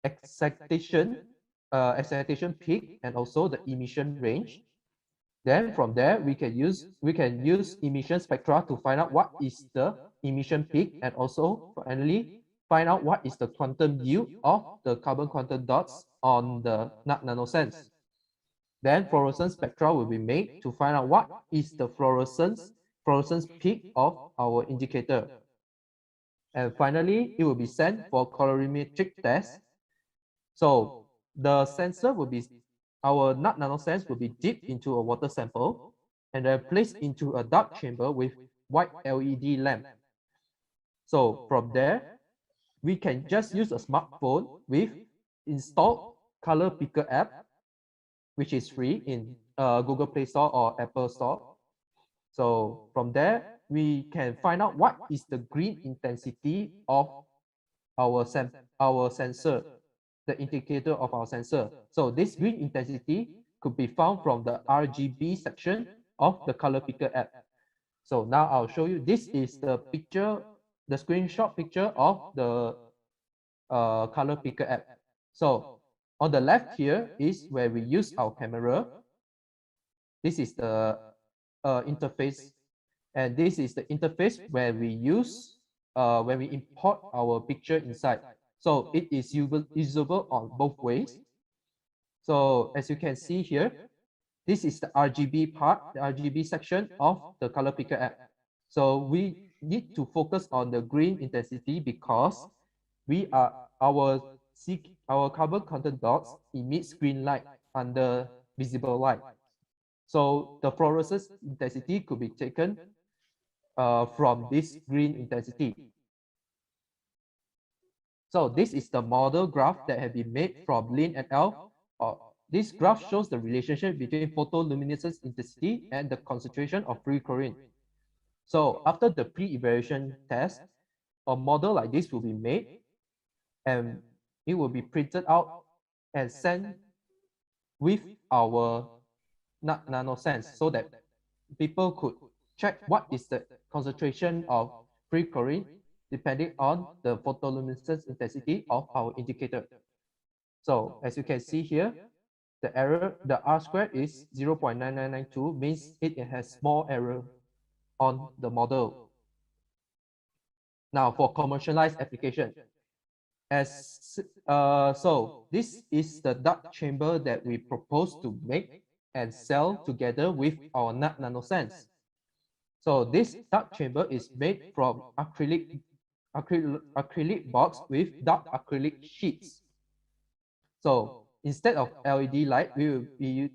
excitation peak and also the emission range. Then from there, we can use emission spectra to find out what is the emission peak and also finally find out what is the quantum yield of the carbon quantum dots on the NanoSense. Then fluorescence spectra will be made to find out what is the fluorescence peak of our indicator. And finally, it will be sent for colorimetric test. So the sensor will be, our NanoSense will be dipped into a water sample and then placed into a dark chamber with white LED lamp. So from there, we can just use a smartphone with installed color picker app, which is free in Google Play Store or Apple Store. So from there, we can find out what is the green intensity of our sensor, the indicator of our sensor. So this green intensity could be found from the RGB section of the color picker app. So now I'll show you, this is the picture, the screenshot picture of the color picker app. So on the left here is where we use our camera. This is the interface, and this is the interface where we use when we import our picture inside. So it is usable on both ways. So as you can see here, this is the RGB part, the RGB section of the color picker app. So we need to focus on the green intensity because our carbon quantum dots emits green light under visible light. So the fluorescence intensity could be taken from this green intensity. So this is the model graph that has been made from Lin et al. This graph shows the relationship between photoluminescence intensity and the concentration of free chlorine. So after the pre-evaluation test, a model like this will be made and it will be printed out and sent with our NanoSense so that people could check what is the concentration of free chlorine depending on the photoluminescence intensity of our indicator. So as you can see here, the error, the R squared is 0.9992, means it has small error on the model. Now for commercialized application, so this is the dark chamber that we propose to make and sell together with our NanoSense. So this dark chamber is made from acrylic box with dark acrylic sheets. So instead of LED light, we will be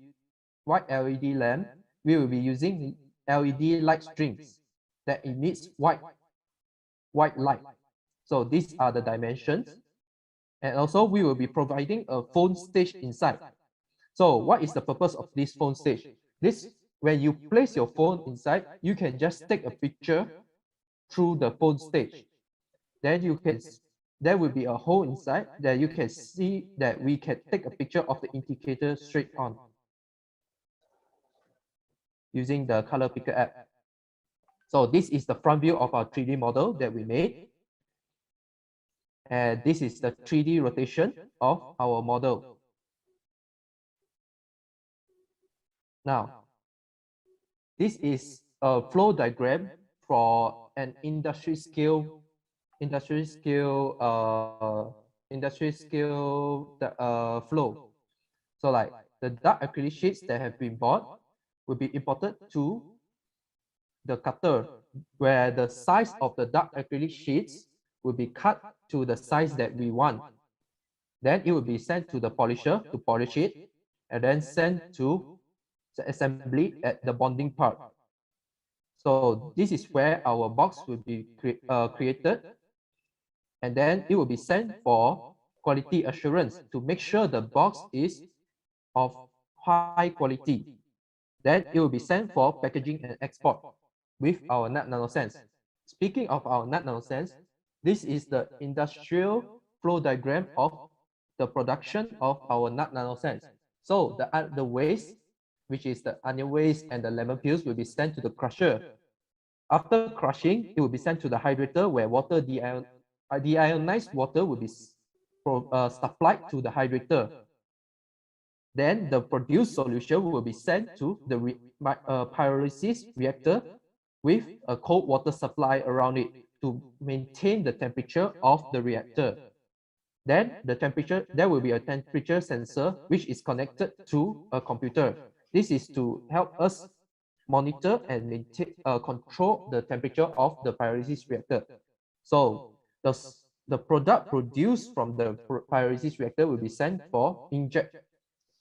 white LED lamp we will be using LED light strings that emits white light. So these are the dimensions. And also we will be providing a phone stage inside. So what is the purpose of this phone stage? When you place your phone inside, you can just take a picture through the phone stage. Then there will be a hole inside that you can see that we can take a picture of the indicator straight on using the color picker app. So this is the front view of our 3D model that we made. And this is the 3D rotation of our model. Now, this is a flow diagram for an industry scale flow. So like the dark acrylic sheets that have been bought will be imported to the cutter, where the size of the dark acrylic sheets will be cut to the size that we want. Then it will be sent to the polisher to polish it, and then sent to the assembly at the bonding part. So this is where our box will be created, and then it will be sent for quality assurance to make sure the box is of high quality. Then it will be sent for packaging and export with our NanoSense. Speaking of our NanoSense, this is the industrial flow diagram of the production of our NanoSense. So the waste, which is the onion waste and the lemon peels, will be sent to the crusher. After crushing, it will be sent to the hydrator, where deionized water will be supplied to the hydrator. Then the produced solution will be sent to the pyrolysis reactor with a cold water supply around it to maintain the temperature of the reactor. Then there will be a temperature sensor which is connected to a computer. This is to help us monitor and maintain, control the temperature of the pyrolysis reactor. So the product produced from the pyrolysis reactor will be sent for inkjet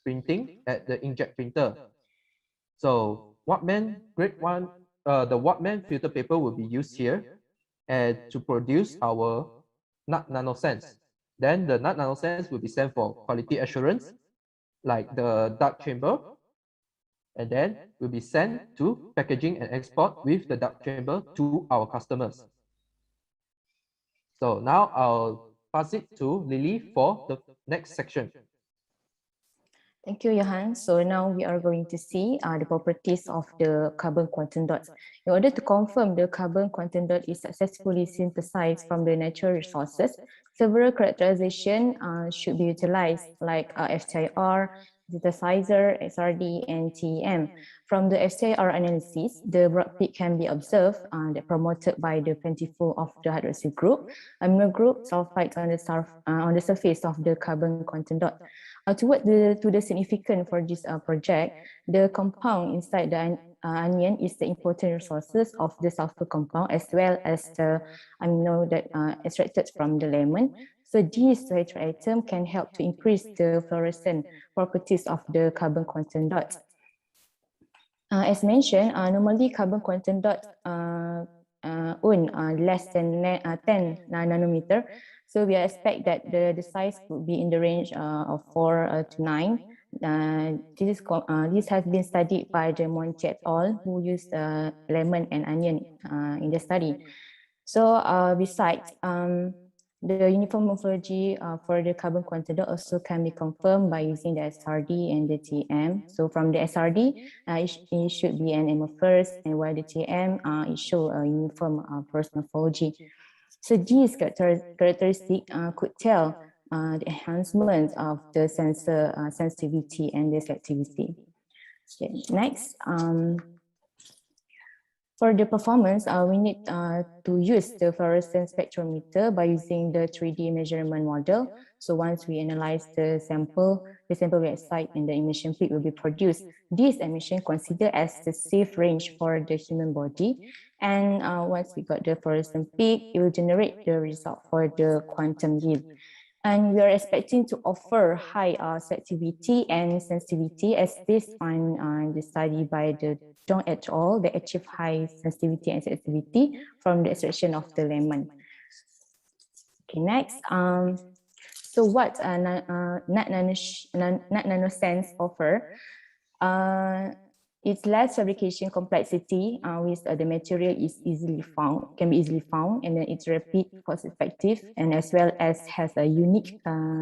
printing at the inkjet printer. So Wattman grade 1, the Wattman filter paper will be used here and to produce our NanoSense. Then the NanoSense will be sent for quality assurance, like the dark chamber, and then will be sent to packaging and export with the dark chamber to our customers. So now I'll pass it to Lily for the next section. Thank you, Johan. So now we are going to see the properties of the carbon quantum dots. In order to confirm the carbon quantum dot is successfully synthesized from the natural resources, several characterization should be utilized, like FTIR, synthesizer, XRD, and TEM. From the FTIR analysis, the broad peak can be observed that promoted by the plentiful of the hydroxyl group, amino group, sulfides on the surface of the carbon quantum dot. To the significance for this project, the compound inside the onion is the important resources of the sulfur compound, as well as the amino that extracted from the lemon. So these two items can help to increase the fluorescent properties of the carbon quantum dots. As mentioned, normally carbon quantum dots own less than 10 nanometer. So we expect that the size would be in the range of 4 to 9. This has been studied by the Monti et al., who used lemon and onion in the study. So besides, the uniform morphology for the carbon quantum dot also can be confirmed by using the SRD and the TM. So from the SRD, it should be an amorphous, and while the TM, it shows a uniform porous morphology. So these characteristics could tell the enhancement of the sensor sensitivity and the selectivity. Okay, next. For the performance, we need to use the fluorescence spectrometer by using the 3D measurement model. So once we analyze the sample will excite and the emission peak will be produced. This emission considered as the safe range for the human body. And once we got the fluorescence peak, it will generate the result for the quantum yield. And we are expecting to offer high selectivity and sensitivity as based on the study by the Zhong et al. They achieve high sensitivity and selectivity from the extraction of the lemon. Okay, next. So what NanoSense offer? It's less fabrication complexity with the material is can be easily found, and then it's rapid, cost effective, and as well as has a unique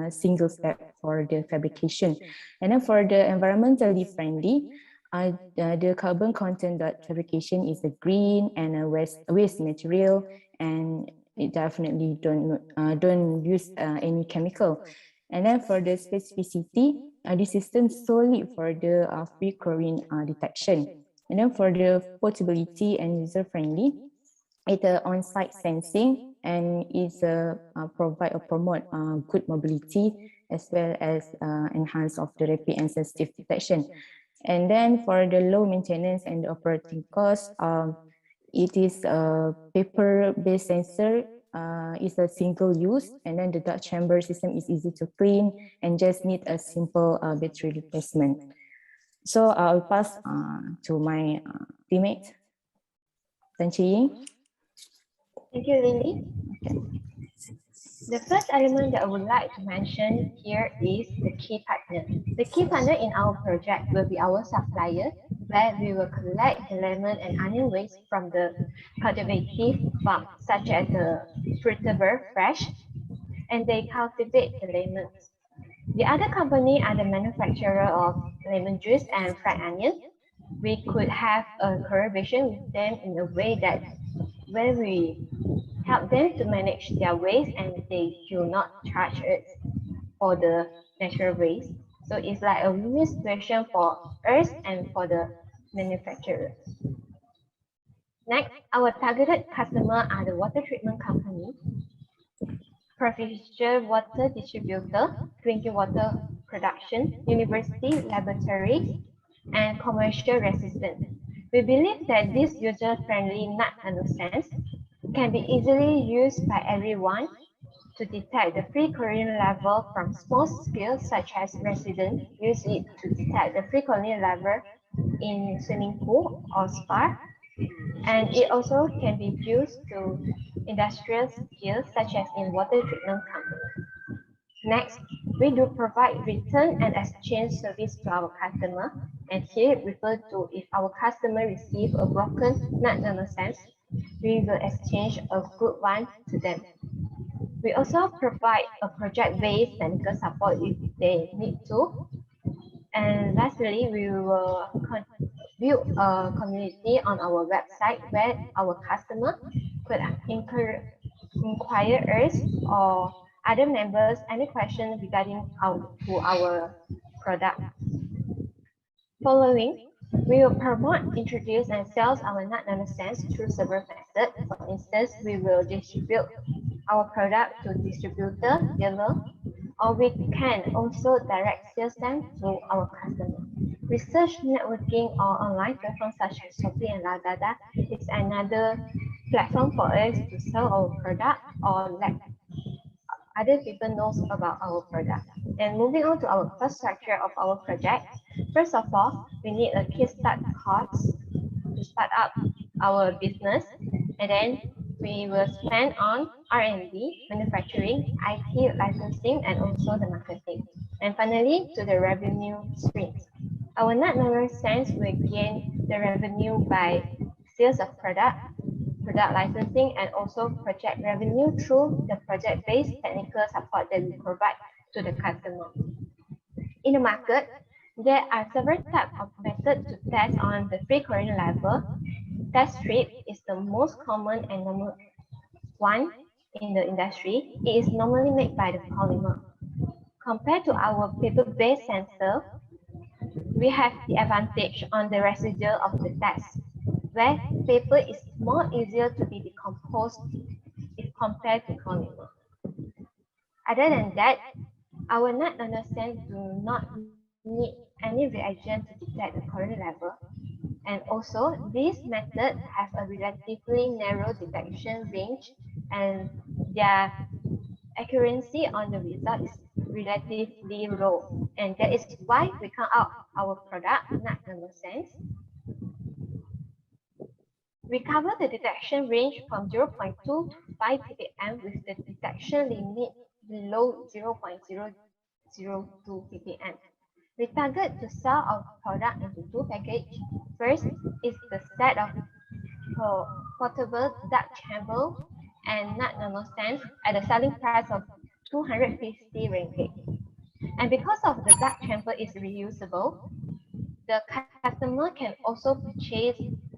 single step for the fabrication. And then for the environmentally friendly, the carbon content that fabrication is a green and a waste material, and it definitely don't use any chemical. And then for the specificity, the system solely for the free chlorine detection. And then for the portability and user-friendly, it's on-site sensing, and it's provide or promote good mobility as well as enhance of the rapid and sensitive detection. And then for the low maintenance and the operating cost, it is a paper-based sensor. Is a single use, and then the dark chamber system is easy to clean and just need a simple battery replacement. So I'll pass to my teammate, Tan Chi Ying. Thank you, Lily. Okay. The first element that I would like to mention here is the key partner. The key partner in our project will be our supplier, where we will collect the lemon and onion waste from the cultivative farm, such as the fruitable fresh, and they cultivate the lemons. The other company are the manufacturer of lemon juice and fried onion. We could have a collaboration with them in a way that where we help them to manage their waste and they do not charge it for the natural waste. So it's like a win-win situation for us and for the manufacturers. Next, our targeted customer are the water treatment company, provincial water distributor, drinking water production, university, laboratories, and commercial residents. We believe that this user-friendly NanoSense can be easily used by everyone to detect the free chlorine level from small scale, such as residents use it to detect the free chlorine level in swimming pool or spa. And it also can be used to industrial scale, such as in water treatment companies. Next, we do provide return and exchange service to our customer. And here it refers to if our customer receive a broken NanoSense, we will exchange a good one to them. We also provide a project-based technical support if they need to. And lastly, we will build a community on our website where our customer could inquire us or other members any questions regarding our product. Following, we will promote, introduce, and sell our NanoSense through several methods. For instance, we will distribute our product to distributor, dealer, or we can also direct sales them to our customer. Research, networking, or online platforms such as Shopee and Lazada is another platform for us to sell our product or let other people know about our product. And moving on to our cost structure of our project, first of all, we need a kickstart cost to start up our business, and then we will spend on R&D, manufacturing, IT, licensing, and also the marketing. And finally, to the revenue streams. Our NanoSense will gain the revenue by sales of product licensing, and also project revenue through the project-based technical support that we provide to the customer. In the market, there are several types of methods to test on the free chlorine level. Test strip is the most common and normal one in the industry. It is normally made by the polymer. Compared to our paper-based sensor, we have the advantage on the residual of the test, where paper is more easier to be decomposed if compared to polymer. Other than that, our NanoSense do not need any reagent to detect the chlorine level. And also, this method has a relatively narrow detection range, and their accuracy on the result is relatively low, and that is why we count out our product, NanoSense. We cover the detection range from 0.2 to 5 ppm with the detection limit below 0.002 ppm. We target to sell our product into two packages. First is the set of portable dark chamber and NanoSense at a selling price of 250 ringgit. And because of the dark chamber is reusable, the customer can also purchase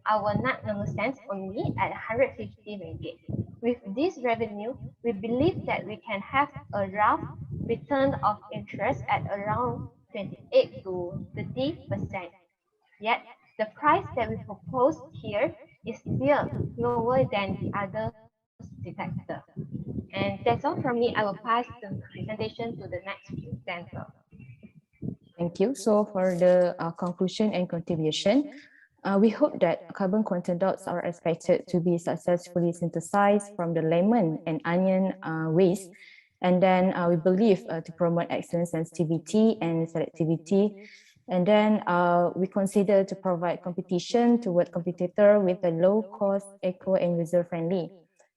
our NanoSense only at 150 ringgit. With this revenue, we believe that we can have a rough return of interest at around 28 to 30%. Yet, the price that we propose here is still lower than the other detector. And that's all from me. I will pass the presentation to the next presenter. Thank you. So for the conclusion and contribution, we hope that carbon quantum dots are expected to be successfully synthesized from the lemon and onion waste. And then we believe to promote excellent sensitivity and selectivity. And then we consider to provide competition toward competitor with a low cost, eco and user friendly.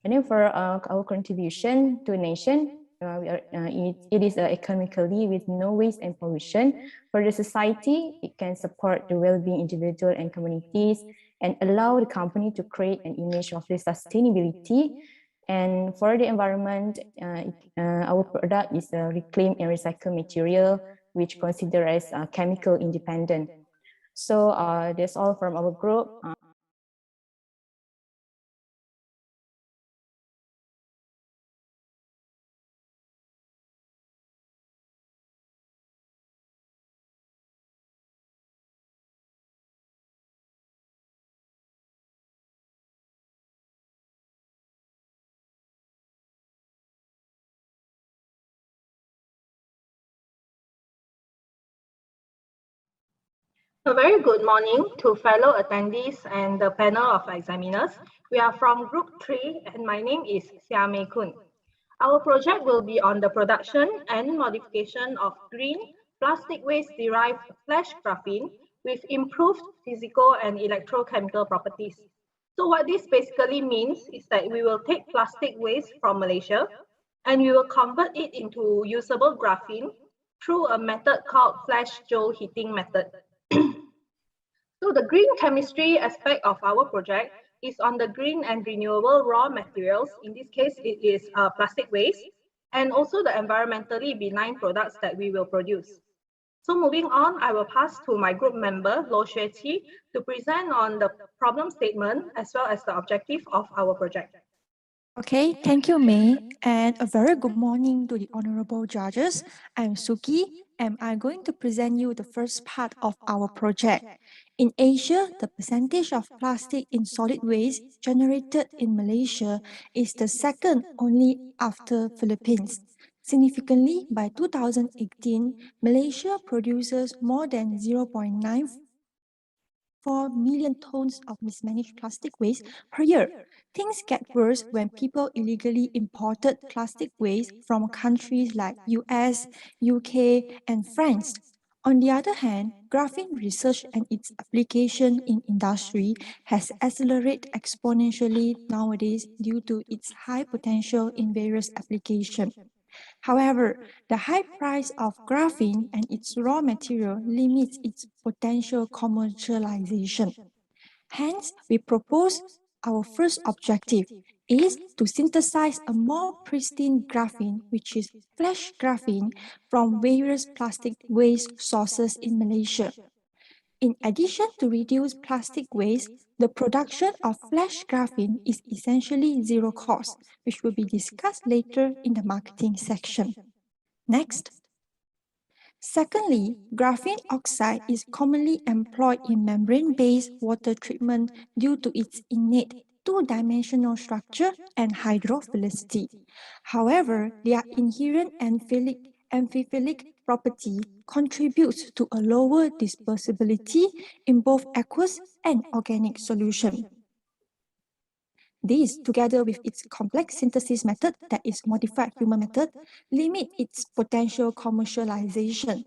And then for our contribution to a nation, it is economically with no waste and pollution. For the society, it can support the well-being individual and communities and allow the company to create an image of the sustainability. And for the environment, our product is a reclaimed and recycled material, which considered as chemical independent. So that's all from our group. A very good morning to fellow attendees and the panel of examiners. We are from Group 3 and my name is Sia Mei Kun. Our project will be on the production and modification of green plastic waste-derived flash graphene with improved physical and electrochemical properties. So what this basically means is that we will take plastic waste from Malaysia and we will convert it into usable graphene through a method called flash Joule heating method. So the green chemistry aspect of our project is on the green and renewable raw materials. In this case, it is plastic waste and also the environmentally benign products that we will produce. So moving on, I will pass to my group member, Lo Xueqi, to present on the problem statement as well as the objective of our project. Okay, thank you, May, and a very good morning to the honorable judges. I'm Suki, and I'm going to present you the first part of our project. In Asia, the percentage of plastic in solid waste generated in Malaysia is the second only after Philippines. Significantly, by 2018, Malaysia produces more than 0.94 million tons of mismanaged plastic waste per year. Things get worse when people illegally imported plastic waste from countries like US, UK, and France. On the other hand, graphene research and its application in industry has accelerated exponentially nowadays due to its high potential in various applications. However, the high price of graphene and its raw material limits its potential commercialization. Hence, we propose our first objective is to synthesize a more pristine graphene, which is flash graphene, from various plastic waste sources in Malaysia. In addition to reduce plastic waste, the production of flash graphene is essentially zero cost, which will be discussed later in the marketing section. Next. Secondly, graphene oxide is commonly employed in membrane-based water treatment due to its innate two-dimensional structure and hydrophilicity. However, their inherent amphiphilic property contributes to a lower dispersibility in both aqueous and organic solution. This, together with its complex synthesis method, that is modified human method, limit its potential commercialization.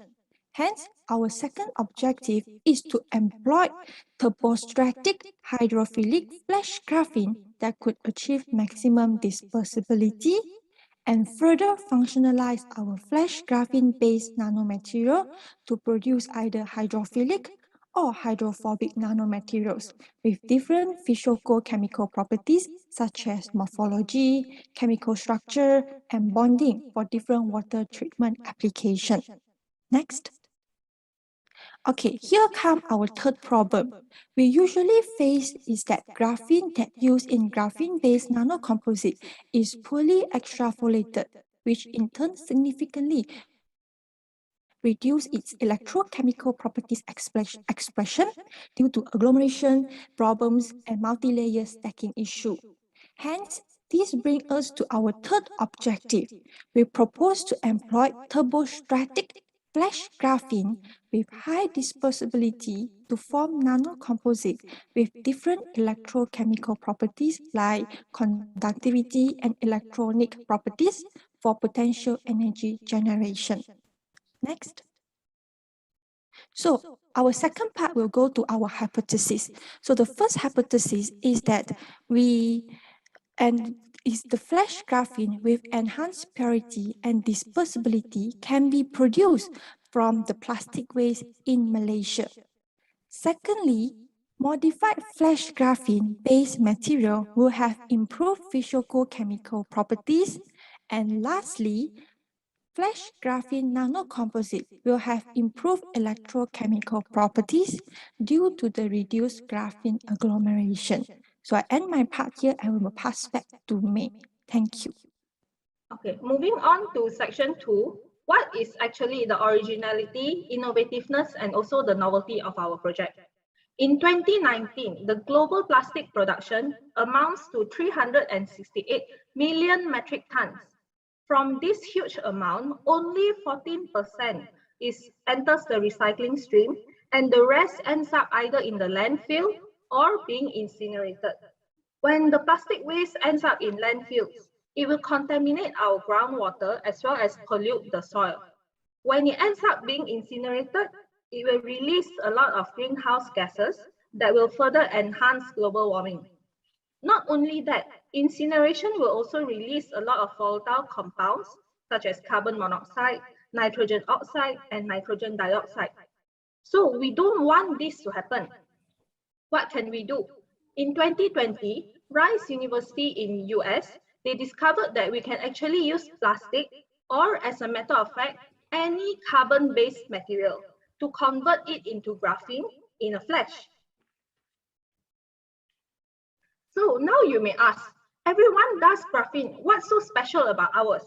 Hence, our second objective is to employ turbostratic hydrophilic flash graphene that could achieve maximum dispersibility and further functionalize our flash graphene-based nanomaterial to produce either hydrophilic or hydrophobic nanomaterials with different physicochemical properties such as morphology, chemical structure, and bonding for different water treatment applications. Next. Okay, here come our third problem. We usually face is that graphene that used in graphene-based nanocomposite is poorly extrapolated, which in turn significantly reduce its electrochemical properties expression due to agglomeration problems and multi-layer stacking issue. Hence, this brings us to our third objective. We propose to employ turbostratic flash graphene with high dispersibility to form nanocomposite with different electrochemical properties like conductivity and electronic properties for potential energy generation. Next. So our second part will go to our hypothesis. So the first hypothesis is that the flash graphene with enhanced purity and dispersibility can be produced from the plastic waste in Malaysia. Secondly, modified flash graphene-based material will have improved physicochemical properties. And lastly, flash graphene nanocomposite will have improved electrochemical properties due to the reduced graphene agglomeration. So I end my part here. I will pass back to May. Thank you. Okay, moving on to section 2. What is actually the originality, innovativeness, and also the novelty of our project? In 2019, the global plastic production amounts to 368 million metric tons. From this huge amount, only 14% enters the recycling stream, and the rest ends up either in the landfill or being incinerated. When the plastic waste ends up in landfills, it will contaminate our groundwater as well as pollute the soil. When it ends up being incinerated, it will release a lot of greenhouse gases that will further enhance global warming. Not only that, incineration will also release a lot of volatile compounds such as carbon monoxide, nitrogen oxide, and nitrogen dioxide. So we don't want this to happen. What can we do? In 2020, Rice University in US, they discovered that we can actually use plastic, or as a matter of fact, any carbon-based material to convert it into graphene in a flash. So now you may ask, everyone does graphene. What's so special about ours?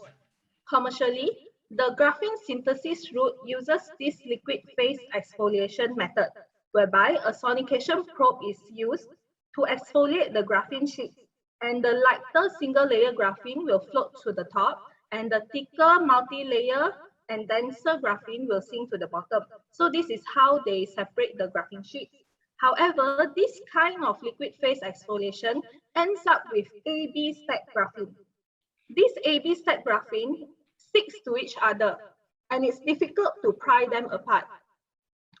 Commercially, the graphene synthesis route uses this liquid phase exfoliation method, whereby a sonication probe is used to exfoliate the graphene sheet, and the lighter single layer graphene will float to the top, and the thicker multi-layer and denser graphene will sink to the bottom. So this is how they separate the graphene sheets. However, this kind of liquid phase exfoliation ends up with AB stack graphene. This AB stack graphene sticks to each other, and it's difficult to pry them apart.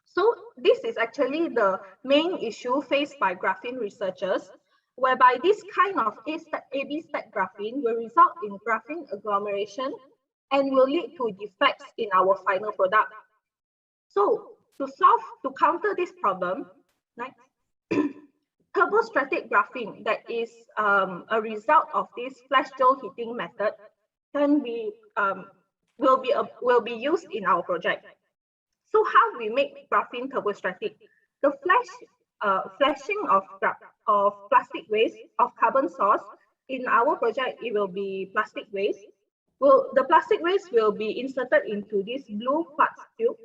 So this is actually the main issue faced by graphene researchers, whereby this kind of AB stack graphene will result in graphene agglomeration and will lead to defects in our final product. So to counter this problem, next, turbostratic graphene that is a result of this flash gel heating method can be will be used in our project. So how we make graphene turbostratic? The flashing of plastic waste of carbon source in our project, it will be plastic waste. The plastic waste will be inserted into this blue quartz tube,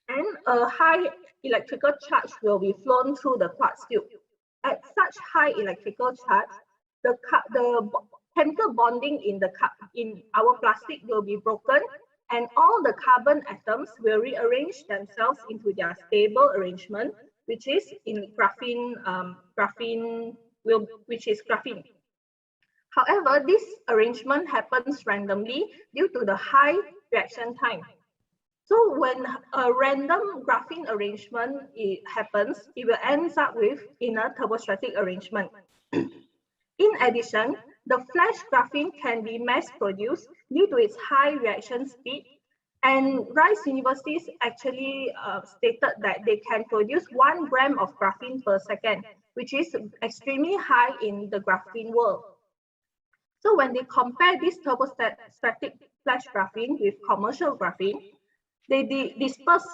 and a high electrical charge will be flown through the quartz tube. At such high electrical charge, the chemical bonding in our plastic will be broken, and all the carbon atoms will rearrange themselves into their stable arrangement, which is in graphene, which is graphene. However, this arrangement happens randomly due to the high reaction time. So when a random graphene arrangement happens, it will end up with in a turbostratic arrangement. In addition, the flash graphene can be mass-produced due to its high reaction speed. And Rice University actually stated that they can produce 1 gram of graphene per second, which is extremely high in the graphene world. So when they compare this turbostatic flash graphene with commercial graphene, they disperse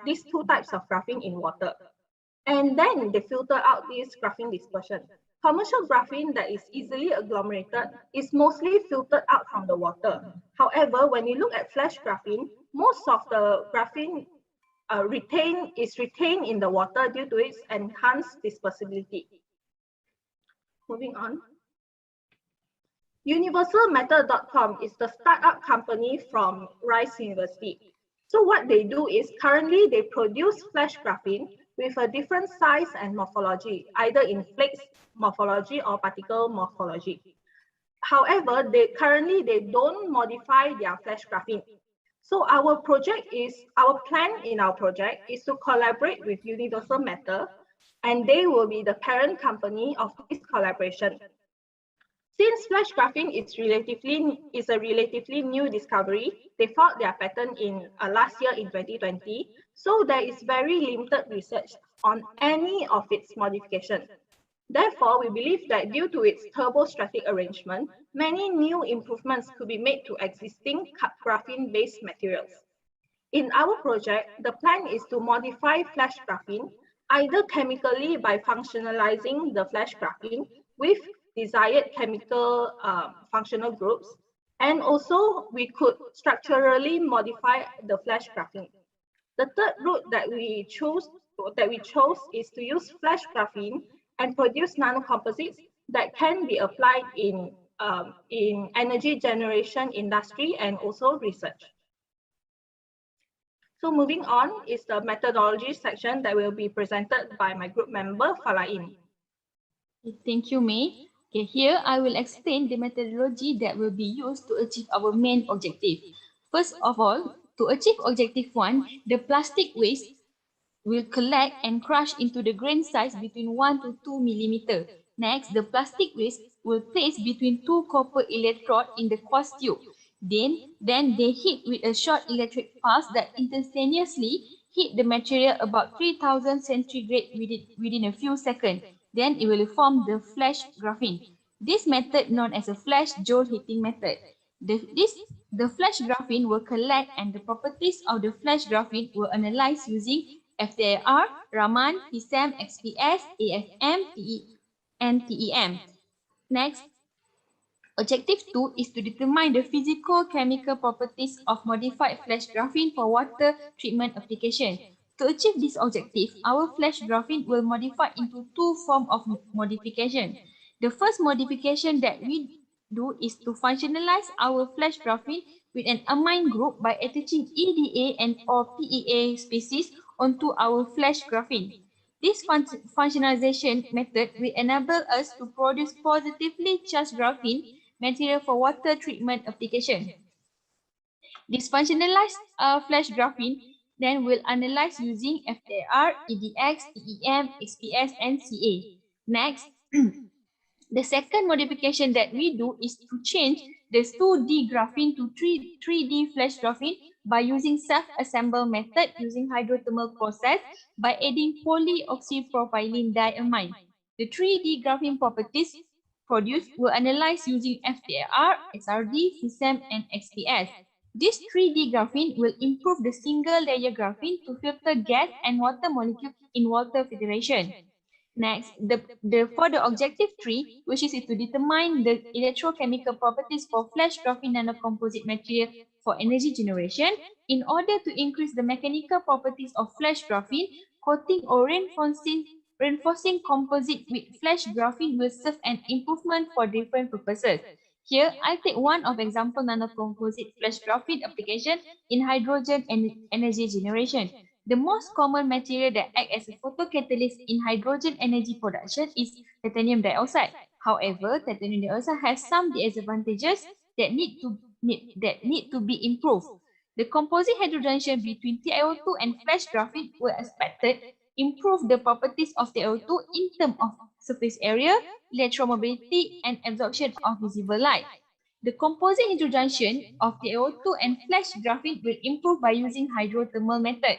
these two types of graphene in water. And then they filter out this graphene dispersion. Commercial graphene that is easily agglomerated is mostly filtered out from the water. However, when you look at flash graphene, most of the graphene is retained in the water due to its enhanced dispersibility. Moving on. UniversalMethod.com is the startup company from Rice University. So what they do is currently they produce flash graphene with a different size and morphology, either in flakes morphology or particle morphology. However, they don't modify their flash graphene. So our plan in our project is to collaborate with Universal Method, and they will be the parent company of this collaboration. Since flash graphene is a relatively new discovery, they filed their patent in last year in 2020. So there is very limited research on any of its modification. Therefore, we believe that due to its turbostratic arrangement, many new improvements could be made to existing graphene-based materials. In our project, the plan is to modify flash graphene either chemically by functionalizing the flash graphene with desired chemical functional groups, and also we could structurally modify the flash graphene. The third route that we chose is to use flash graphene and produce nanocomposites that can be applied in energy generation industry and also research. So moving on is the methodology section that will be presented by my group member, Falain. Thank you, May. Okay, here I will explain the methodology that will be used to achieve our main objective. First of all, to achieve objective 1, the plastic waste will collect and crush into the grain size between 1 to 2 millimeter. Next, the plastic waste will place between 2 copper electrodes in the quartz tube. Then they hit with a short electric pulse that instantaneously hit the material about 3000 centigrade within a few seconds. Then it will form the flash graphene. This method known as a flash joule heating method. The flash graphene will collect and the properties of the flash graphene will analyze using FTIR, Raman, PSAM, XPS, AFM, and TEM. Next, objective 2 is to determine the physical-chemical properties of modified flash graphene for water treatment application. To achieve this objective, our flash graphene will modify into 2 forms of modification. The first modification that we do is to functionalize our flash graphene with an amine group by attaching EDA and or PEA species onto our flash graphene. This functionalization method will enable us to produce positively charged graphene material for water treatment application. This functionalized flash graphene then will analyze using FTIR, EDX, TEM, XPS, and CA. Next, the second modification that we do is to change this 2D graphene to 3D flash graphene by using self-assemble method using hydrothermal process by adding polyoxypropylene diamine. The 3D graphene properties produced will analyze using FTIR, XRD, PSAM, and XPS. This 3D graphene will improve the single layer graphene to filter gas and water molecules in water filtration. Next, for the objective 3, which is to determine the electrochemical properties for flash graphene nanocomposite material for energy generation. In order to increase the mechanical properties of flash graphene, coating or reinforcing composite with flash graphene will serve an improvement for different purposes. Here, I take one of example nanocomposite flash graphene application in hydrogen and energy generation. The most common material that acts as a photocatalyst in hydrogen energy production is titanium dioxide. However, titanium dioxide has some disadvantages that need to be improved. The composite heterojunction between TiO2 and flash graphene were expected improve the properties of TiO2 in terms of surface area, electromobility, and absorption of visible light. The composite heterojunction of TiO2 and flash graphene will improve by using hydrothermal method.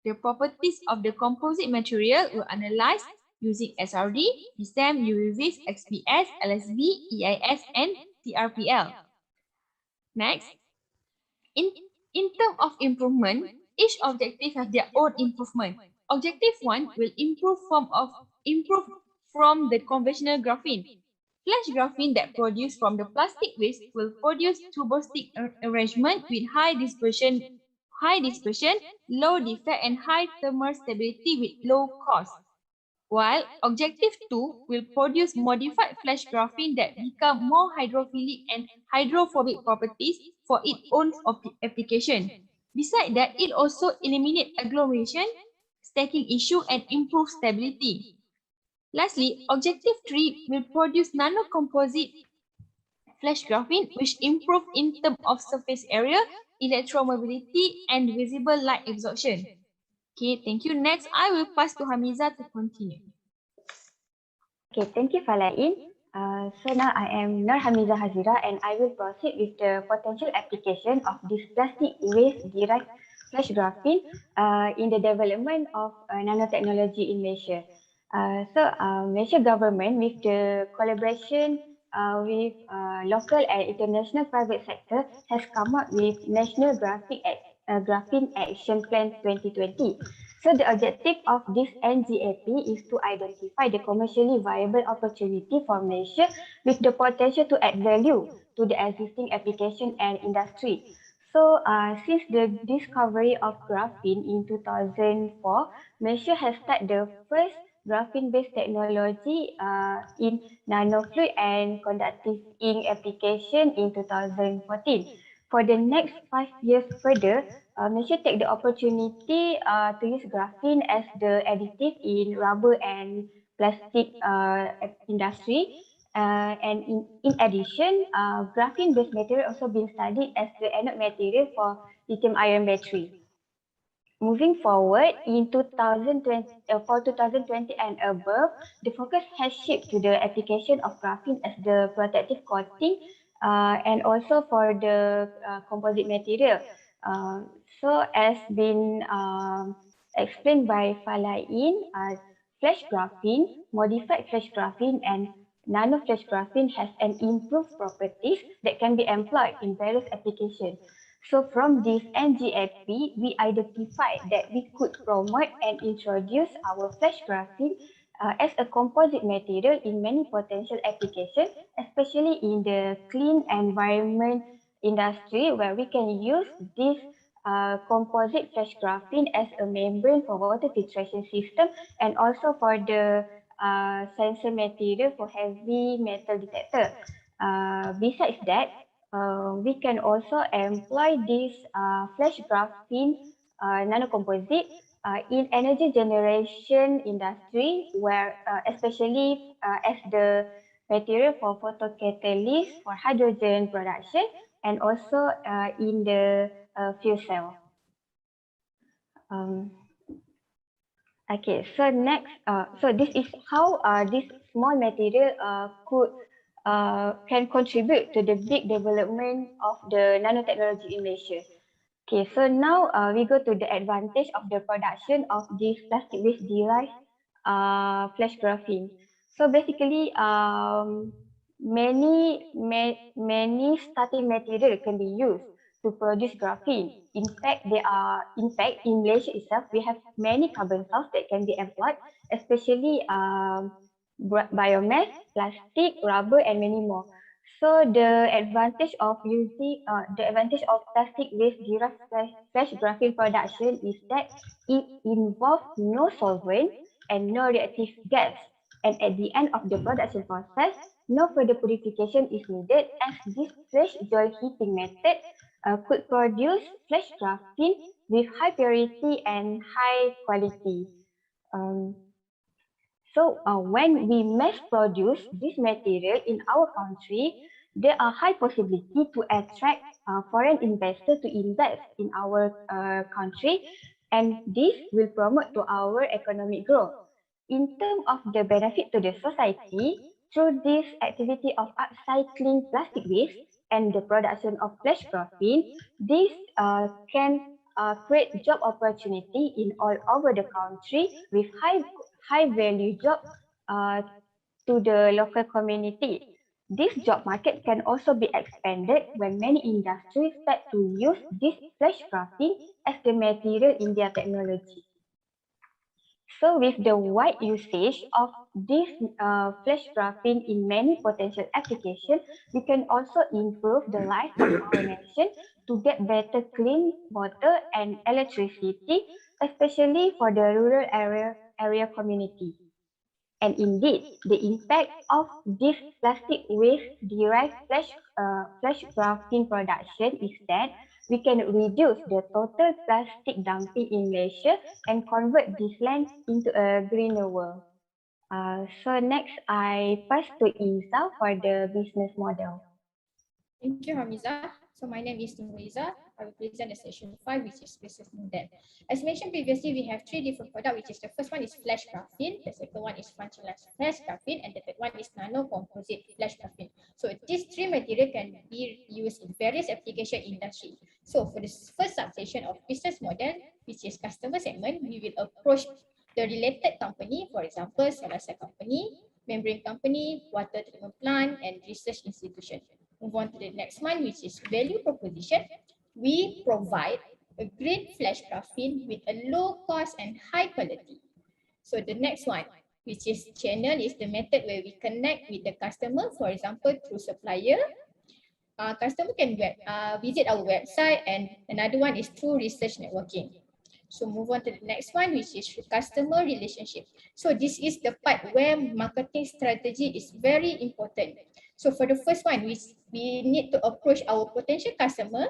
The properties of the composite material were analyzed using SRD, PSAM, UVs, XPS, LSB, EIS, and TRPL. Next, in terms of improvement, each objective has their own improvement. Objective 1 will improve from the conventional graphene. Flash graphene that produced from the plastic waste will produce tuber-stick arrangement with high dispersion, low defect, and high thermal stability with low cost. While Objective 2 will produce modified flash graphene that become more hydrophilic and hydrophobic properties for its own application. Besides that, it also eliminates agglomeration, stacking issue, and improve stability. Lastly, Objective 3 will produce nano-composite flash graphene, which improve in terms of surface area, electromobility, and visible light absorption. Okay, thank you. Next, I will pass to Hamiza to continue. Okay, thank you, Falain. So now I am Nur Hamiza Hazira, and I will proceed with the potential application of this plastic waste-derived flash graphene in the development of nanotechnology in Malaysia. Malaysia government, with the collaboration with local and international private sector, has come up with National Graphene Action Plan 2020. So the objective of this NGAP is to identify the commercially viable opportunity for Malaysia with the potential to add value to the existing application and industry. So since the discovery of graphene in 2004, Malaysia has started the first graphene-based technology in nanofluid and conductive ink application in 2014. For the next 5 years further, Malaysia take the opportunity to use graphene as the additive in rubber and plastic industry. And in addition, graphene-based material also been studied as the anode material for lithium-ion battery. Moving forward, in 2020 and above, the focus has shifted to the application of graphene as the protective coating and also for the composite material. So as been explained by Falain, flash graphene, modified flash graphene, and nano flash graphene has an improved properties that can be employed in various applications. So from this NGAP, we identified that we could promote and introduce our flash graphene as a composite material in many potential applications, especially in the clean environment industry, where we can use this composite flash graphene as a membrane for water filtration system, and also for the sensor material for heavy metal detector. Besides that, we can also employ this flash graphene nanocomposite in energy generation industry, where especially as the material for photocatalyst for hydrogen production, and also in the fuel cell. Okay, so next, so this is how this small material can contribute to the big development of the nanotechnology in Malaysia. Okay, so now we go to the advantage of the production of this plastic waste derived flash graphene. So basically, many starting material can be used to produce graphene. In fact, in Malaysia itself, we have many carbon sources that can be employed, especially biomass, plastic, rubber, and many more. So the advantage of plastic waste derived flash graphene production is that it involves no solvent and no reactive gas. And at the end of the production process, no further purification is needed, as this flash joint heating method could produce flash graphene with high purity and high quality. When we mass produce this material in our country, there are high possibility to attract foreign investors to invest in our country, and this will promote to our economic growth. In terms of the benefit to the society, through this activity of upcycling plastic waste and the production of flash graphene, this can create job opportunity in all over the country with high value job to the local community. This job market can also be expanded when many industries start to use this flash graphene as the material in their technology. So with the wide usage of this flash graphene in many potential applications, we can also improve the life of our nation to get better clean water and electricity, especially for the rural area community. And indeed, the impact of this plastic waste-derived flash graphene production is that we can reduce the total plastic dumping in Malaysia and convert this land into a greener world. So next, I pass to Isa for the business model. Thank you, Hamiza. So my name is Nuriza. I will present the section 5, which is business model. As mentioned previously, we have 3 different products, which is the first one is flash graphene, the second one is functionalized flash graphene, and the third one is nano composite flash graphene. So these 3 materials can be used in various application industry. So for the first subsection of business model, which is customer segment, we will approach the related company, for example, solar cell company, membrane company, water treatment plant, and research institution. Move on to the next one, which is value proposition. We provide a green flash graphene with a low cost and high quality. So the next one, which is channel, is the method where we connect with the customer, for example, through supplier. Customer can visit our website, and another one is through research networking. So move on to the next one, which is customer relationship. So this is the part where marketing strategy is very important. So for the first one, we need to approach our potential customer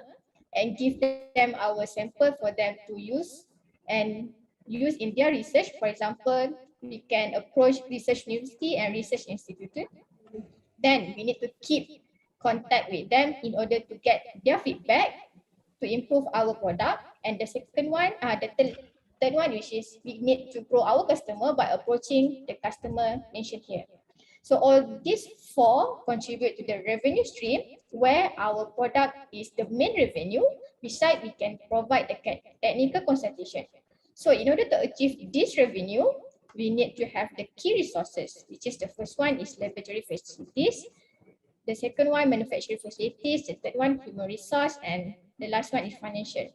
and give them our sample for them to use and use in their research. For example, we can approach research university and research institute. Then we need to keep contact with them in order to get their feedback to improve our product. And the second one, the third one, which is we need to grow our customer by approaching the customer mentioned here. So all these 4 contribute to the revenue stream where our product is the main revenue. Besides, we can provide the technical consultation. So in order to achieve this revenue, we need to have the key resources, which is the first one is laboratory facilities. The second one, manufacturing facilities. The third one, human resource. And the last one is financial.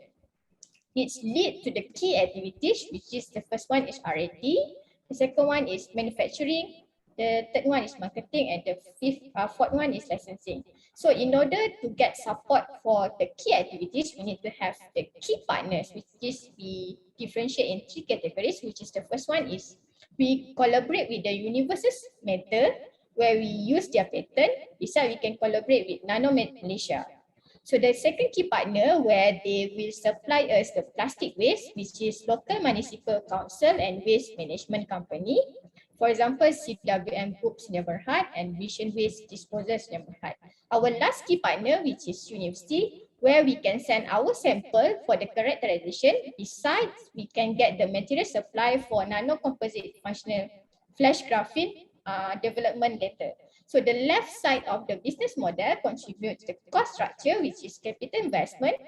It leads to the key activities, which is the first one is R&D. The second one is manufacturing. The third one is marketing, and the fourth one is licensing. So in order to get support for the key activities, we need to have the key partners, which is we differentiate in 3 categories, which is the first one is we collaborate with the universities method where we use their patent. Besides, we can collaborate with Nano Malaysia. So the second key partner where they will supply us the plastic waste, which is local municipal council and waste management company. For example, CWM Group Sdn Bhd and Vision Waste Disposal Sdn Bhd. Our last key partner, which is university, where we can send our sample for the characterization. Besides, we can get the material supply for nano composite functional flash graphene development later. So the left side of the business model contributes the cost structure, which is capital investment,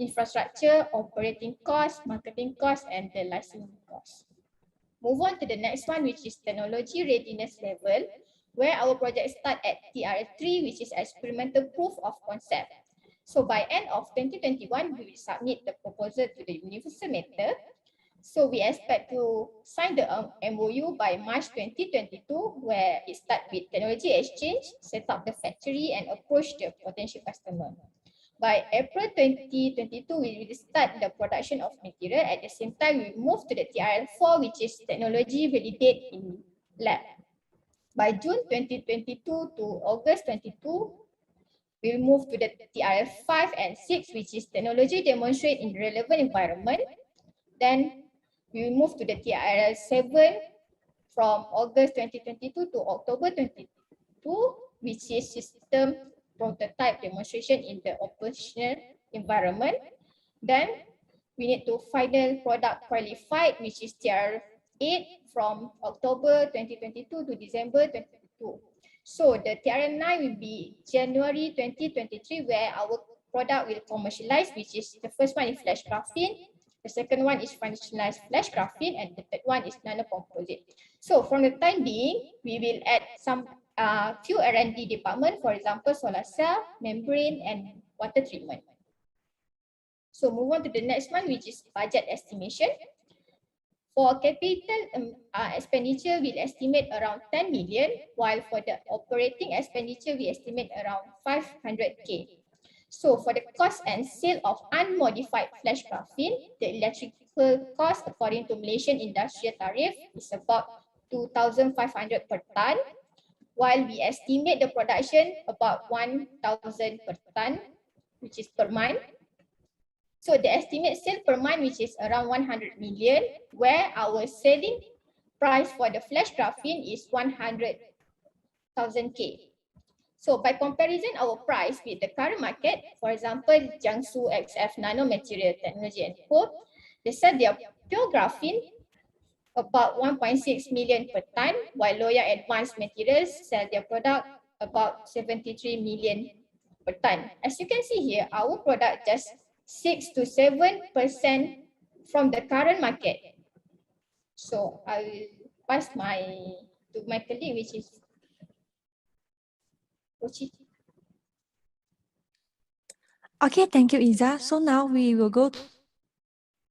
infrastructure, operating cost, marketing cost, and the licensing cost. Move on to the next one, which is technology readiness level, where our project start at TR3, which is experimental proof of concept. So by end of 2021, we will submit the proposal to the universal method. So we expect to sign the MOU by March 2022, where it starts with technology exchange, set up the factory, and approach the potential customer. By April 2022, we will start the production of material. At the same time, we move to the TRL4, which is technology validate in lab. By June 2022 to August 2022, We'll move to the TRL 5 and 6, which is technology demonstrate in relevant environment. Then we will move to the TRL 7 from August 2022 to October 2022, which is system prototype demonstration in the operational environment. Then we need to final product qualified, which is TRL 8 from October 2022 to December 2022. So the TRL 9 will be January 2023, where our product will commercialize, which is the first one is flash graphene, the second one is functionalized flash graphene, and the third one is nano composite. So from the time being, we will add some few R&D department, for example, solar cell, membrane, and water treatment. So move on to the next one, which is budget estimation. For capital expenditure, we'll estimate around 10 million, while for the operating expenditure, we estimate around 500K. So for the cost and sale of unmodified flash graphene, the electrical cost according to Malaysian industrial tariff is about 2,500 per ton, while we estimate the production about 1,000 per ton, which is per month. So the estimate sale per month, which is around 100 million, where our selling price for the flash graphene is 100,000K. So by comparison, our price with the current market, for example, Jiangsu XF Nanomaterial Technology and Co., they sell their pure graphene about 1.6 million per ton, while Loya Advanced Materials sell their product about 73 million per ton. As you can see here, our product just 6 to 7% from the current market. So I will pass to my colleague, which is Ochi. Okay, thank you, Iza. So now we will go to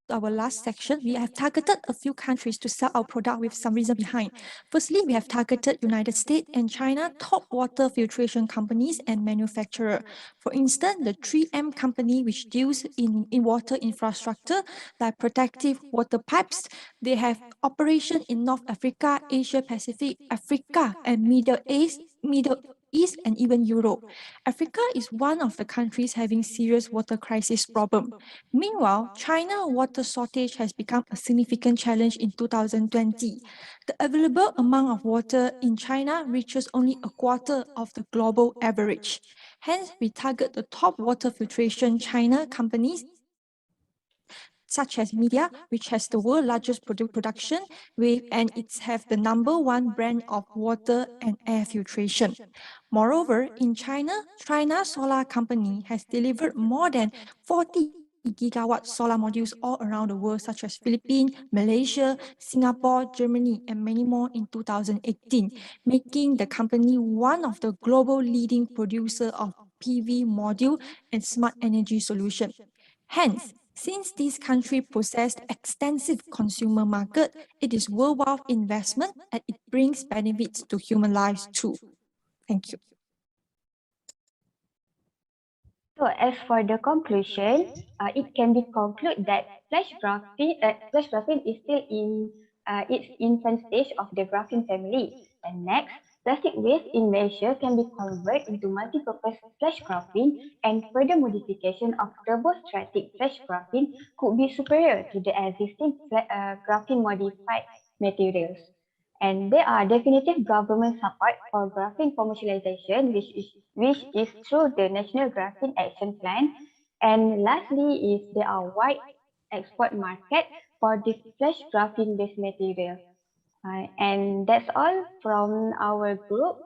our last section. We have targeted a few countries to sell our product with some reason behind. Firstly, we have targeted United States and China top water filtration companies and manufacturer. For instance, the 3M company, which deals in water infrastructure like protective water pipes. They have operation in North Africa, Asia Pacific, Africa, and Middle East, and even Europe. Africa is one of the countries having serious water crisis problem. Meanwhile, China water shortage has become a significant challenge in 2020. The available amount of water in China reaches only a quarter of the global average. Hence, we target the top water filtration China companies such as Media, which has the world's largest production and it's have the #1 brand of water and air filtration. Moreover, in China, China Solar Company has delivered more than 40 gigawatt solar modules all around the world, such as Philippines, Malaysia, Singapore, Germany, and many more in 2018, making the company one of the global leading producer of PV module and smart energy solution. Hence, since this country possesses extensive consumer market, it is worthwhile investment and it brings benefits to human lives too. Thank you. So as for the conclusion, it can be concluded that flash graphene is still in its infant stage of the graphene family. And next, plastic waste in Malaysia can be converted into multi-purpose flash graphene, and further modification of turbostratic flash graphene could be superior to the existing graphene modified materials. And there are definitive government support for graphene commercialization, which is through the National Graphene Action Plan. And lastly, there are wide export market for the flash graphene-based material. And that's all from our group.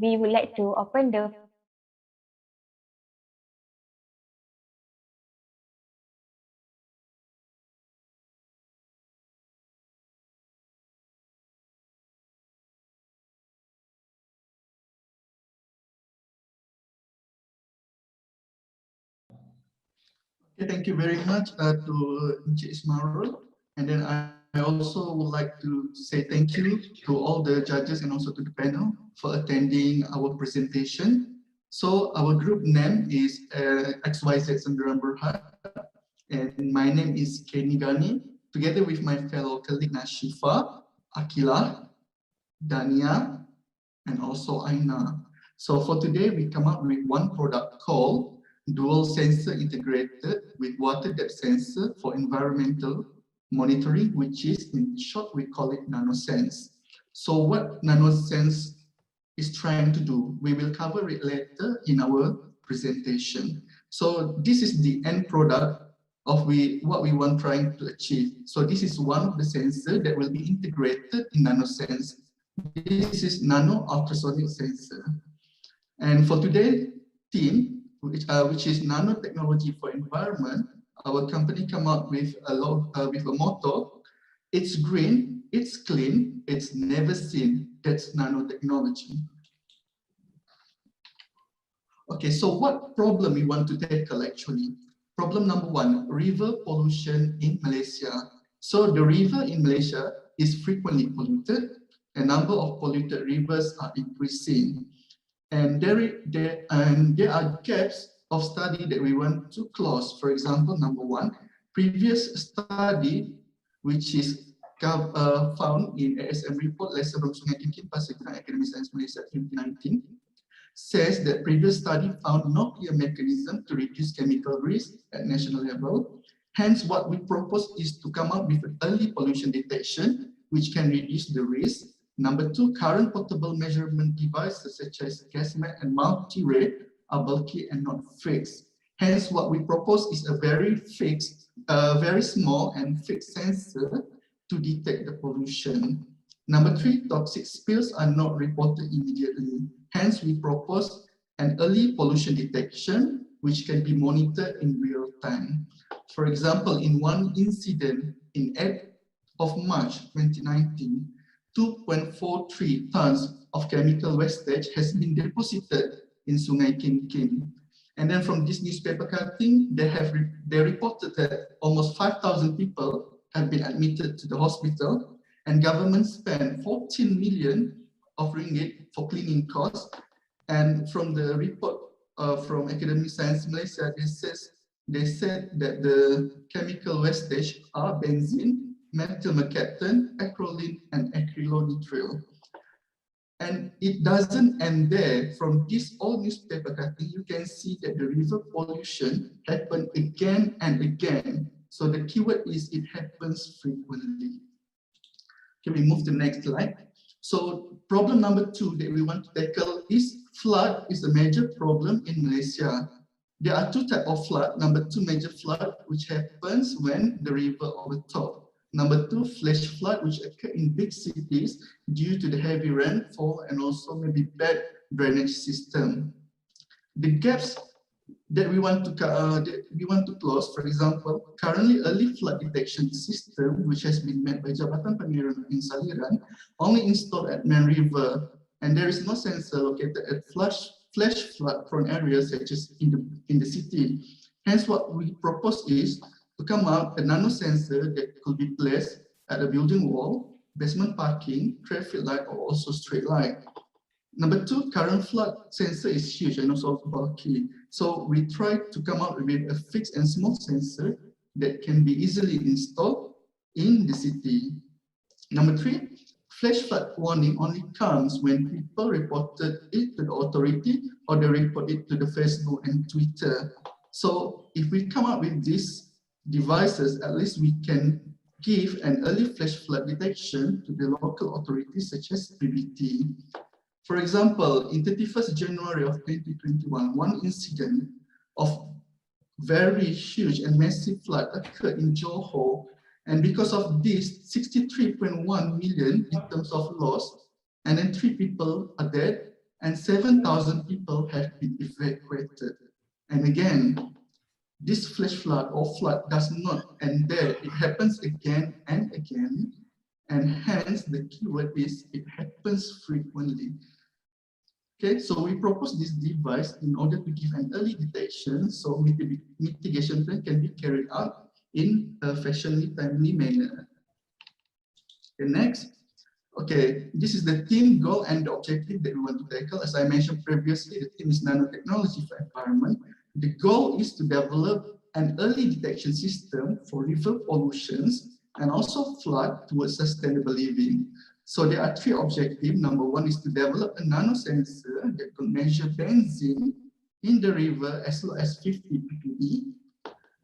We would like to open the Okay, thank you very much to Encik Ismail. And then I also would like to say thank you to all the judges and also to the panel for attending our presentation. So our group name is XYZ Sendirian Berhad, and my name is Kenny Gani, together with my fellow colleague Nashifa, Akila, Dania, and also Aina. So for today, we come up with one product called dual sensor integrated with water depth sensor for environmental monitoring, which is in short, we call it NanoSense. So what NanoSense is trying to do, we will cover it later in our presentation. So this is the end product of what we want trying to achieve. So this is one of the sensors that will be integrated in NanoSense. This is nano ultrasonic sensor. And for today's theme, which is nanotechnology for environment, our company come up with a motto: it's green, it's clean, it's never seen. That's nanotechnology. Okay, so what problem we want to tackle actually? Problem number one, river pollution in Malaysia. So the river in Malaysia is frequently polluted. A number of polluted rivers are increasing. And there are gaps of study that we want to close. For example, number one, previous study, which is found in ASM report, Lesson from Sungai Tingkit, Pasaran Academic Science Malaysia 2019, says that previous study found no clear mechanism to reduce chemical risk at national level. Hence, what we propose is to come up with an early pollution detection, which can reduce the risk. Number two, current portable measurement devices such as GasMat and multi-rate are bulky and not fixed. Hence, what we propose is a very small and fixed sensor to detect the pollution. Number three, toxic spills are not reported immediately. Hence, we propose an early pollution detection, which can be monitored in real time. For example, in one incident in 8th of March 2019, 2.43 tons of chemical wastage has been deposited in Sungai Tingkit. And then from this newspaper cutting, they reported that almost 5,000 people have been admitted to the hospital, and government spent 14 million of ringgit for cleaning costs. And from the report from Academic Science Malaysia, they said that the chemical wastage are benzene, methyl mercaptan, acrolein, and acrylonitrile. And it doesn't end there. From this old newspaper cutting, you can see that the river pollution happened again and again. So the keyword is it happens frequently. Can we move to the next slide? So problem number two that we want to tackle is flood is a major problem in Malaysia. There are two types of flood. Number two, major flood, which happens when the river overtop. Number two, flash flood, which occur in big cities due to the heavy rainfall and also maybe bad drainage system. The gaps that we want to close, for example, currently early flood detection system, which has been made by Jabatan Pengeruan in Saliran, only installed at main river, and there is no sensor located at flash flood prone areas such as in the city. Hence, what we propose is to come out a nano sensor that could be placed at a building wall, basement parking, traffic light, or also street light. Number two, current flood sensor is huge and also bulky. So we try to come out with a fixed and small sensor that can be easily installed in the city. Number three, flash flood warning only comes when people reported it to the authority or they report it to the Facebook and Twitter. So if we come up with these devices, at least we can give an early flash flood detection to the local authorities such as PBT. For example, in 31st January of 2021, one incident of very huge and massive flood occurred in Johor. And because of this, 63.1 million in terms of loss, and then 3 people are dead, and 7,000 people have been evacuated. And again, this flash flood or flood does not end there. It happens again and again. And hence, the keyword is it happens frequently. Okay, so we propose this device in order to give an early detection, so mitigation plan can be carried out in a fashionably timely manner. Okay, next. Okay, this is the theme, goal, and the objective that we want to tackle. As I mentioned previously, the theme is nanotechnology for environment. The goal is to develop an early detection system for river pollutions and also flood towards sustainable living. So there are three objectives. Number one is to develop a nanosensor that could measure benzene in the river as low as 50 ppb.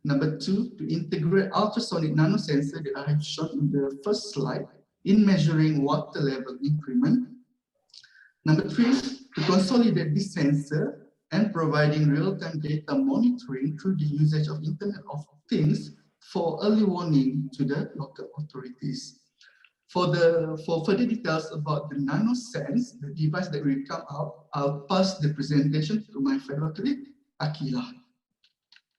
Number two, to integrate ultrasonic nanosensor that I have shown in the first slide in measuring water level increment. Number three, to consolidate this sensor and providing real-time data monitoring through the usage of Internet of Things for early warning to the local authorities. For further details about the NanoSense, the device that will come out, I'll pass the presentation to my fellow colleague, Akila.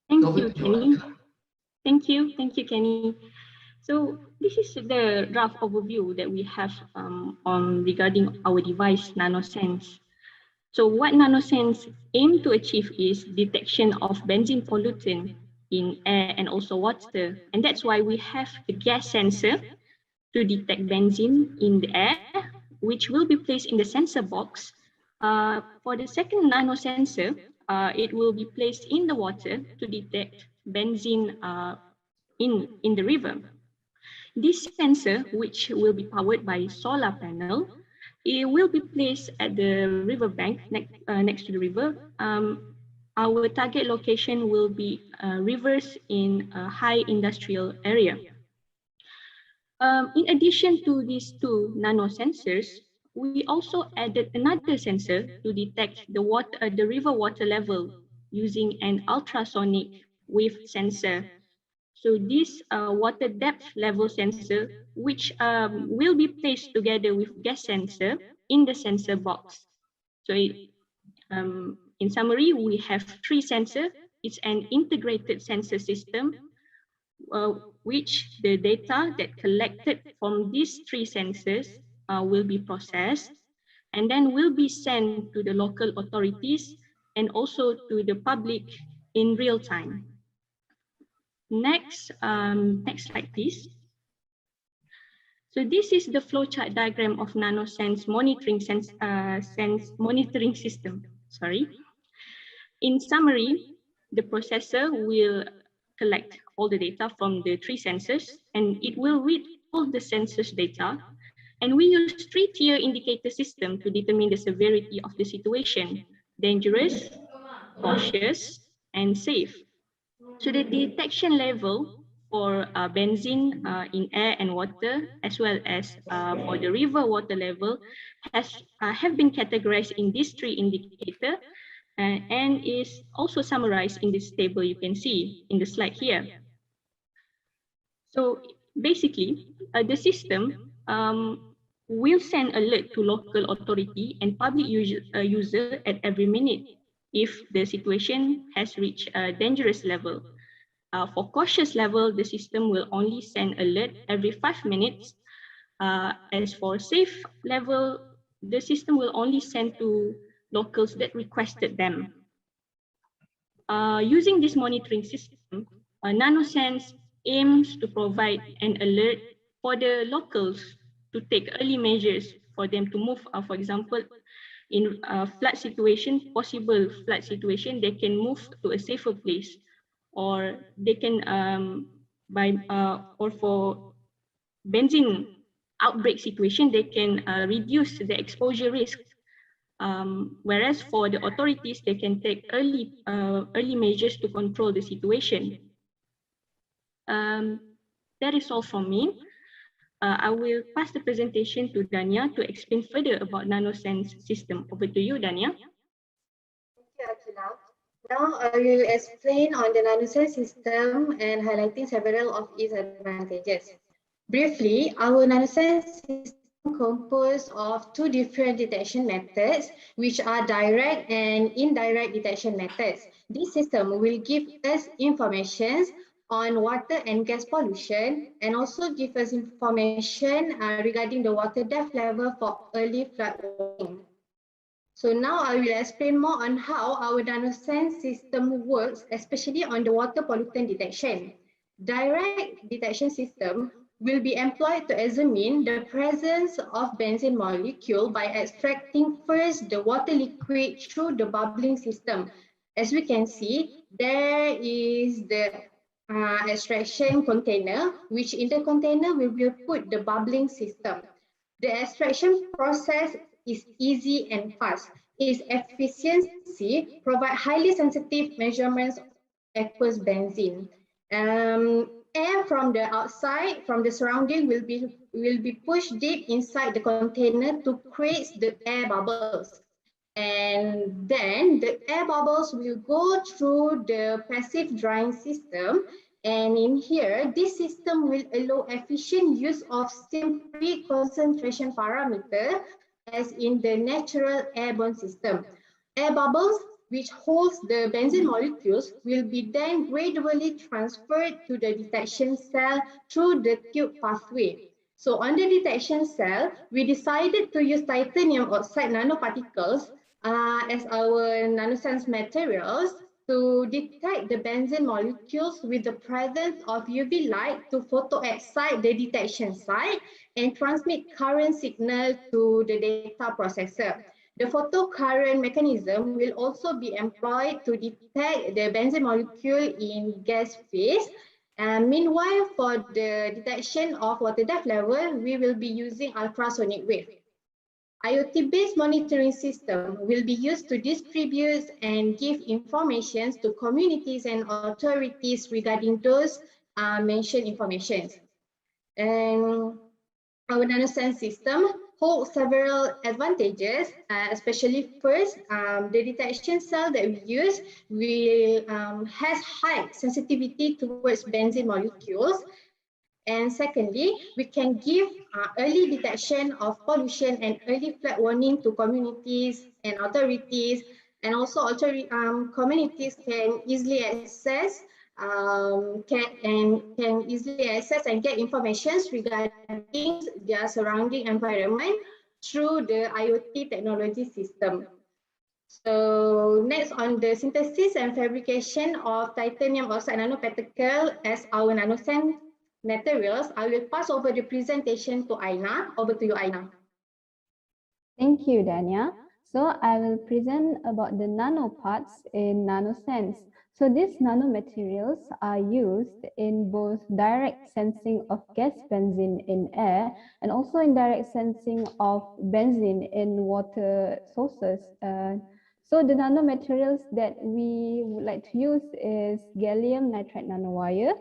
Thank you, Kenny. So this is the rough overview that we have on regarding our device NanoSense. So what NanoSense aim to achieve is detection of benzene pollutant in air and also water, and that's why we have the gas sensor to detect benzene in the air, which will be placed in the sensor box. For the second nanosensor, it will be placed in the water to detect benzene in the river. This sensor, which will be powered by solar panel, it will be placed at the river bank next to the river. Our target location will be rivers in a high industrial area. In addition to these two nanosensors, we also added another sensor to detect the river water level using an ultrasonic wave sensor. So this water depth level sensor, which will be placed together with gas sensor in the sensor box. So in summary, we have three sensors. It's an integrated sensor system, which the data that collected from these three sensors will be processed and then will be sent to the local authorities and also to the public in real time. Next slide, please. So this is the flowchart diagram of NanoSense monitoring system. In summary, the processor will collect all the data from the three sensors, and it will read all the sensors data. And we use three-tier indicator system to determine the severity of the situation: dangerous, cautious, and safe. So the detection level for benzene in air and water, as well as for the river water level, have been categorized in these three indicators and is also summarized in this table you can see in the slide here. So basically, the system will send alert to local authority and public user at every minute if the situation has reached a dangerous level. For cautious level, the system will only send alert every 5 minutes. As for safe level, the system will only send to locals that requested them. Using this monitoring system, NanoSense aims to provide an alert for the locals to take early measures for them to move. For example, in a flood situation, possible flood situation, they can move to a safer place, or they can or for benzene outbreak situation, they can reduce the exposure risk. Whereas for the authorities, they can take early measures to control the situation. That is all from me. I will pass the presentation to Dania to explain further about NanoSense system. Over to you, Dania. Thank you, Akila. Now I will explain on the NanoSense system and highlighting several of its advantages. Briefly, our NanoSense system composed of two different detection methods, which are direct and indirect detection methods. This system will give us information on water and gas pollution, and also give us information regarding the water depth level for early flood warning. So now I will explain more on how our NanoSense system works, especially on the water pollutant detection. Direct detection system will be employed to examine the presence of benzene molecule by extracting first the water liquid through the bubbling system. As we can see, there is the extraction container, which in the container we will put the bubbling system. The extraction process is easy and fast. Its efficiency provides highly sensitive measurements of aqueous benzene. Air from the outside, from the surrounding, will be pushed deep inside the container to create the air bubbles. And then the air bubbles will go through the passive drying system. And in here, this system will allow efficient use of same pre-concentration parameter as in the natural airborne system. Air bubbles, which holds the benzene molecules, will be then gradually transferred to the detection cell through the tube pathway. So on the detection cell, we decided to use titanium oxide nanoparticles as our nanoscience materials to detect the benzene molecules with the presence of UV light to photoexcite the detection site and transmit current signal to the data processor. The photocurrent mechanism will also be employed to detect the benzene molecule in gas phase. Meanwhile, for the detection of water depth level, we will be using ultrasonic wave. IoT-based monitoring system will be used to distribute and give information to communities and authorities regarding those mentioned informations. And our nanoscience system holds several advantages, especially first, the detection cell that we use has high sensitivity towards benzene molecules. And secondly, we can give early detection of pollution and early flood warning to communities and authorities. And also communities can easily access can easily access and get information regarding their surrounding environment through the IoT technology system. So next, on the synthesis and fabrication of titanium oxide nanoparticle as our nanoscience materials, I will pass over the presentation to Aina. Over to you, Aina. Thank you, Dania. So I will present about the nano parts in nanoscience. So these nanomaterials are used in both direct sensing of gas benzene in air and also in direct sensing of benzene in water sources. So the nanomaterials that we would like to use is gallium nitride nanowire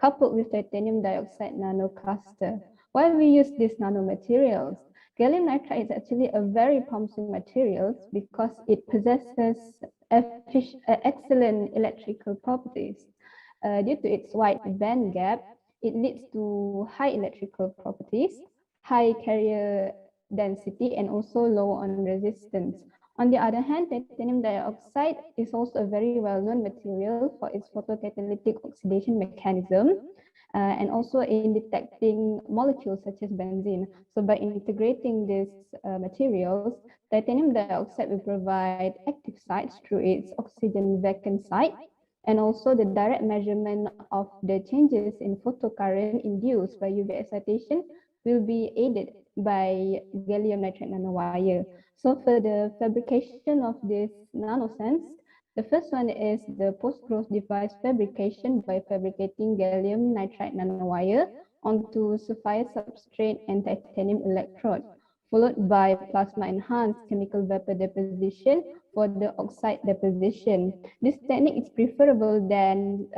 coupled with titanium dioxide nanocluster. Why we use these nanomaterials? Gallium nitride is actually a very promising material because it possesses excellent electrical properties. Due to its wide band gap, it leads to high electrical properties, high carrier density, and also low on resistance. On the other hand, titanium dioxide is also a very well-known material for its photocatalytic oxidation mechanism and also in detecting molecules such as benzene. So by integrating these materials, titanium dioxide will provide active sites through its oxygen vacant site, and also the direct measurement of the changes in photocurrent induced by UV excitation will be aided by gallium nitride nanowire. So for the fabrication of this nanoscience, the first one is the post-growth device fabrication by fabricating gallium nitride nanowire onto sapphire substrate and titanium electrode, followed by plasma-enhanced chemical vapor deposition for the oxide deposition. This technique is preferable than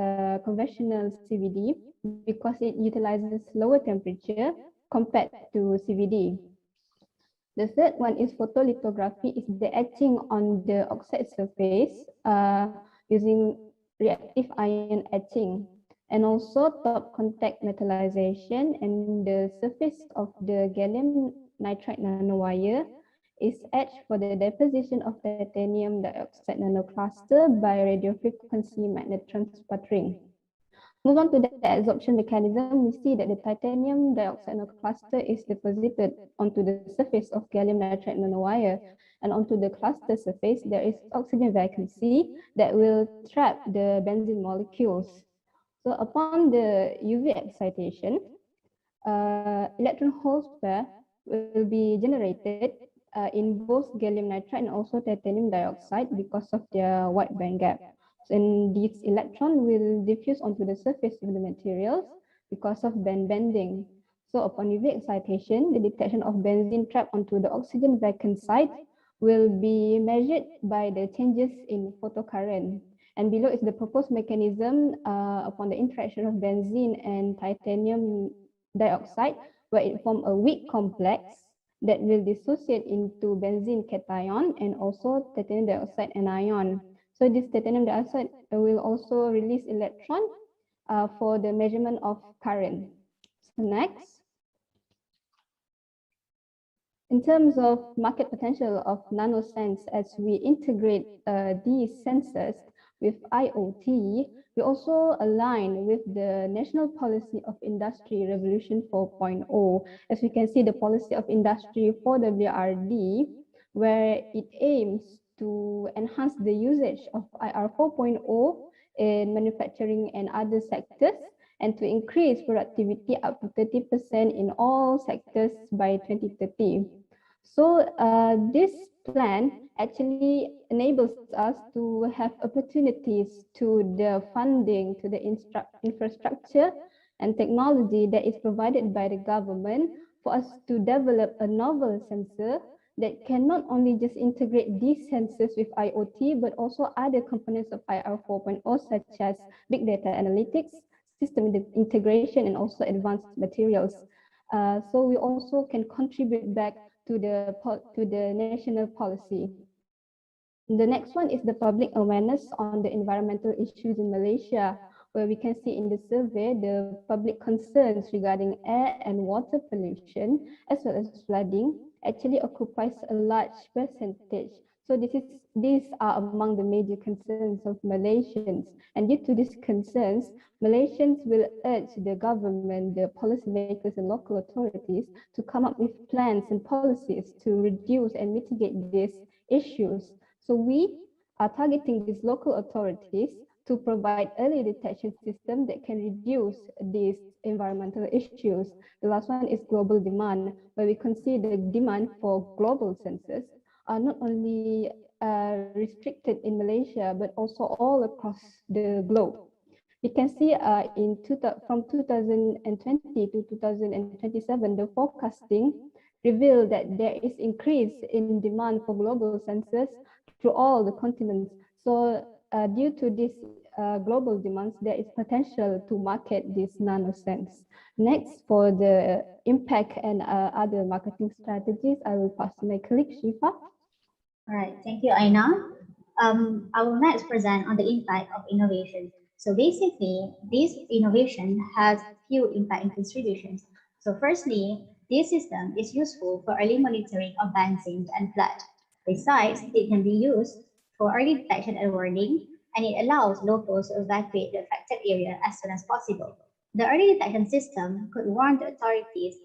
conventional CVD because it utilizes lower temperature compared to CVD. The third one is photolithography, is the etching on the oxide surface using reactive ion etching, and also top contact metallization, and the surface of the gallium nitride nanowire is etched for the deposition of titanium dioxide nanocluster by radiofrequency magnetron sputtering. Move on to the adsorption mechanism, we see that the titanium dioxide nanocluster is deposited onto the surface of gallium nitride nanowire, and onto the cluster surface there is oxygen vacancy that will trap the benzene molecules. So upon the UV excitation, electron hole pair will be generated in both gallium nitride and also titanium dioxide because of their wide band gap. And these electrons will diffuse onto the surface of the materials because of band bending. So upon UV excitation, the detection of benzene trapped onto the oxygen vacant site will be measured by the changes in photocurrent. And below is the proposed mechanism upon the interaction of benzene and titanium dioxide, where it forms a weak complex that will dissociate into benzene cation and also titanium dioxide anion. So this titanium dioxide will also release electron for the measurement of current. So next. In terms of market potential of NanoSense, as we integrate these sensors with IoT, we also align with the National Policy of Industry Revolution 4.0. As we can see, the Policy of Industry 4WRD, where it aims to enhance the usage of IR 4.0 in manufacturing and other sectors, and to increase productivity up to 30% in all sectors by 2030. So this plan actually enables us to have opportunities to the funding, to the infrastructure and technology that is provided by the government for us to develop a novel sensor that can not only just integrate these sensors with IoT, but also other components of IR 4.0, such as big data analytics, system integration, and also advanced materials. So we also can contribute back to the national policy. The next one is the public awareness on the environmental issues in Malaysia, where we can see in the survey the public concerns regarding air and water pollution as well as flooding actually occupies a large percentage. So these are among the major concerns of Malaysians. And due to these concerns, Malaysians will urge the government, the policymakers and local authorities to come up with plans and policies to reduce and mitigate these issues. So we are targeting these local authorities to provide early detection system that can reduce these environmental issues. The last one is global demand, where we consider demand for global sensors are not only restricted in Malaysia, but also all across the globe. We can see from 2020 to 2027, the forecasting revealed that there is increase in demand for global sensors through all the continents. So due to this global demands, there is potential to market this NanoSense. Next, for the impact and other marketing strategies, I will pass to my colleague Shifa. All right, thank you, Aina. I will next present on the impact of innovation. So basically, this innovation has few impact and contributions. So firstly, this system is useful for early monitoring of benzene and flood. Besides, it can be used for early detection and warning, and it allows locals to evacuate the affected area as soon as possible. The early detection system could warn the authorities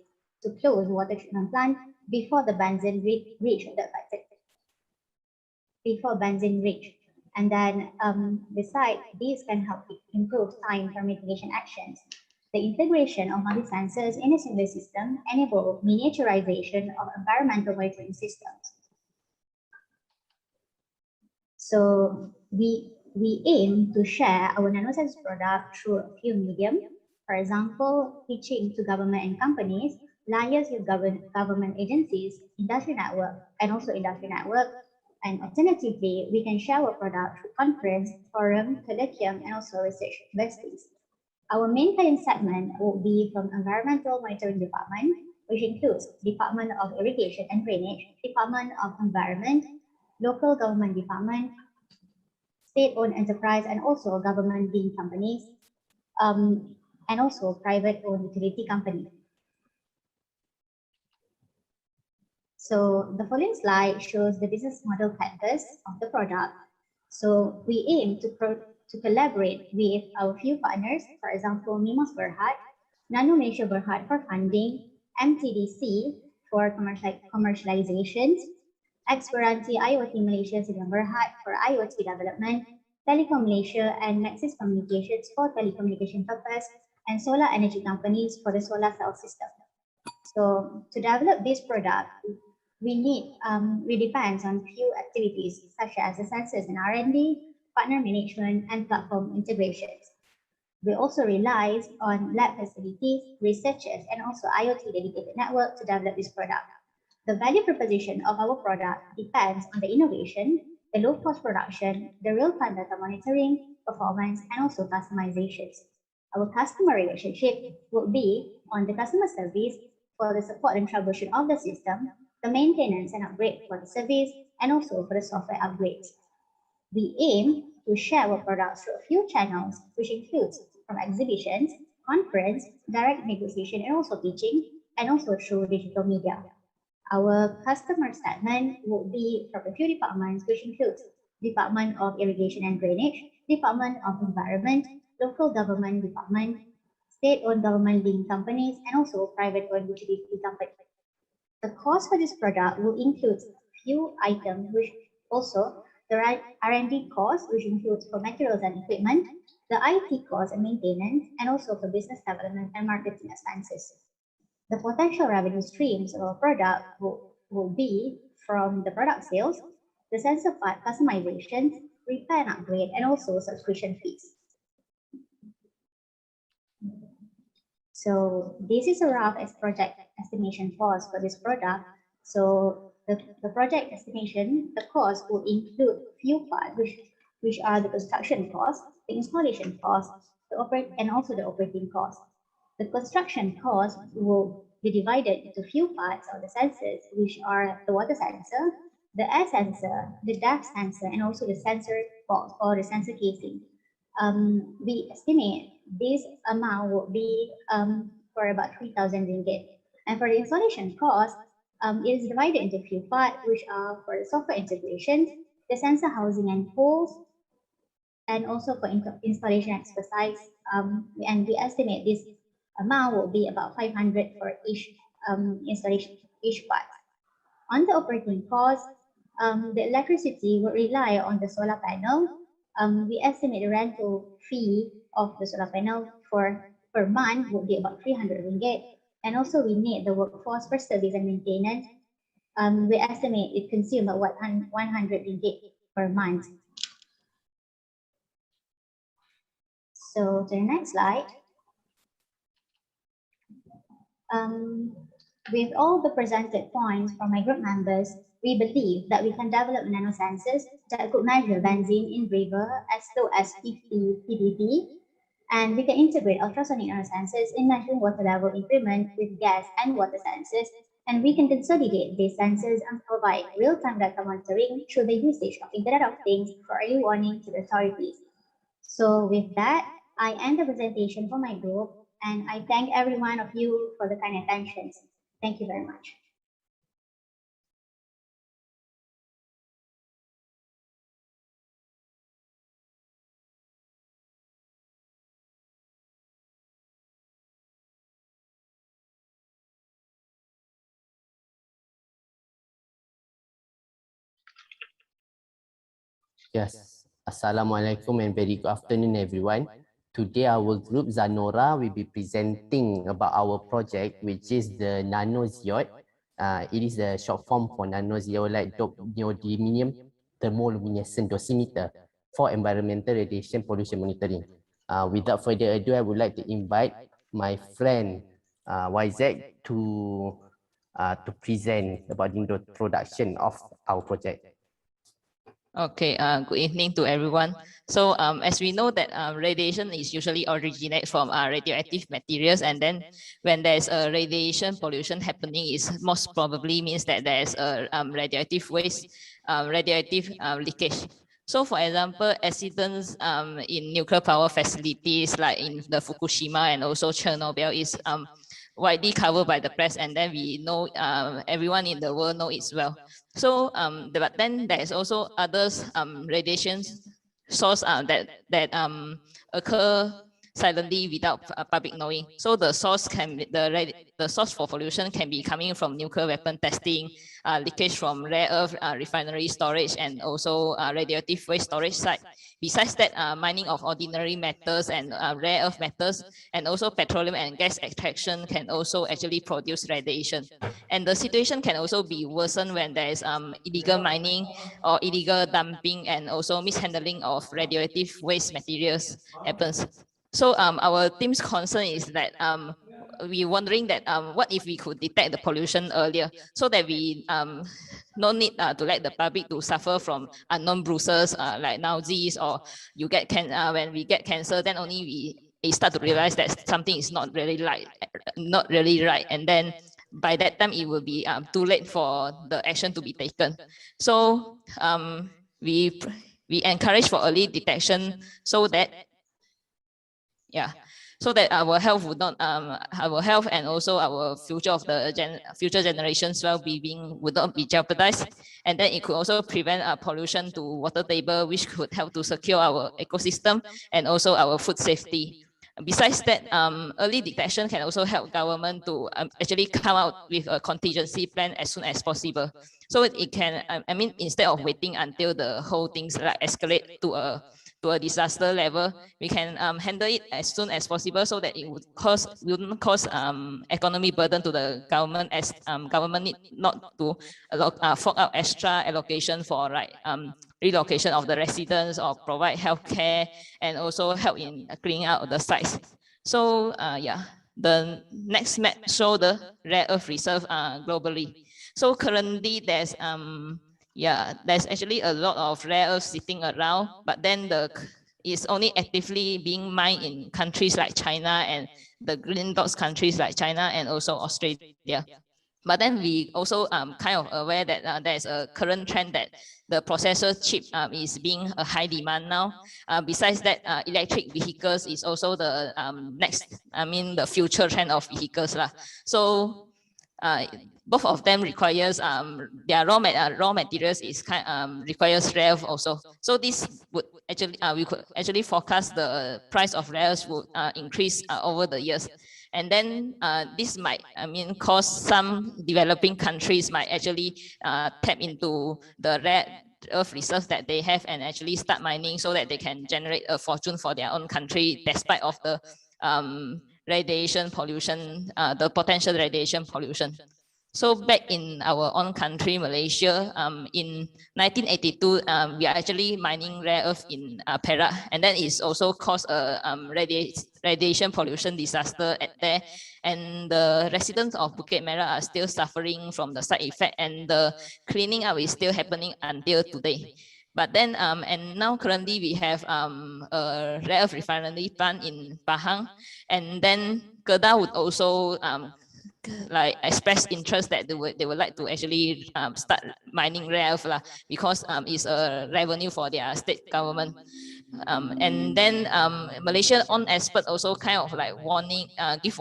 to close water treatment plant before the benzene reach the affected. And then besides, these can help improve time for mitigation actions. The integration of multi-sensors in a single system enable miniaturization of environmental monitoring systems. So we aim to share our NanoSense product through a few mediums. For example, pitching to government and companies, liaise with government agencies, industry network, and also industry network. And alternatively, we can share our product through conference, forum, colloquium, and also research universities. Our main client segment will be from Environmental Monitoring Department, which includes Department of Irrigation and Drainage, Department of Environment, local government department, state-owned enterprise, and also government-deemed companies, and also private-owned utility companies. So the following slide shows the business model canvas of the product. So we aim to collaborate with our few partners, for example, Mimos Berhad, Nano Malaysia Berhad for funding, MTDC for commercializations, Experanti IoT Malaysia Sdn Berhad for IoT development, Telecom Malaysia and Nexus Communications for telecommunication purpose, and solar energy companies for the solar cell system. So to develop this product, we depend on few activities such as the sensors and R&D, partner management, and platform integrations. We also rely on lab facilities, researchers, and also IoT dedicated network to develop this product. The value proposition of our product depends on the innovation, the low-cost production, the real-time data monitoring, performance, and also customizations. Our customer relationship would be on the customer service for the support and troubleshoot of the system, the maintenance and upgrade for the service, and also for the software upgrades. We aim to share our products through a few channels, which includes from exhibitions, conference, direct negotiation, and also teaching, and also through digital media. Our customer segment will be from a few departments, which includes Department of Irrigation and Drainage, Department of Environment, Local Government Department, state-owned government-linked companies, and also private-owned utility companies. The cost for this product will include few items, which also the R&D cost, which includes for materials and equipment, the IT cost and maintenance, and also for business development and marketing expenses. The potential revenue streams of our product will be from the product sales, the sensor part customizations, repair and upgrade, and also subscription fees. So this is a rough project estimation cost for this product. So the project estimation, the cost will include few parts, which are the construction cost, the installation cost, and also the operating cost. The construction cost will be divided into few parts of the sensors, which are the water sensor, the air sensor, the depth sensor, and also the sensor box or the sensor casing. We estimate this amount will be for about 3,000 ringgit. And for the installation cost, it is divided into a few parts, which are for the software integrations, the sensor housing and poles, and also for installation exercise. And we estimate this amount will be about 500 for each installation, each part. On the operating cost, the electricity will rely on the solar panel. We estimate the rental fee of the solar panel per month would be about 300 ringgit. And also we need the workforce for service and maintenance. We estimate it consumes about 100 ringgit per month. So to the next slide. With all the presented points from my group members, we believe that we can develop nanosensors that could measure benzene in river as low as 50 ppb, and we can integrate ultrasonic nanosensors in measuring water level increment with gas and water sensors, and we can consolidate these sensors and provide real-time data monitoring through the usage of Internet of Things for early warning to the authorities. So with that, I end the presentation for my group, and I thank every one of you for the kind attention. Thank you very much. Yes, Assalamualaikum and very good afternoon, everyone. Today, our group Zanora will be presenting about our project, which is the NanoZiot. It is the short form for nanozeolite neodymium thermoluminescent dosimeter for environmental radiation pollution monitoring. Without further ado, I would like to invite my friend YZ to present about the introduction of our project. Okay, good evening to everyone. So as we know that radiation is usually originate from radioactive materials, and then when there's a radiation pollution happening, is most probably means that there's a radioactive waste, radioactive leakage. So for example, accidents in nuclear power facilities like in the Fukushima and also Chernobyl is widely covered by the press, and then we know everyone in the world know it well. So but then there is also others radiation source that occur silently without public knowing. So the source the source for pollution can be coming from nuclear weapon testing, leakage from rare earth refinery storage, and also radioactive waste storage site. Besides that, mining of ordinary metals and rare earth metals, and also petroleum and gas extraction can also actually produce radiation. And the situation can also be worsened when there is illegal mining or illegal dumping, and also mishandling of radioactive waste materials happens. So our team's concern is that we're wondering that what if we could detect the pollution earlier, so that we no need to let the public to suffer from unknown bruises like nausea, or you get when we get cancer, then only we start to realize that something is not really right, and then by that time it will be too late for the action to be taken. So we encourage for early detection, so that so that our health would not our health and also our future of the future generations well-being would not be jeopardized. And then it could also prevent pollution to water table, which could help to secure our ecosystem and also our food safety. Besides that, early detection can also help government to actually come out with a contingency plan as soon as possible. So it can, I mean, instead of waiting until the whole things like escalate to a disaster level, we can handle it as soon as possible, so that it wouldn't cause economic burden to the government, as government need not to fork out extra allocation for relocation of the residents, or provide healthcare, and also help in cleaning out the sites. So the next map show the rare earth reserve globally. So currently there's actually a lot of rare earths sitting around, but then it's only actively being mined in countries like China, and the green dots countries like China and also Australia. But then we also kind of aware that there's a current trend that the processor chip is being a high demand now. Besides that, electric vehicles is also the the future trend of vehicles lah. So both of them requires their raw materials is requires rare earth also. So this would actually we could actually forecast the price of rare earths would increase over the years. And then this might, cause some developing countries might actually tap into the rare earth reserves that they have and actually start mining, so that they can generate a fortune for their own country, despite of the radiation pollution, the potential radiation pollution. So back in our own country, Malaysia, in 1982, we are actually mining rare earth in Perak, and then it's also caused a radiation pollution disaster there. And the residents of Bukit Merah are still suffering from the side effect, and the cleaning up is still happening until today. But then, and now currently we have a rare earth refinery plant in Pahang, and then Kedah would also express interest that they would like to actually start mining rare earth because it's a revenue for their state government. And then Malaysian own expert also kind of give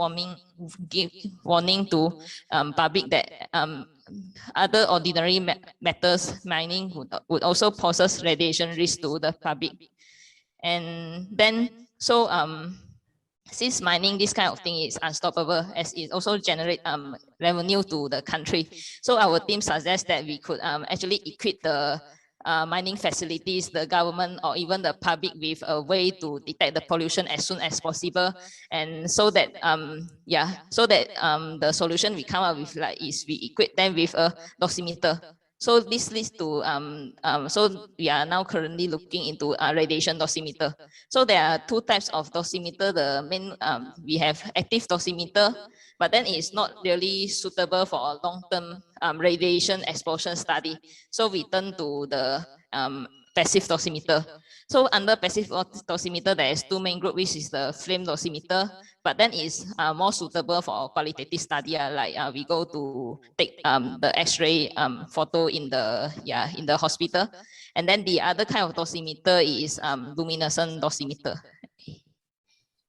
warning to public that other ordinary metals mining would also poses radiation risk to the public. And then since mining, this kind of thing is unstoppable, as it also generates revenue to the country. So our team suggests that we could actually equip the mining facilities, the government, or even the public with a way to detect the pollution as soon as possible. And so that the solution we come up with is we equip them with a dosimeter. So this leads to, so we are now currently looking into a radiation dosimeter. So there are two types of dosimeter. The main, we have active dosimeter, but then it's not really suitable for a long-term radiation exposure study. So we turn to the passive dosimeter. So under passive dosimeter, there is two main groups, which is the flame dosimeter, but then it's more suitable for qualitative study. We go to take the X-ray photo in the hospital, and then the other kind of dosimeter is luminescent dosimeter.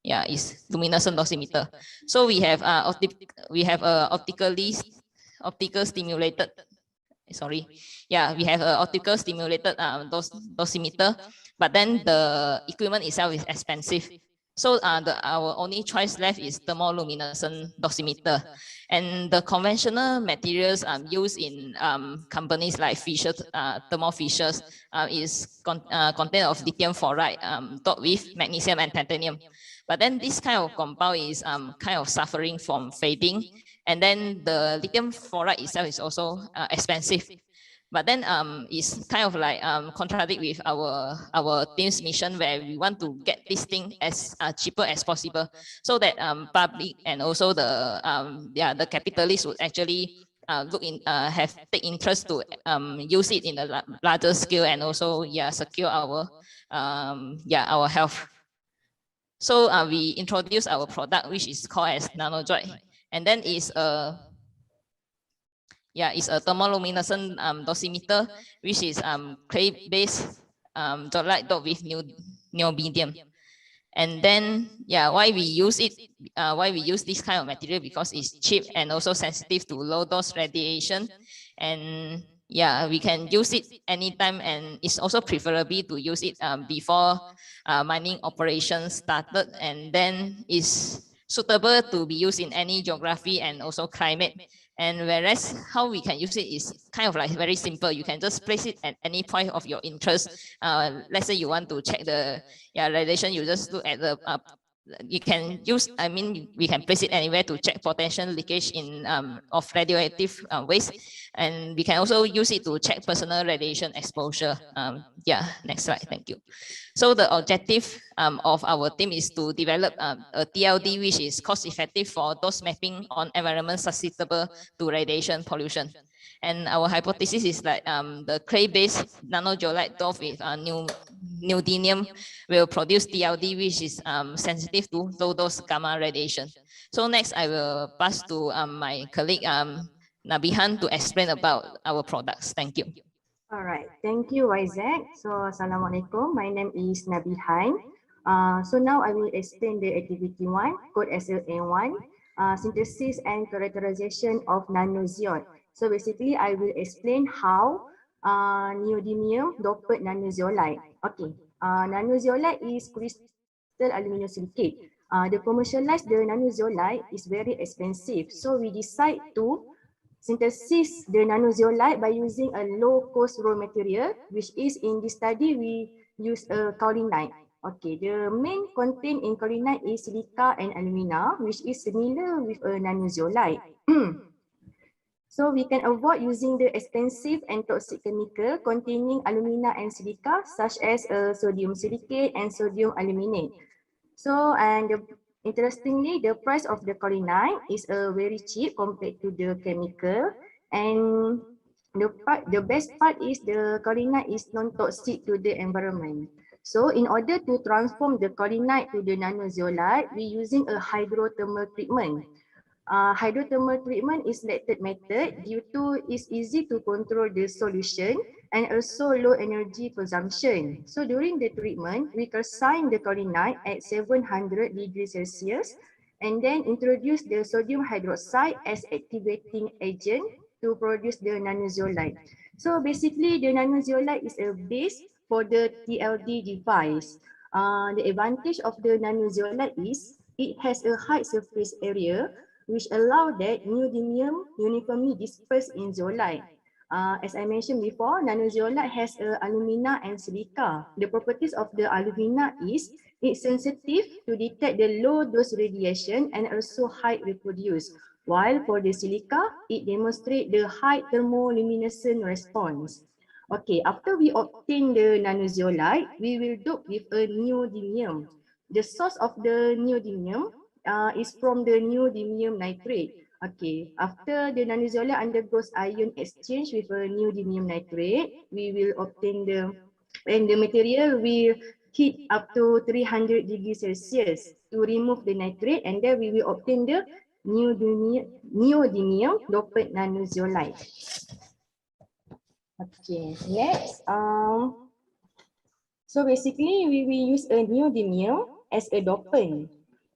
It's luminescent dosimeter. So we have optical stimulated. Sorry, we have an optical stimulated dosimeter, but then the equipment itself is expensive. So our only choice left is thermoluminescent dosimeter. And the conventional materials used in companies like Fisher, Thermo Fishers, is content of lithium fluoride dot with magnesium and titanium. But then this kind of compound is kind of suffering from fading. And then the lithium fluoride itself is also expensive. But then it's kind of like contradict with our team's mission, where we want to get this thing as cheaper as possible, so that public and also the capitalists would actually take interest to use it in a larger scale, and also secure our health. So we introduced our product, which is called as NanoJoy, and then it's a thermoluminescent dosimeter, which is clay-based joylite dot with neodymium. And then why we use it? Why we use this kind of material? Because it's cheap and also sensitive to low dose radiation, and we can use it anytime, and it's also preferably to use it before mining operations started, and then it's suitable to be used in any geography and also climate. And whereas how we can use it is kind of like very simple. You can just place it at any point of your interest. Let's say you want to check the radiation, you just look at the you can use, we can place it anywhere to check potential leakage in of radioactive waste, and we can also use it to check personal radiation exposure. Next slide, thank you. So the objective of our team is to develop a TLD which is cost effective for those mapping on environment susceptible to radiation pollution. And our hypothesis is that the clay-based nanojoylite doped with neodymium will produce TLD which is sensitive to low-dose gamma radiation. So next, I will pass to my colleague Nabihan to explain about our products. Thank you. All right, thank you, Isaac. So, Assalamualaikum. My name is Nabihan. So now I will explain the activity 1, code SLA1, synthesis and characterization of nanozeolite. So basically, I will explain how neodymium doped nanozeolite. Okay, nanozeolite is crystal aluminum silicate. The commercialized the nanozeolite is very expensive, so we decide to synthesis the nanozeolite by using a low-cost raw material, which is in this study we use a kaolinite. Okay, the main content in kaolinite is silica and alumina, which is similar with a nanozeolite. So we can avoid using the expensive and toxic chemical containing alumina and silica, such as sodium silicate and sodium aluminate. So, interestingly, the price of the kaolinite is very cheap compared to the chemical, and the best part is the kaolinite is non-toxic to the environment. So, in order to transform the kaolinite to the nanozeolite, we're using a hydrothermal treatment. Hydrothermal treatment is selected method due to it's easy to control the solution and also low energy consumption. So during the treatment, we calcine the kaolinite at 700 degrees Celsius and then introduce the sodium hydroxide as activating agent to produce the nanozeolite. So basically, the nanozeolite is a base for the TLD device. The advantage of the nanozeolite is it has a high surface area, which allow that neodymium uniformly dispersed in zeolite. As I mentioned before, nanozeolite has alumina and silica. The properties of the alumina is it's sensitive to detect the low dose radiation and also high reproduce. While for the silica, it demonstrates the high thermoluminescent response. Okay, after we obtain the nanozeolite, we will dope with a neodymium. The source of the neodymium is from the neodymium nitrate. Okay, after the nanozeolite undergoes ion exchange with a neodymium nitrate, we will obtain the material will heat up to 300 degrees Celsius to remove the nitrate, and then we will obtain the neodymium doped nanozeolite. Okay, next. So basically, we will use a neodymium as a dopant.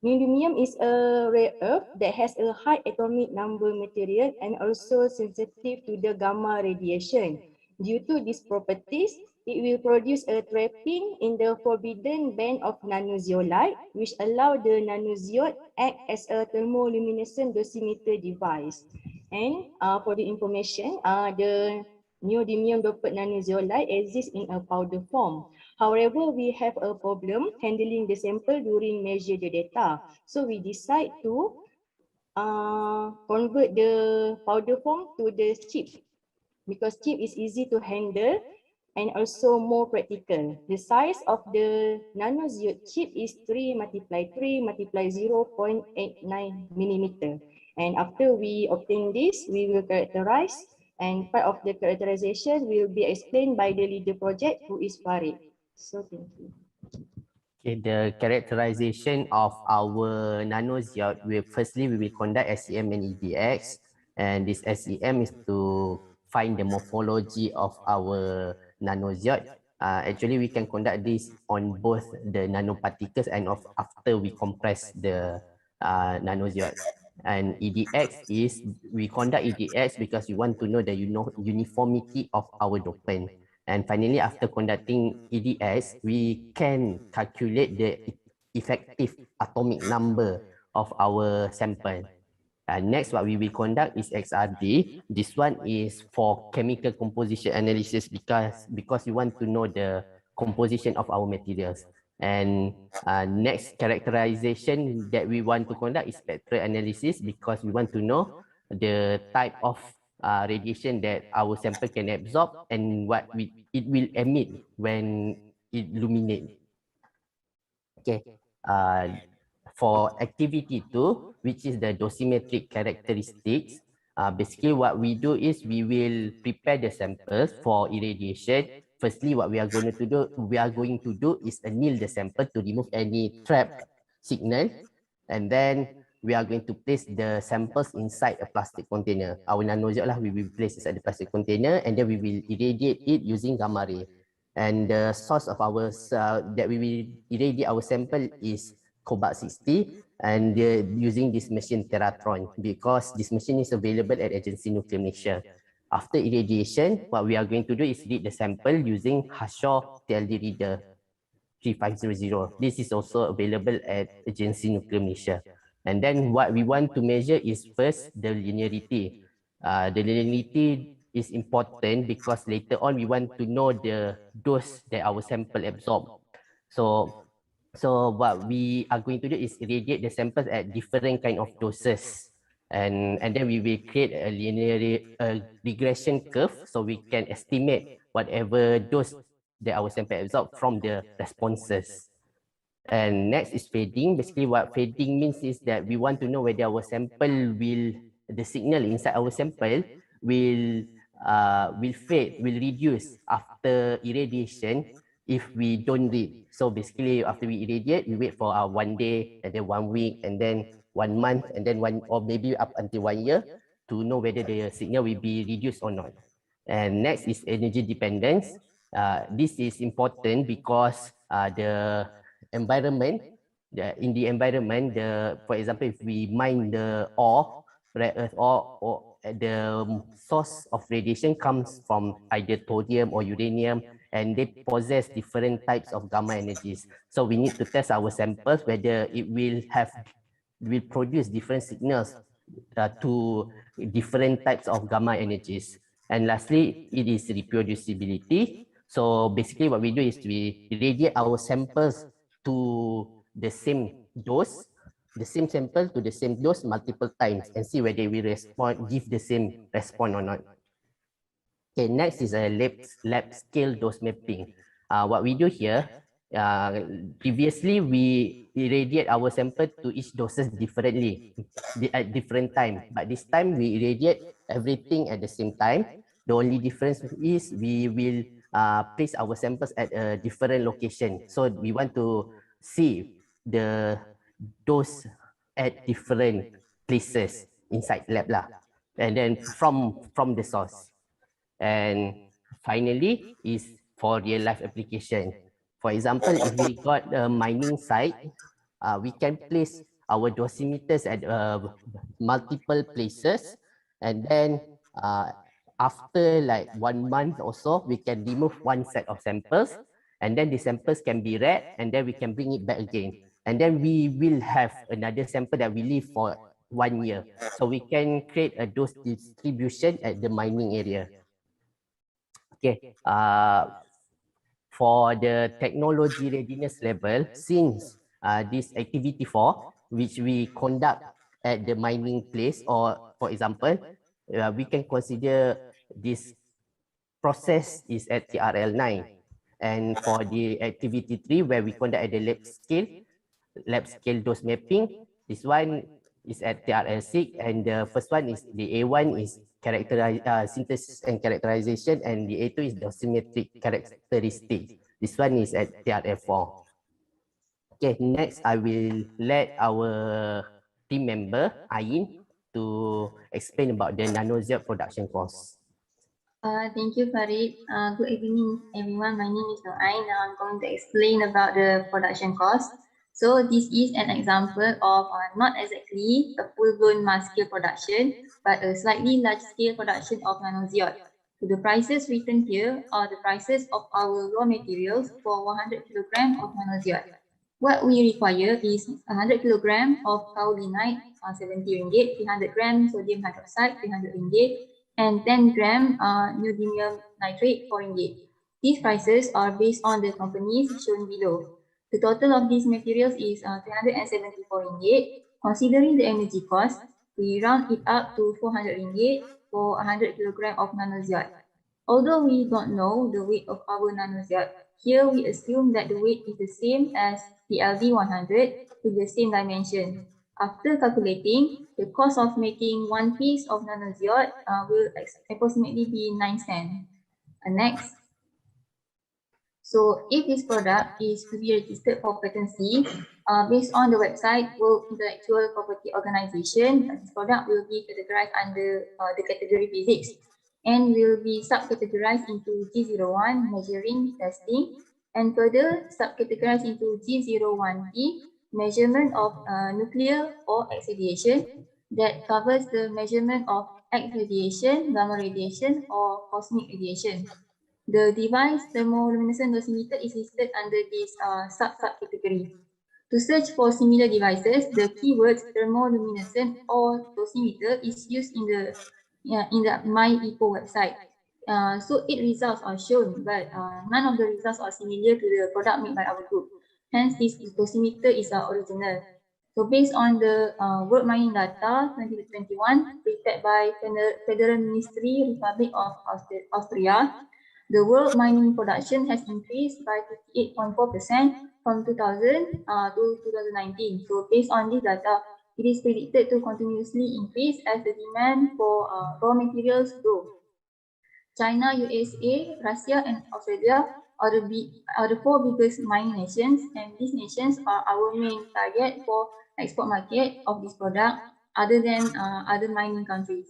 Neodymium is a rare earth that has a high atomic number material and also sensitive to the gamma radiation. Due to these properties, it will produce a trapping in the forbidden band of nanozeolite, which allow the nanozeolite act as a thermoluminescent dosimeter device. And for the information, the neodymium doped nanozeolite exists in a powder form. However, we have a problem handling the sample during measure the data. So we decide to convert the powder form to the chip, because chip is easy to handle and also more practical. The size of the nanozeolite chip is 3 multiply 3 multiply 0.89 millimeter. And after we obtain this, we will characterize, and part of the characterization will be explained by the leader project, who is Farid. So thank you. Okay, the characterization of our nanozeolite, firstly we will conduct SEM and EDX, and this SEM is to find the morphology of our nanozeolite. Actually, we can conduct this on both the nanoparticles and after we compress the nanozeolite. And EDX is, we conduct EDX because we want to know the uniformity of our dopant. And finally, after conducting EDX, we can calculate the effective atomic number of our sample. Next, what we will conduct is XRD. This one is for chemical composition analysis because we want to know the composition of our materials. And next characterization that we want to conduct is spectral analysis because we want to know the type of radiation that our sample can absorb and what it will emit when it illuminates. Okay. For activity 2, which is the dosimetric characteristics, basically what we do is we will prepare the samples for irradiation. Firstly, what we are going to do is anneal the sample to remove any trapped signal, and then we are going to place the samples inside a plastic container. Our nanozeolite we will place inside the plastic container, and then we will irradiate it using gamma ray. And the source of our that we will irradiate our sample is cobalt 60, and using this machine Teratron because this machine is available at Agency Nuclear Malaysia. After irradiation, what we are going to do is read the sample using Harshaw TLD reader 3500. This is also available at Agency Nuclear Malaysia. And then what we want to measure is first the linearity. The linearity is important because later on we want to know the dose that our sample absorb. So what we are going to do is irradiate the samples at different kind of doses. And then we will create a linear regression curve so we can estimate whatever dose that our sample absorb from the responses. And next is fading. Basically what fading means is that we want to know whether our sample the signal inside our sample will fade, will reduce after irradiation if we don't read. So basically after we irradiate, we wait for 1 day and then 1 week and then 1 month and then or maybe up until 1 year to know whether the signal will be reduced or not. And next is energy dependence. This is important because the environment, in the environment, for example, if we mine the ore, rare earth ore, or the source of radiation comes from either thorium or uranium, and they possess different types of gamma energies. So we need to test our samples whether it will produce different signals to different types of gamma energies. And lastly, it is reproducibility. So basically what we do is we irradiate our samples to the same dose, the same sample to the same dose multiple times and see whether we give the same response or not. Okay, next is a lab scale dose mapping. What we do here, previously we irradiate our sample to each doses differently at different time, but this time we irradiate everything at the same time. The only difference is we will place our samples at a different location. So we want to see the dose at different places inside lab lah, and then from the source. And finally is for real life application. For example, if we got a mining site, we can place our dosimeters at multiple places, and then after like 1 month or so, we can remove one set of samples, and then the samples can be read, and then we can bring it back again. And then we will have another sample that we leave for 1 year. So we can create a dose distribution at the mining area. Okay. For the technology readiness level, since this activity 4, which we conduct at the mining place, or for example, we can consider this process is at TRL 9. And for the activity 3, where we conduct at the lab scale dose mapping, this one is at TRL 6, and the first one is the A1 is synthesis and characterization, and the A2 is dosimetric characteristics. This one is at TRL 4. Okay, next I will let our team member Ain to explain about the NanoZiot production cost. Thank you, Farid. Good evening, everyone. My name is Ain. Now I'm going to explain about the production cost. So this is an example of not exactly a full-blown mass-scale production, but a slightly large-scale production of NanoZiot. So the prices written here are the prices of our raw materials for 100 kg of NanoZiot. What we require is 100 kg of kaolinite, 70 ringgit, 300 gram sodium hydroxide, 300 ringgit, and 10 gram neodymium nitrate, 4 ringgit. These prices are based on the companies shown below. The total of these materials is 374 ringgit. Considering the energy cost, we round it up to 400 ringgit for 100 kg of NanoZiot. Although we don't know the weight of our NanoZiot, here we assume that the weight is the same as the LD100 with the same dimension. After calculating, the cost of making one piece of NanoZiot will approximately be 9 cents. Next. So if this product is to be registered for patency, based on the website World Intellectual Property Organization, this product will be categorized under the category physics and will be subcategorized into G01, measuring, testing, and further subcategorized into G01T, measurement of nuclear or X radiation, that covers the measurement of X radiation, gamma radiation, or cosmic radiation. The device thermoluminescent dosimeter is listed under this subcategory. To search for similar devices, the keywords thermoluminescent or dosimeter is used in the MyEPO website. So 8 results are shown, but none of the results are similar to the product made by our group. Hence, this dosimeter is original. So based on the World Mining Data 2021 prepared by Federal Ministry Republic of Austria, the world mining production has increased by 58.4% from 2000 to 2019. So based on this data, it is predicted to continuously increase as the demand for raw materials grow. China, USA, Russia, and Australia are the 4 biggest mining nations, and these nations are our main target for export market of this product, other than other mining countries.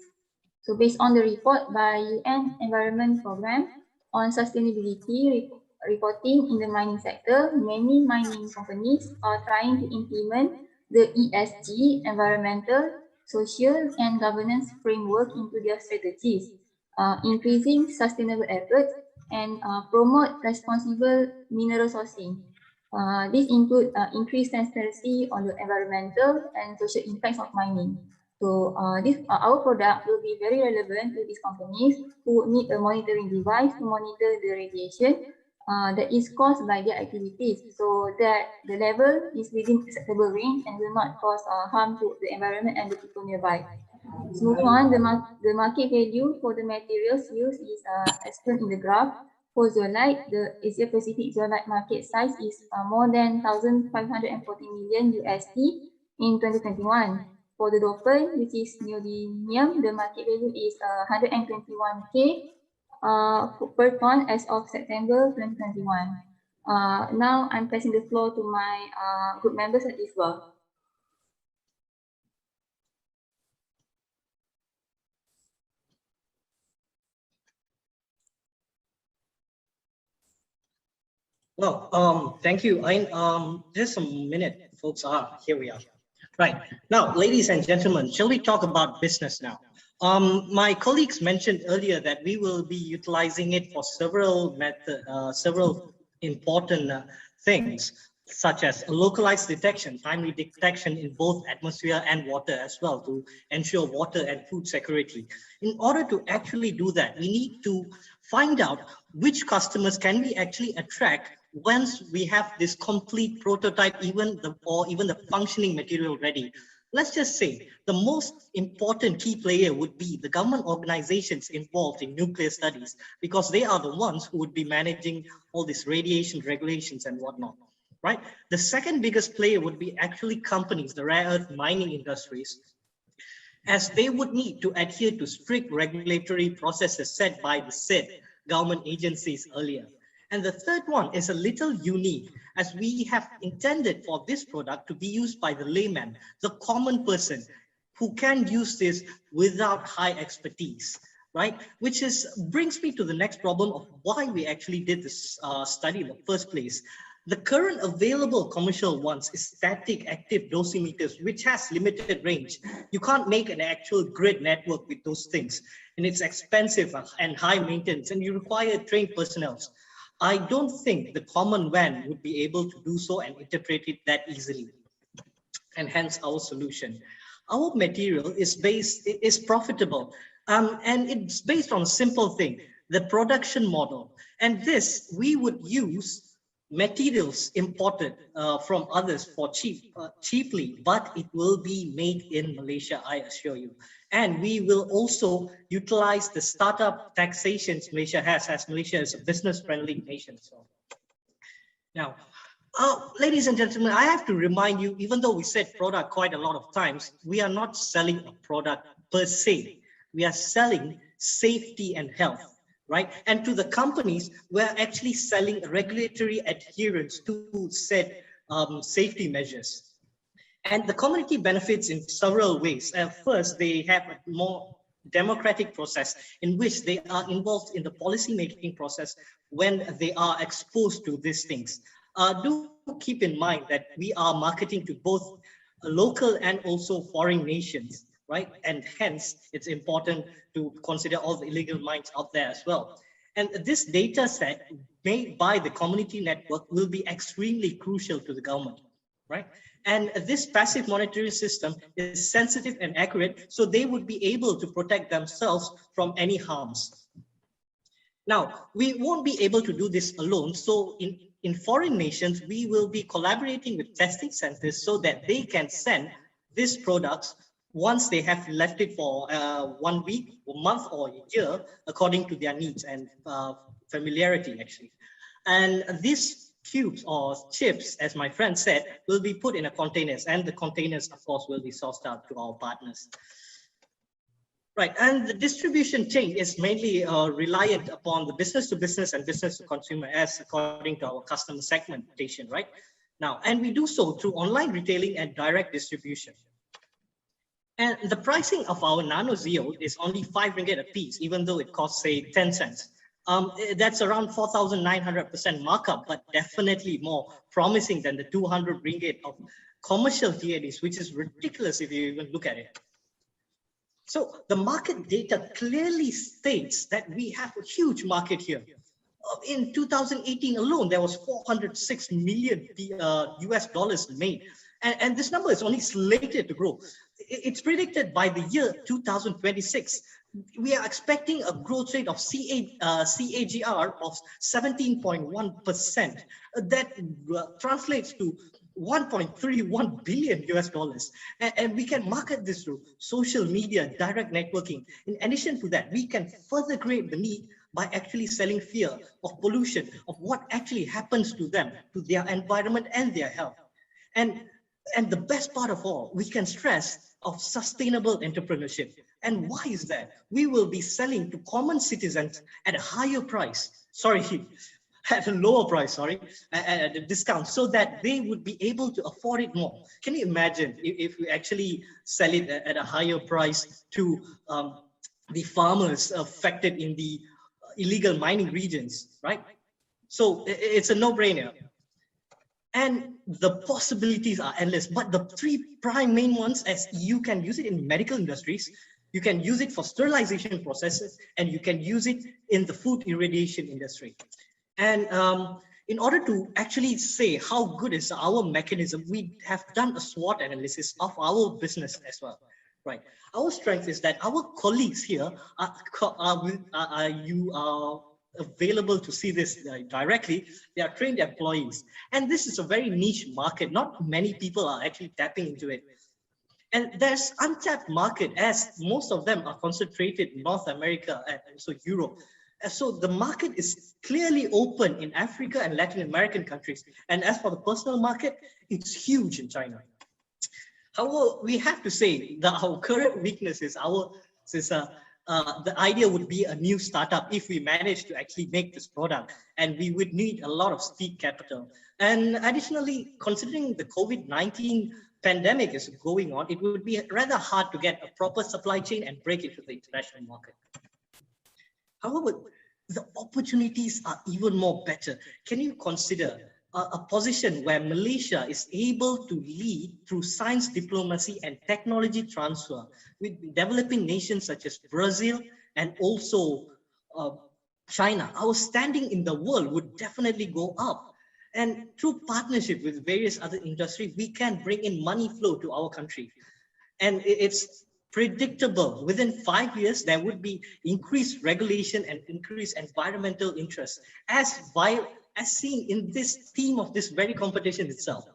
So based on the report by UN Environment Programme on sustainability reporting in the mining sector, many mining companies are trying to implement the ESG, environmental, social, and governance framework into their strategies, increasing sustainable efforts and promote responsible mineral sourcing. This includes increased transparency on the environmental and social impacts of mining. So our product will be very relevant to these companies who need a monitoring device to monitor the radiation that is caused by their activities, so that the level is within acceptable range and will not cause harm to the environment and the people nearby. So moving on, the market value for the materials used is as shown in the graph. For zeolite, the Asia Pacific zeolite market size is more than 1,540 million USD in 2021. For the dopant, which is neodymium, the market value is 121K per ton as of September 2021. Now I'm passing the floor to my group members at ISWA. Well, thank you, Ain. Just a minute, folks. Here we are. Right. Now, ladies and gentlemen, shall we talk about business now? My colleagues mentioned earlier that we will be utilizing it for several important things, such as localized detection, timely detection in both atmosphere and water as well, to ensure water and food security. In order to actually do that, we need to find out which customers can we actually attract once we have this complete prototype, even the functioning material ready. Let's just say the most important key player would be the government organizations involved in nuclear studies, because they are the ones who would be managing all these radiation regulations and whatnot, right? The second biggest player would be actually companies, the rare earth mining industries, as they would need to adhere to strict regulatory processes set by the said government agencies earlier. And the third one is a little unique, as we have intended for this product to be used by the layman, the common person who can use this without high expertise, right? Which brings me to the next problem of why we actually did this study in the first place. The current available commercial ones is static active dosimeters, which has limited range. You can't make an actual grid network with those things, and it's expensive and high maintenance, and you require trained personnel. I don't think the common van would be able to do so and interpret it that easily, and hence our solution. Our material is profitable, and it's based on a simple thing, the production model. And this, we would use materials imported from others for cheaply, but it will be made in Malaysia, I assure you. And we will also utilize the startup taxations Malaysia has, as Malaysia is a business-friendly nation. So now, ladies and gentlemen, I have to remind you, even though we said product quite a lot of times, we are not selling a product per se. We are selling safety and health, right? And to the companies, we're actually selling regulatory adherence to said safety measures. And the community benefits in several ways. First, they have a more democratic process in which they are involved in the policy making process when they are exposed to these things. Do keep in mind that we are marketing to both local and also foreign nations, right? And hence, it's important to consider all the illegal mines out there as well. And this data set made by the community network will be extremely crucial to the government, right? And this passive monitoring system is sensitive and accurate, so they would be able to protect themselves from any harms. Now, we won't be able to do this alone. So in foreign nations, we will be collaborating with testing centers so that they can send these products once they have left it for 1 week, a month, or a year, according to their needs and familiarity, actually. And these cubes or chips, as my friend said, will be put in a containers, and the containers, of course, will be sourced out to our partners. Right, and the distribution chain is mainly reliant upon the business to business and business to consumer, as according to our customer segmentation, right? Now, and we do so through online retailing and direct distribution. And the pricing of our Nano Zeo is only 5 ringgit a piece, even though it costs, say, 10 cents. That's around 4,900% markup, but definitely more promising than the 200 ringgit of commercial TADs, which is ridiculous if you even look at it. So the market data clearly states that we have a huge market here. In 2018 alone, there was 406 million US dollars made. And this number is only slated to grow. It's predicted by the year 2026. We are expecting a growth rate of CAGR of 17.1%. That translates to 1.31 billion US dollars. And we can market this through social media, direct networking. In addition to that, we can further create the need by actually selling fear of pollution, of what actually happens to them, to their environment and their health. And the best part of all, we can stress of sustainable entrepreneurship. And why is that? We will be selling to common citizens at a higher price. Sorry, at a lower price, at a discount, so that they would be able to afford it more. Can you imagine if we actually sell it at a higher price to the farmers affected in the illegal mining regions, right? So it's a no-brainer. And the possibilities are endless, but the three prime main ones, as you can use it in medical industries, You can use it for sterilization processes, and you can use it in the food irradiation industry. And in order to actually say how good is our mechanism, we have done a SWOT analysis of our business as well, right? Our strength is that our colleagues here you are available to see this directly. They are trained employees, and this is a very niche market. Not many people are actually tapping into it. And there's untapped market, as most of them are concentrated in North America and also Europe. And so the market is clearly open in Africa and Latin American countries. And as for the personal market, it's huge in China. However, we have to say that our current weakness is the idea would be a new startup if we manage to actually make this product, and we would need a lot of seed capital. And additionally, considering the COVID-19 pandemic is going on, it would be rather hard to get a proper supply chain and break into the international market. However, the opportunities are even more better. Can you consider a position where Malaysia is able to lead through science diplomacy and technology transfer with developing nations such as Brazil and also China? Our standing in the world would definitely go up. And through partnership with various other industries, we can bring in money flow to our country. And it's predictable. Within 5 years, there would be increased regulation and increased environmental interest, as seen in this theme of this very competition itself.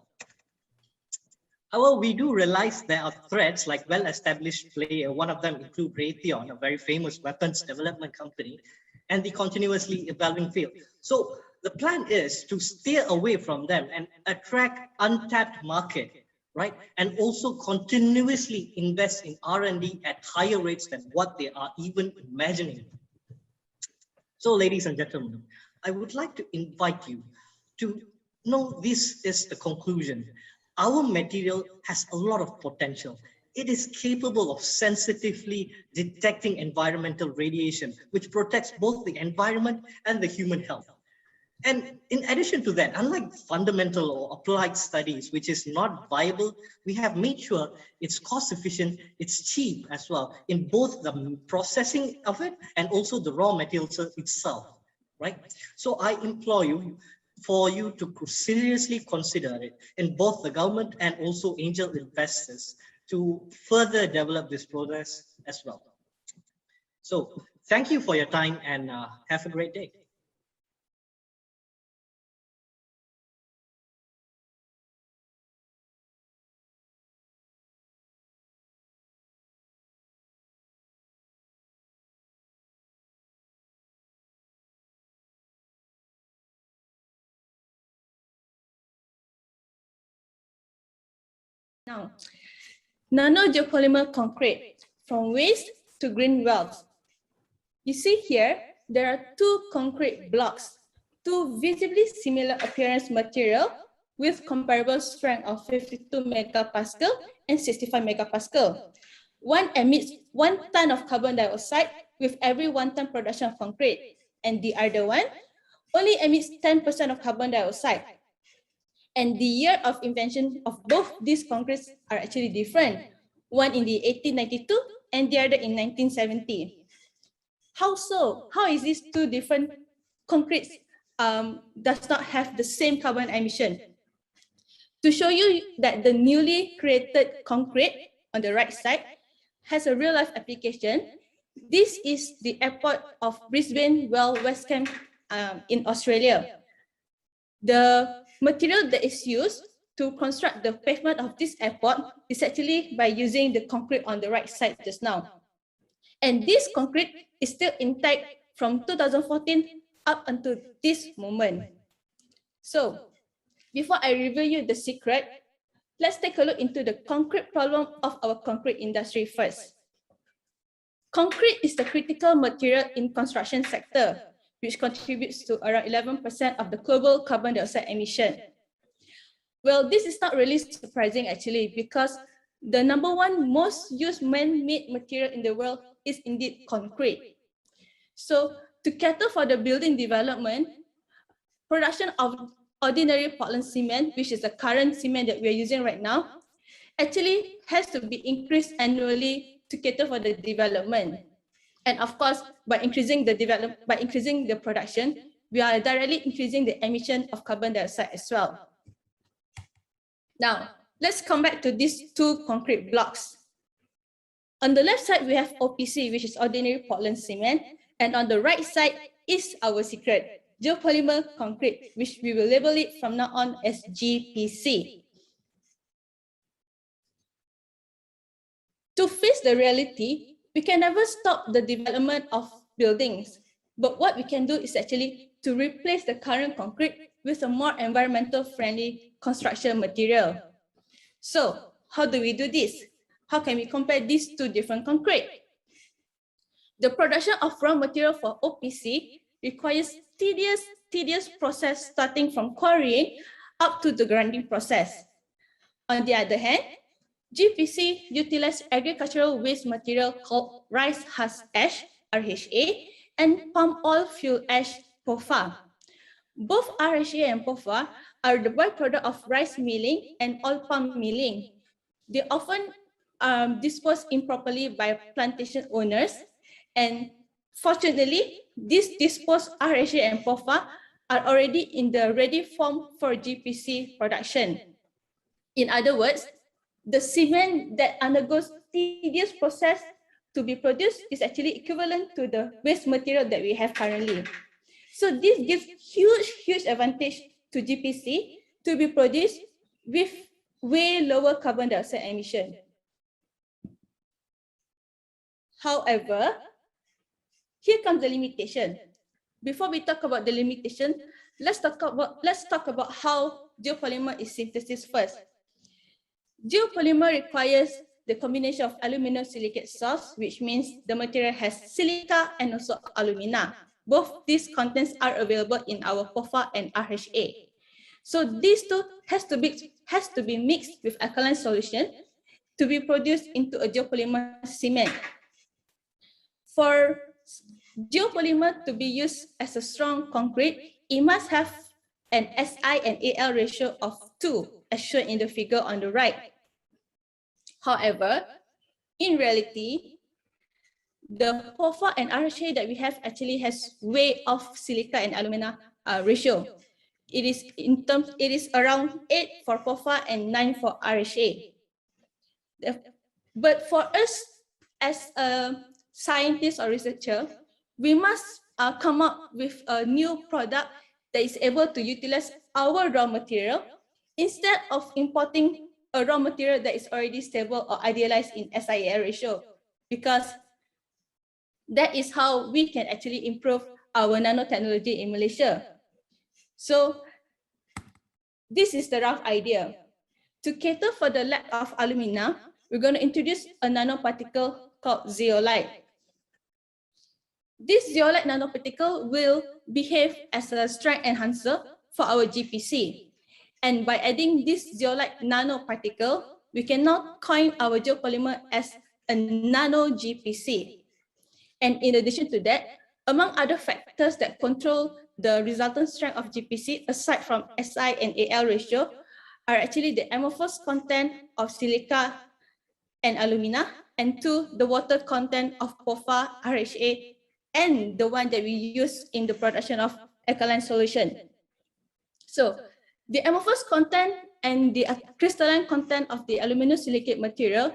However, we do realize there are threats like well-established player. One of them include Raytheon, a very famous weapons development company, and the continuously evolving field. So the plan is to steer away from them and attract untapped market, right? And also continuously invest in R&D at higher rates than what they are even imagining. So ladies and gentlemen, I would like to invite you to know this is the conclusion. Our material has a lot of potential. It is capable of sensitively detecting environmental radiation, which protects both the environment and the human health. And in addition to that, unlike fundamental or applied studies, which is not viable, we have made sure it's cost efficient, it's cheap as well, in both the processing of it and also the raw materials itself, right? So I implore you for you to seriously consider it in both the government and also angel investors to further develop this process as well. So thank you for your time and have a great day. Now, nano-geopolymer concrete, from waste to green wealth. You see here, there are two concrete blocks, two visibly similar appearance material with comparable strength of 52 megapascal and 65 megapascal. One emits 1 ton of carbon dioxide with every 1 ton production of concrete, and the other one only emits 10% of carbon dioxide. And the year of invention of both these concretes are actually different. One in the 1892 and the other in 1970. How so? How is these two different concretes does not have the same carbon emission? To show you that the newly created concrete on the right side has a real life application, this is the airport of Brisbane West Camp in Australia. The material that is used to construct the pavement of this airport is actually by using the concrete on the right side just now. And this concrete is still intact from 2014 up until this moment. So, before I reveal you the secret, let's take a look into the concrete problem of our concrete industry first. Concrete is the critical material in construction sector, which contributes to around 11% of the global carbon dioxide emission. Well, this is not really surprising actually, because the #1 most used man-made material in the world is indeed concrete. So to cater for the building development, production of ordinary Portland cement, which is the current cement that we are using right now, actually has to be increased annually to to cater for the development. And of course, by increasing the production, we are directly increasing the emission of carbon dioxide as well. Now, let's come back to these two concrete blocks. On the left side, we have OPC, which is ordinary Portland cement. And on the right side is our secret, geopolymer concrete, which we will label it from now on as GPC. To face the reality, we can never stop the development of buildings. But what we can do is actually to replace the current concrete with a more environmental friendly construction material. So how do we do this? How can we compare these two different concrete? The production of raw material for OPC requires tedious process starting from quarrying up to the grinding process. On the other hand, GPC utilizes agricultural waste material called rice husk ash, RHA, and palm oil fuel ash, POFA. Both RHA and POFA are the byproduct of rice milling and oil palm milling. They often disposed improperly by plantation owners, and fortunately, these disposed RHA and POFA are already in the ready form for GPC production. In other words, the cement that undergoes tedious process to be produced is actually equivalent to the waste material that we have currently. So this gives huge advantage to GPC to be produced with way lower carbon dioxide emission. However, here comes the limitation. Before we talk about the limitation, let's talk about how geopolymer is synthesized first. Geopolymer requires the combination of aluminum silicate source, which means the material has silica and also alumina. Both these contents are available in our POFA and RHA. So these two has to be mixed with alkaline solution to be produced into a geopolymer cement. For geopolymer to be used as a strong concrete, it must have an SI and AL ratio of 2, as shown in the figure on the right. However, in reality, the POFA and RHA that we have actually has way off silica and alumina ratio. It is around 8 for POFA and 9 for RHA. But for us as a scientist or researcher, we must come up with a new product that is able to utilize our raw material instead of importing a raw material that is already stable or idealized in SI/AL ratio, because that is how we can actually improve our nanotechnology in Malaysia. So this is the rough idea. To cater for the lack of alumina, we're going to introduce a nanoparticle called zeolite. This zeolite nanoparticle will behave as a strength enhancer for our GPC. And by adding this zeolite nanoparticle, we can now coin our geopolymer as a nano GPC. And in addition to that, among other factors that control the resultant strength of GPC, aside from SI and AL ratio, are actually the amorphous content of silica and alumina, and 2, the water content of POFA, RHA, and the one that we use in the production of alkaline solution. So the amorphous content and the crystalline content of the aluminum silicate material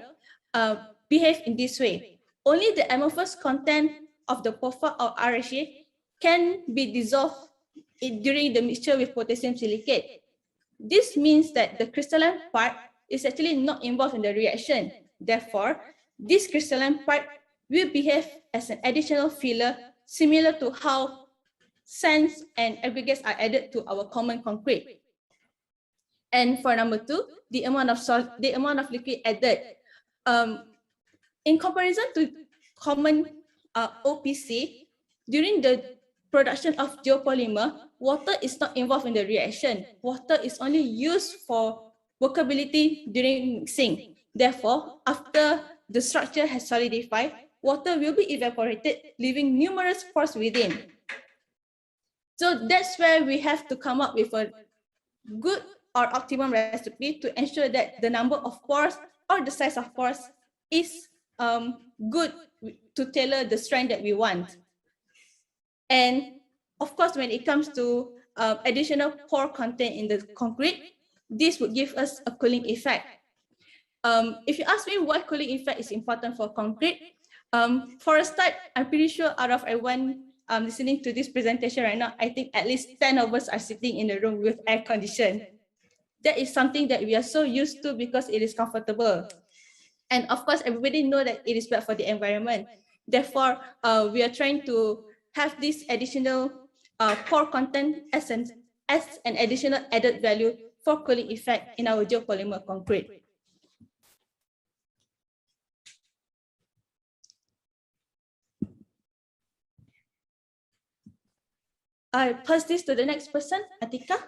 behave in this way. Only the amorphous content of the POFA or RHA can be dissolved during the mixture with potassium silicate. This means that the crystalline part is actually not involved in the reaction. Therefore, this crystalline part will behave as an additional filler, similar to how sands and aggregates are added to our common concrete. And for number 2, the amount of liquid added. In comparison to common OPC, during the production of geopolymer, water is not involved in the reaction. Water is only used for workability during mixing. Therefore, after the structure has solidified, water will be evaporated, leaving numerous pores within. So that's where we have to come up with a good or optimum recipe to ensure that the number of pores or the size of pores is good to tailor the strength that we want. And of course, when it comes to additional pore content in the concrete, this would give us a cooling effect. If you ask me why cooling effect is important for concrete, for a start, I'm pretty sure out of everyone listening to this presentation right now, I think at least 10 of us are sitting in a room with air condition. That is something that we are so used to because it is comfortable. And of course, everybody knows that it is bad for the environment. Therefore, we are trying to have this additional pore content as an additional added value for cooling effect in our geopolymer concrete. I pass this to the next person, Atika.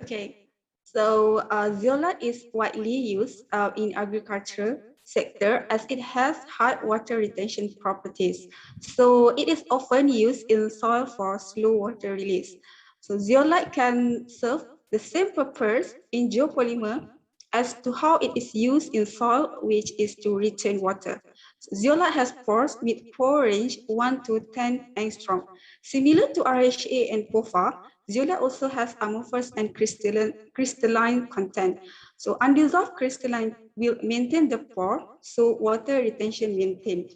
Okay, so zeolite is widely used in agriculture sector as it has high water retention properties. So it is often used in soil for slow water release. So zeolite can serve the same purpose in geopolymer as to how it is used in soil, which is to retain water. So zeolite has pores with pore range 1 to 10 angstrom. Similar to RHA and POFA, zeolite also has amorphous and crystalline content. So undissolved crystalline will maintain the pore, so water retention maintained.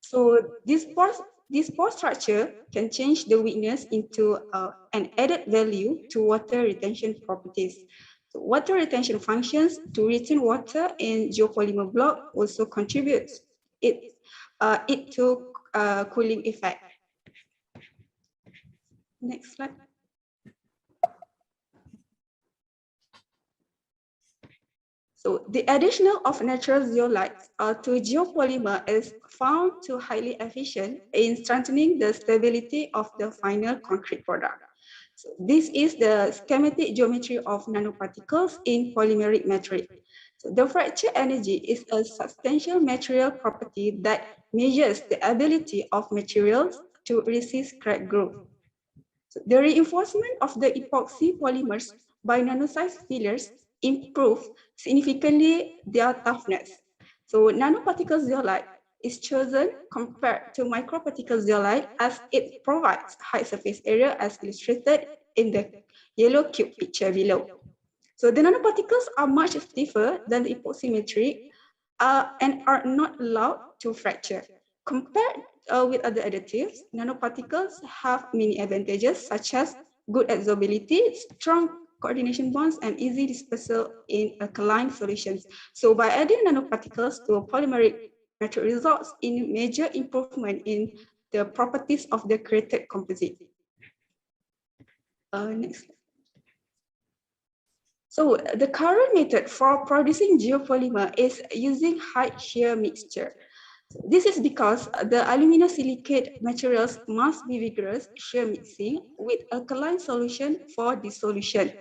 So this pore structure can change the weakness into an added value to water retention properties. So water retention functions to retain water in geopolymer block also contributes it to cooling effect. Next slide. So the addition of natural zeolites to geopolymer is found to highly efficient in strengthening the stability of the final concrete product. So this is the schematic geometry of nanoparticles in polymeric matrix. So the fracture energy is a substantial material property that measures the ability of materials to resist crack growth. So the reinforcement of the epoxy polymers by nanosized fillers improve significantly their toughness. So nanoparticle zeolite is chosen compared to microparticle zeolite as it provides high surface area as illustrated in the yellow cube picture below. So the nanoparticles are much stiffer than the epoxy matrix and are not allowed to fracture. Compared with other additives, nanoparticles have many advantages such as good absorbability, strong coordination bonds, and easy dispersal in alkaline solutions. So by adding nanoparticles to a polymeric matrix results in major improvement in the properties of the created composite. Next slide. So the current method for producing geopolymer is using high shear mixture. This is because the aluminosilicate materials must be vigorous shear mixing with alkaline solution for dissolution.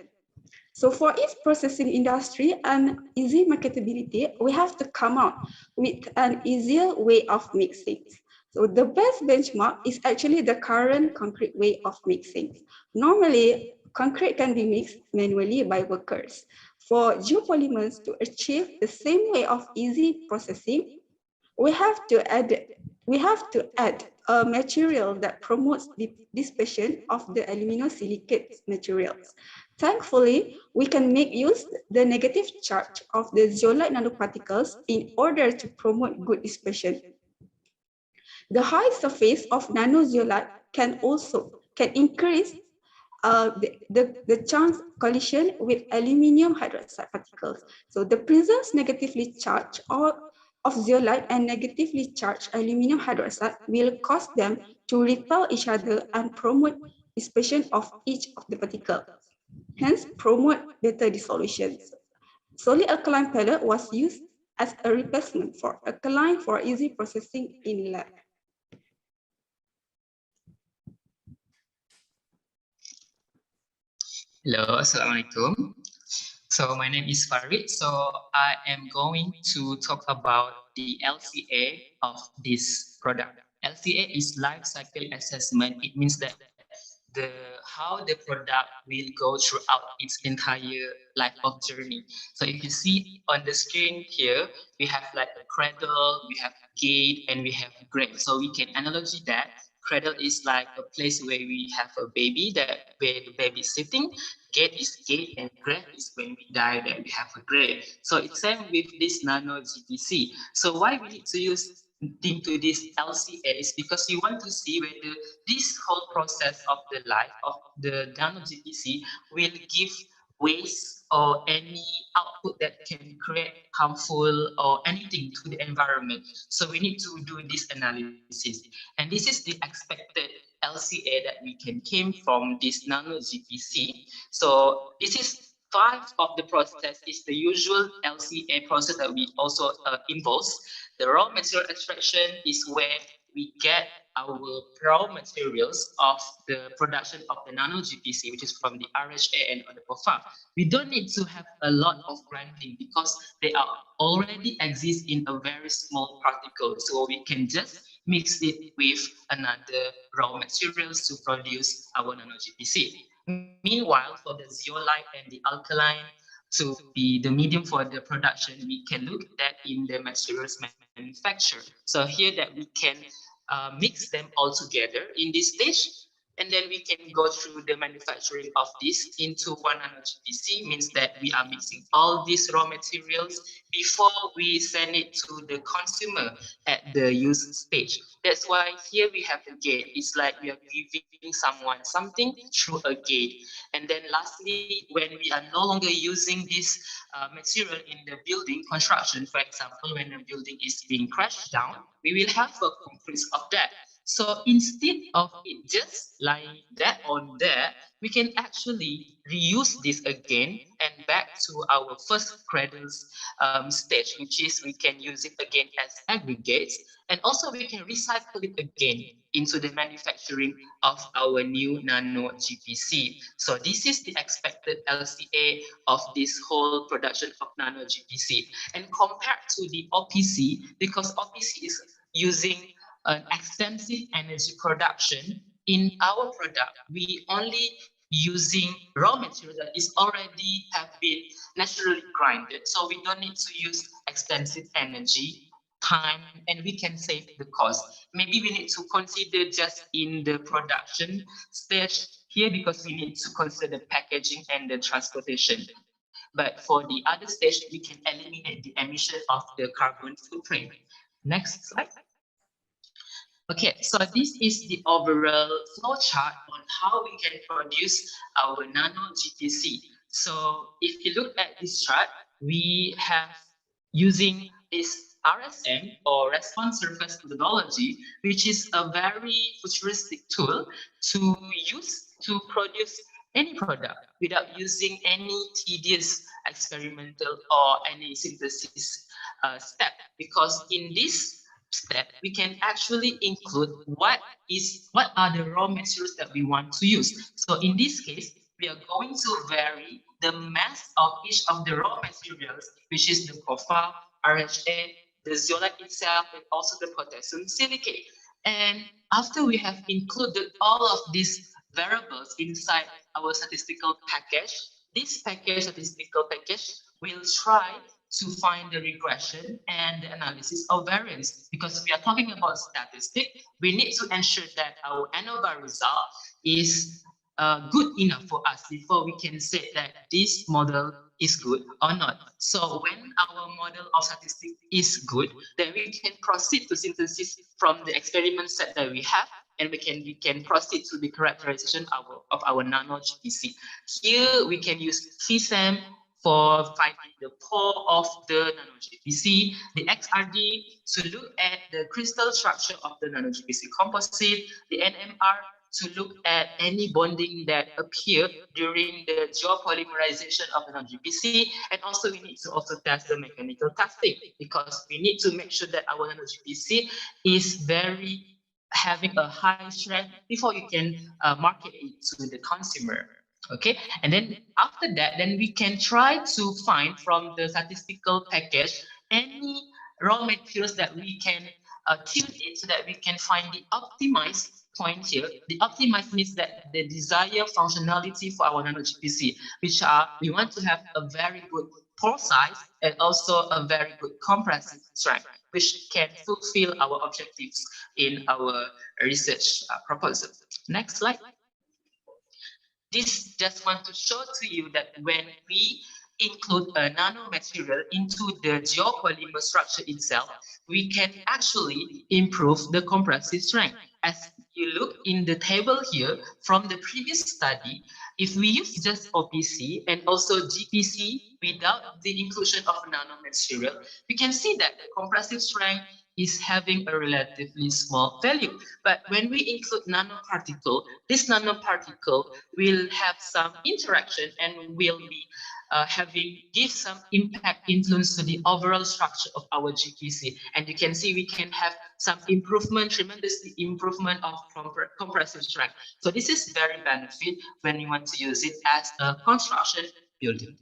So for each processing industry and easy marketability, we have to come out with an easier way of mixing. So the best benchmark is actually the current concrete way of mixing. Normally, concrete can be mixed manually by workers. For geopolymers to achieve the same way of easy processing, we have to add a material that promotes the dispersion of the aluminosilicate materials. Thankfully, we can make use the negative charge of the zeolite nanoparticles in order to promote good dispersion. The high surface of nanozeolite can increase the chance collision with aluminium hydroxide particles. So the presence negatively charged of zeolite and negatively charged aluminium hydroxide will cause them to repel each other and promote dispersion of each of the particles. Hence, promote better dissolutions. Solid alkaline pellet was used as a replacement for alkaline for easy processing in lab. Hello, Assalamualaikum. So my name is Farid. So I am going to talk about the LCA of this product. LCA is life cycle assessment. It means that how the product will go throughout its entire life of journey. So if you see on the screen here, we have like a cradle, we have gate, and we have grave. So we can analogy that cradle is like a place where we have a baby, that where the baby is sitting. Gate is gate, and grave is when we die, that we have a grave. So it's same with this nano GPC. So why we need to use into this LCA is because you want to see whether this whole process of the life of the nano GPC will give waste or any output that can create harmful or anything to the environment. So we need to do this analysis. And this is the expected LCA that we can came from this nano GPC. So this is five of the process is the usual LCA process that we also involves. The raw material extraction is where we get our raw materials of the production of the nano GPC, which is from the RHA and the POFA. We don't need to have a lot of grinding because they are already exist in a very small particle. So we can just mix it with another raw materials to produce our nano GPC. Meanwhile, for the zeolite and the alkaline to be the medium for the production, we can look at that in the materials manufacture. So here that we can mix them all together in this stage, and then we can go through the manufacturing of this into one nano GPC, means that we are mixing all these raw materials before we send it to the consumer at the use stage. That's why here we have a gate. It's like we are giving someone something through a gate. And then lastly, when we are no longer using this material in the building construction, for example, when a building is being crashed down, we will have a concrete of that. So instead of it just lying that on there, we can actually reuse this again and back to our first cradles stage, which is we can use it again as aggregates, and also we can recycle it again into the manufacturing of our new nano GPC. So this is the expected LCA of this whole production of nano GPC. And compared to the OPC, because OPC is using an extensive energy production, in our product, we only using raw material that is already have been naturally grinded. So we don't need to use extensive energy, time, and we can save the cost. Maybe we need to consider just in the production stage here because we need to consider the packaging and the transportation. But for the other stage, we can eliminate the emission of the carbon footprint. Next slide. Okay, so this is the overall flow chart on how we can produce our nano GPC. So if you look at this chart, we have using this RSM or response surface methodology, which is a very futuristic tool to use to produce any product without using any tedious experimental or any synthesis step. Because in this step, we can actually include what are the raw materials that we want to use. So in this case, we are going to vary the mass of each of the raw materials, which is the POFA, RHA, the zeolite itself, and also the potassium silicate. And after we have included all of these variables inside our statistical package, this statistical package will try to find the regression and the analysis of variance. Because we are talking about statistics, we need to ensure that our ANOVA result is good enough for us before we can say that this model is good or not. So when our model of statistics is good, then we can proceed to synthesis from the experiment set that we have, and we can proceed to the characterization of our nano GPC. Here we can use FISM for finding the pore of the nano GPC, the XRD to look at the crystal structure of the nano GPC composite, the NMR to look at any bonding that appeared during the geopolymerization of the nano GPC, and also we need to also test the mechanical testing because we need to make sure that our nano GPC is having a high strength before you can market it to the consumer. Okay, and then after that, then we can try to find from the statistical package any raw materials that we can tune in so that we can find the optimized point here, the optimized means that the desired functionality for our nano GPC, which are we want to have a very good pore size and also a very good compressive strength, which can fulfill our objectives in our research proposal. Next slide. This just want to show to you that when we include a nanomaterial into the geopolymer structure itself, we can actually improve the compressive strength. As you look in the table here from the previous study, if we use just OPC and also GPC without the inclusion of nanomaterial, we can see that the compressive strength is having a relatively small value. But when we include nanoparticle, this nanoparticle will have some interaction and will be give some impact influence to the overall structure of our GPC. And you can see we can have some improvement, tremendous improvement of compressive strength. So this is very benefit when you want to use it as a construction building.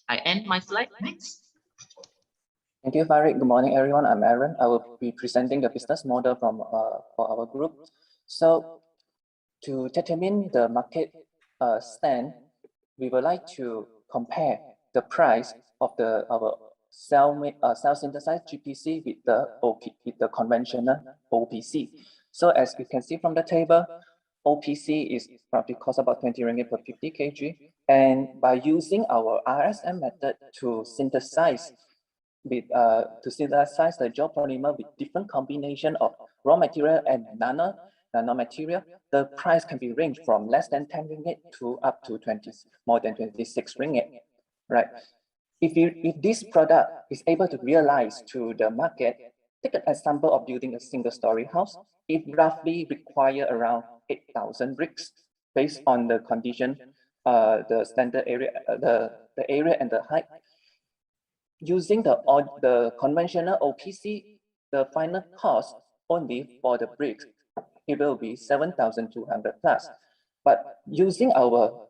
I end my slide. Next. Thank you, Farid. Good morning, everyone. I'm Aaron. I will be presenting the business model for our group. So to determine the market stand, we would like to compare the price of our cell-synthesized GPC with the conventional OPC. So as you can see from the table, OPC is probably cost about 20 ringgit per 50 kg. And by using our RSM method to synthesize the geopolymer with different combination of raw material and nanomaterial, the price can be ranged from less than 10 ringgit to up to more than 26 ringgit, right? If this product is able to realize to the market, take an example of building a single-story house, it roughly require around 8,000 bricks based on the condition, the standard area, the area and the height. Using the conventional OPC, the final cost only for the bricks, it will be 7,200 plus. But using our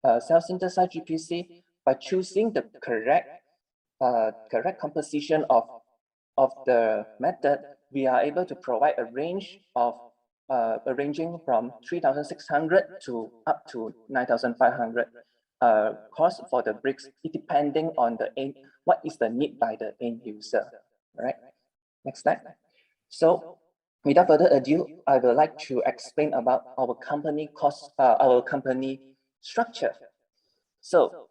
self-synthesized GPC, by choosing the correct composition of the method, we are able to provide a range of ranging from 3,600 to up to 9,500 cost for the bricks, depending on what is the need by the end user. All right, next slide. So without further ado, I would like to explain about our company our company structure. So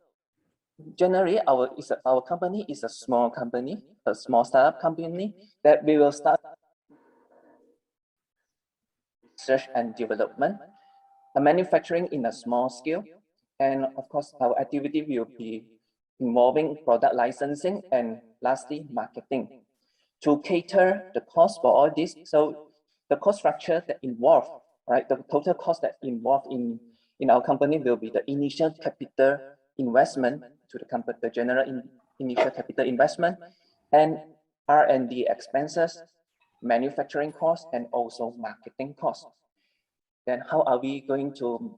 generally, our company is a small company, a small startup company that we will start research and development, manufacturing in a small scale, and of course, our activity will be involving product licensing and lastly, marketing. To cater the cost for all this, so the cost structure that involved, right, the total cost that involved in our company will be the initial capital investment to the company, the general initial capital investment, and R&D expenses, manufacturing costs, and also marketing costs. Then how are we going to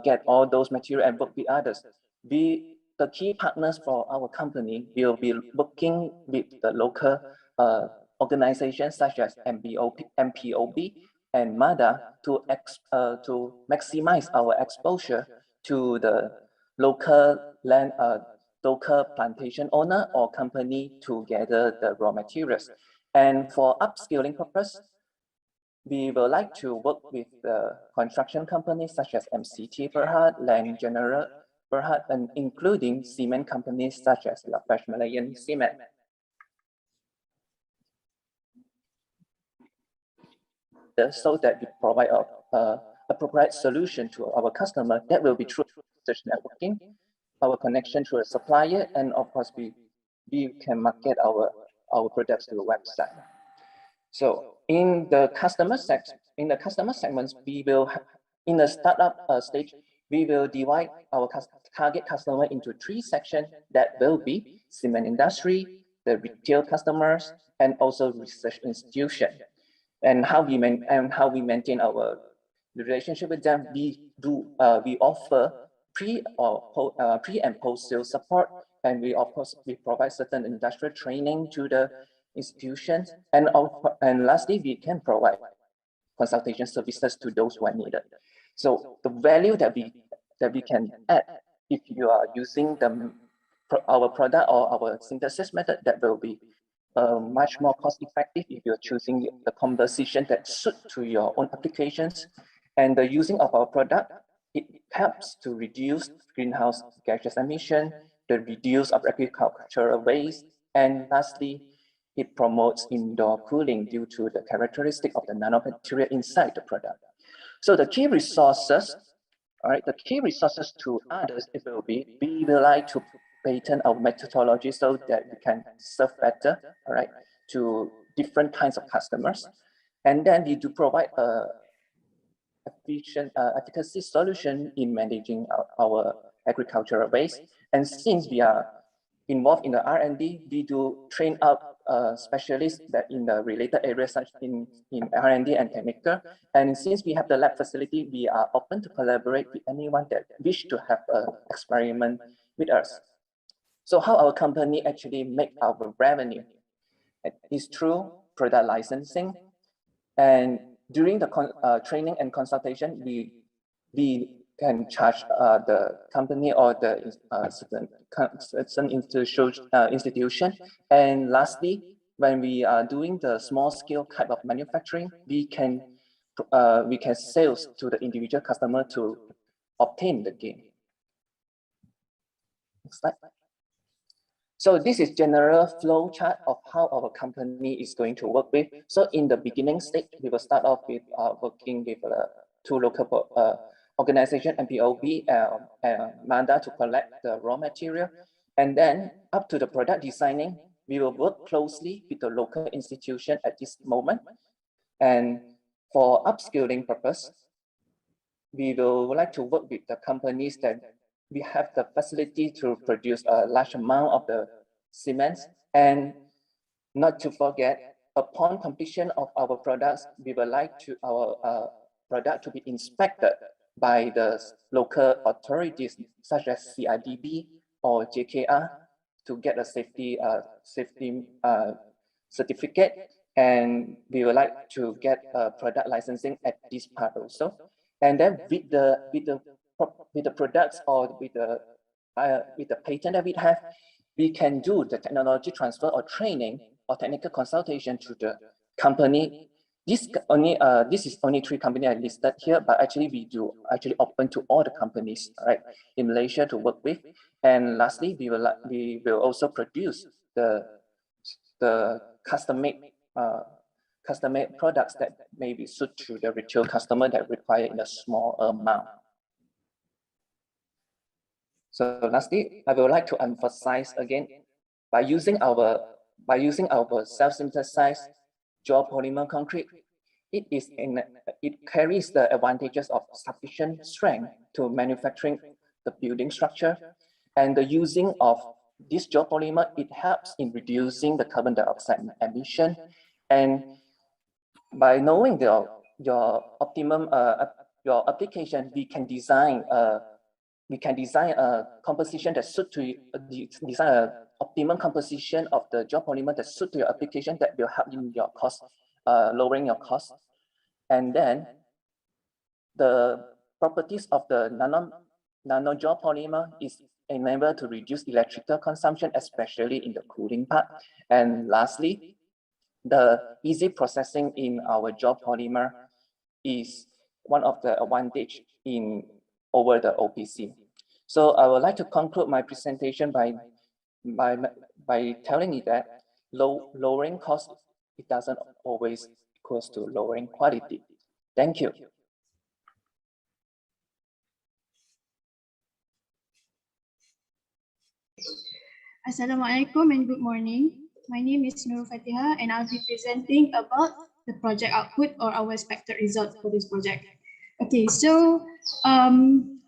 get all those material and work with others? The key partners for our company will be working with the local organizations such as MPOB and MADA to maximize our exposure to the local land, local plantation owner or company to gather the raw materials. And for upscaling purpose, we would like to work with the construction companies such as MCT Berhad, Land General Berhad, and including cement companies such as Lafarge Malayan Cement. So that we provide a appropriate solution to our customer that will be through research networking, our connection to a supplier, and of course we can market our products to the website. So in the customer segments, we will have, in the startup stage, we will divide our target customer into 3 sections that will be cement industry, the retail customers, and also research institution. And how we maintain our relationship with them, we offer pre and post sales support, and we of course provide certain industrial training to the institutions, and lastly we can provide consultation services to those who are needed. So the value that we can add if you are using our product or our synthesis method, that will be much more cost effective if you're choosing the composition that suit to your own applications. And the using of our product, it helps to reduce greenhouse gases emission, the reduce of agricultural waste, and lastly, it promotes indoor cooling due to the characteristic of the nanomaterial inside the product. So the key resources, all right, the key resources to others, it will be, we would like to patent our methodology so that we can serve better, all right, to different kinds of customers. And then we do provide a efficient efficacy solution in managing our agricultural waste. And since we are involved in the R&D, we do train up specialists that in the related areas such in R&D and technical. And since we have the lab facility, we are open to collaborate with anyone that wish to have an experiment with us. So how our company actually make our revenue? It is through product licensing. And during the training and consultation, we can charge the company or the certain institution. And lastly, when we are doing the small scale type of manufacturing, we can sales to the individual customer to obtain the gain. Next slide. So this is general flow chart of how our company is going to work with. So in the beginning stage, we will start off with working with two local organization, MPOB and MANDA, to collect the raw material. And then up to the product designing, we will work closely with the local institution at this moment. And for upskilling purpose, we will like to work with the companies that we have the facility to produce a large amount of the cements. And not to forget, upon completion of our products, we would like to our product to be inspected by the local authorities such as CIDB or JKR to get a safety certificate. And we would like to get product licensing at this part also. And then with the products or with the patent that we have, we can do the technology transfer or training or technical consultation to the company. This is only 3 companies I listed here, but actually we do open to all the companies, right, in Malaysia to work with. And lastly, we will also produce the custom-made products that may be suited to the retail customer that require in a small amount. So lastly, I would like to emphasize again, by using our self-synthesized geopolymer concrete, it carries the advantages of sufficient strength to manufacturing the building structure. And the using of this geopolymer, it helps in reducing the carbon dioxide emission. And by knowing your optimum your application, we can design a composition that suit to design an optimum composition of the geopolymer that suit to your application that will help in your cost, lowering your cost. And then the properties of the nano geopolymer is enabled to reduce electrical consumption, especially in the cooling part. And lastly, the easy processing in our geopolymer is one of the advantage over the OPC. So I would like to conclude my presentation by telling you that lowering cost, it doesn't always equals to lowering quality. Thank you. Assalamualaikum and good morning. My name is Nur Fatiha and I'll be presenting about the project output or our expected results for this project. Okay, so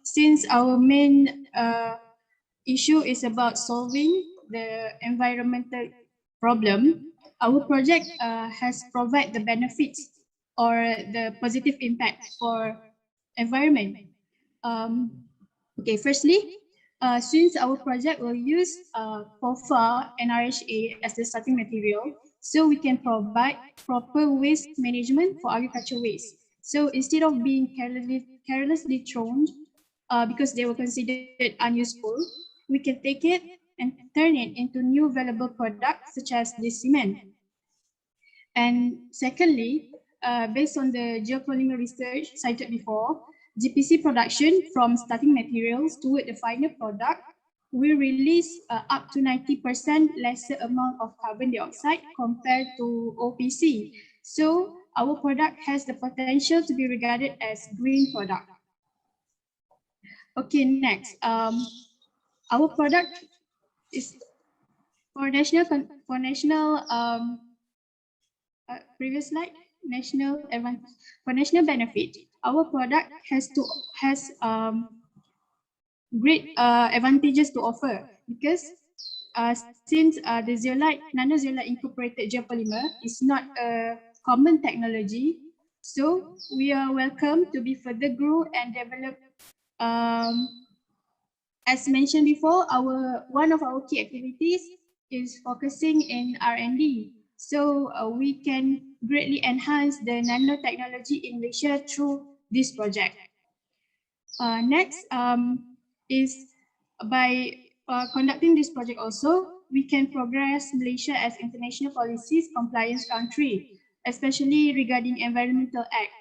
since our main issue is about solving the environmental problem, our project has provided the benefits or the positive impact for environment. Okay, firstly, since our project will use POFA and RHA as the starting material, so we can provide proper waste management for agricultural waste. So instead of being carelessly thrown because they were considered unuseful, we can take it and turn it into new valuable products such as this cement. And secondly, based on the geopolymer research cited before, GPC production from starting materials toward the final product will release up to 90% lesser amount of carbon dioxide compared to OPC. So our product has the potential to be regarded as green product. Okay, next, our product is for national previous slide, for national benefit. Our product has great advantages to offer because since the nano-zeolite incorporated geopolymer is not a common technology, so we are welcome to be further grow and develop. As mentioned before, one of our key activities is focusing in R&D. So we can greatly enhance the nanotechnology in Malaysia through this project. Next is by conducting this project also, we can progress Malaysia as international policies compliance country, especially regarding environmental act.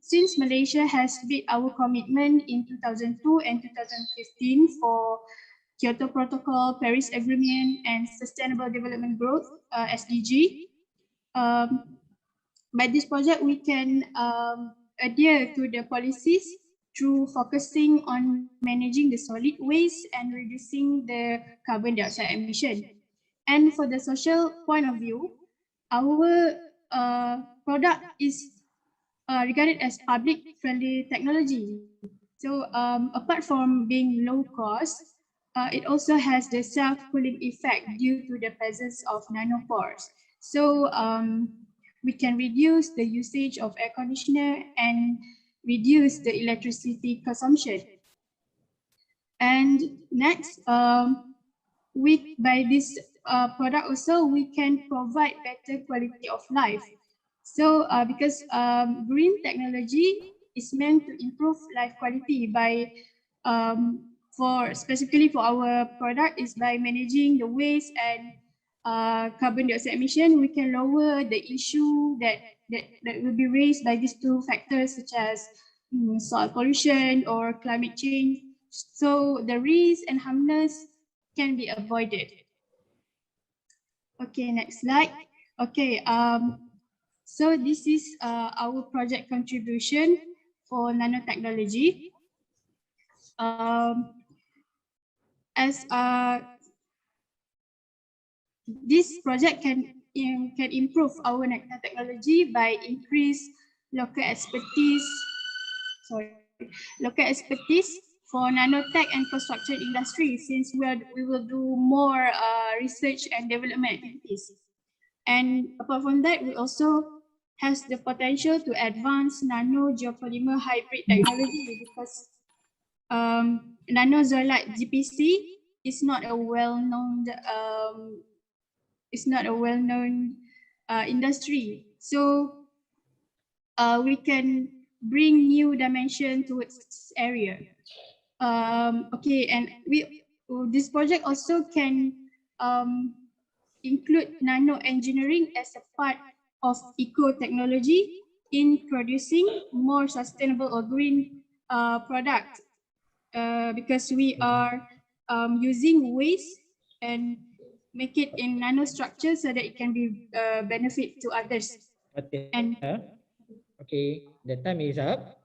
Since Malaysia has made our commitment in 2002 and 2015 for Kyoto Protocol, Paris Agreement, and Sustainable Development Growth, SDG, by this project, we can adhere to the policies through focusing on managing the solid waste and reducing the carbon dioxide emission. And for the social point of view, our product is regarded as public-friendly technology. So apart from being low cost, it also has the self-cooling effect due to the presence of nanopores. So we can reduce the usage of air conditioner and reduce the electricity consumption. And next, by this product also, we can provide better quality of life. So because green technology is meant to improve life quality by, specifically for our product is by managing the waste and carbon dioxide emission, we can lower the issue that will be raised by these two factors such as soil pollution or climate change. So the risks and harmness can be avoided. Okay, next slide. Okay, so this is our project contribution for nanotechnology. As this project can improve our nanotechnology by increase local expertise. Local expertise for nanotech and construction industry, since we will do more research and development activities. And apart from that, we also has the potential to advance nano geopolymer hybrid technology because nano-zeolite GPC is not a well-known industry. So we can bring new dimension towards this area. Okay, and this project also can include nano engineering as a part of eco-technology in producing more sustainable or green products because we are using waste and make it in nanostructure so that it can be benefit to others. And okay, the time is up.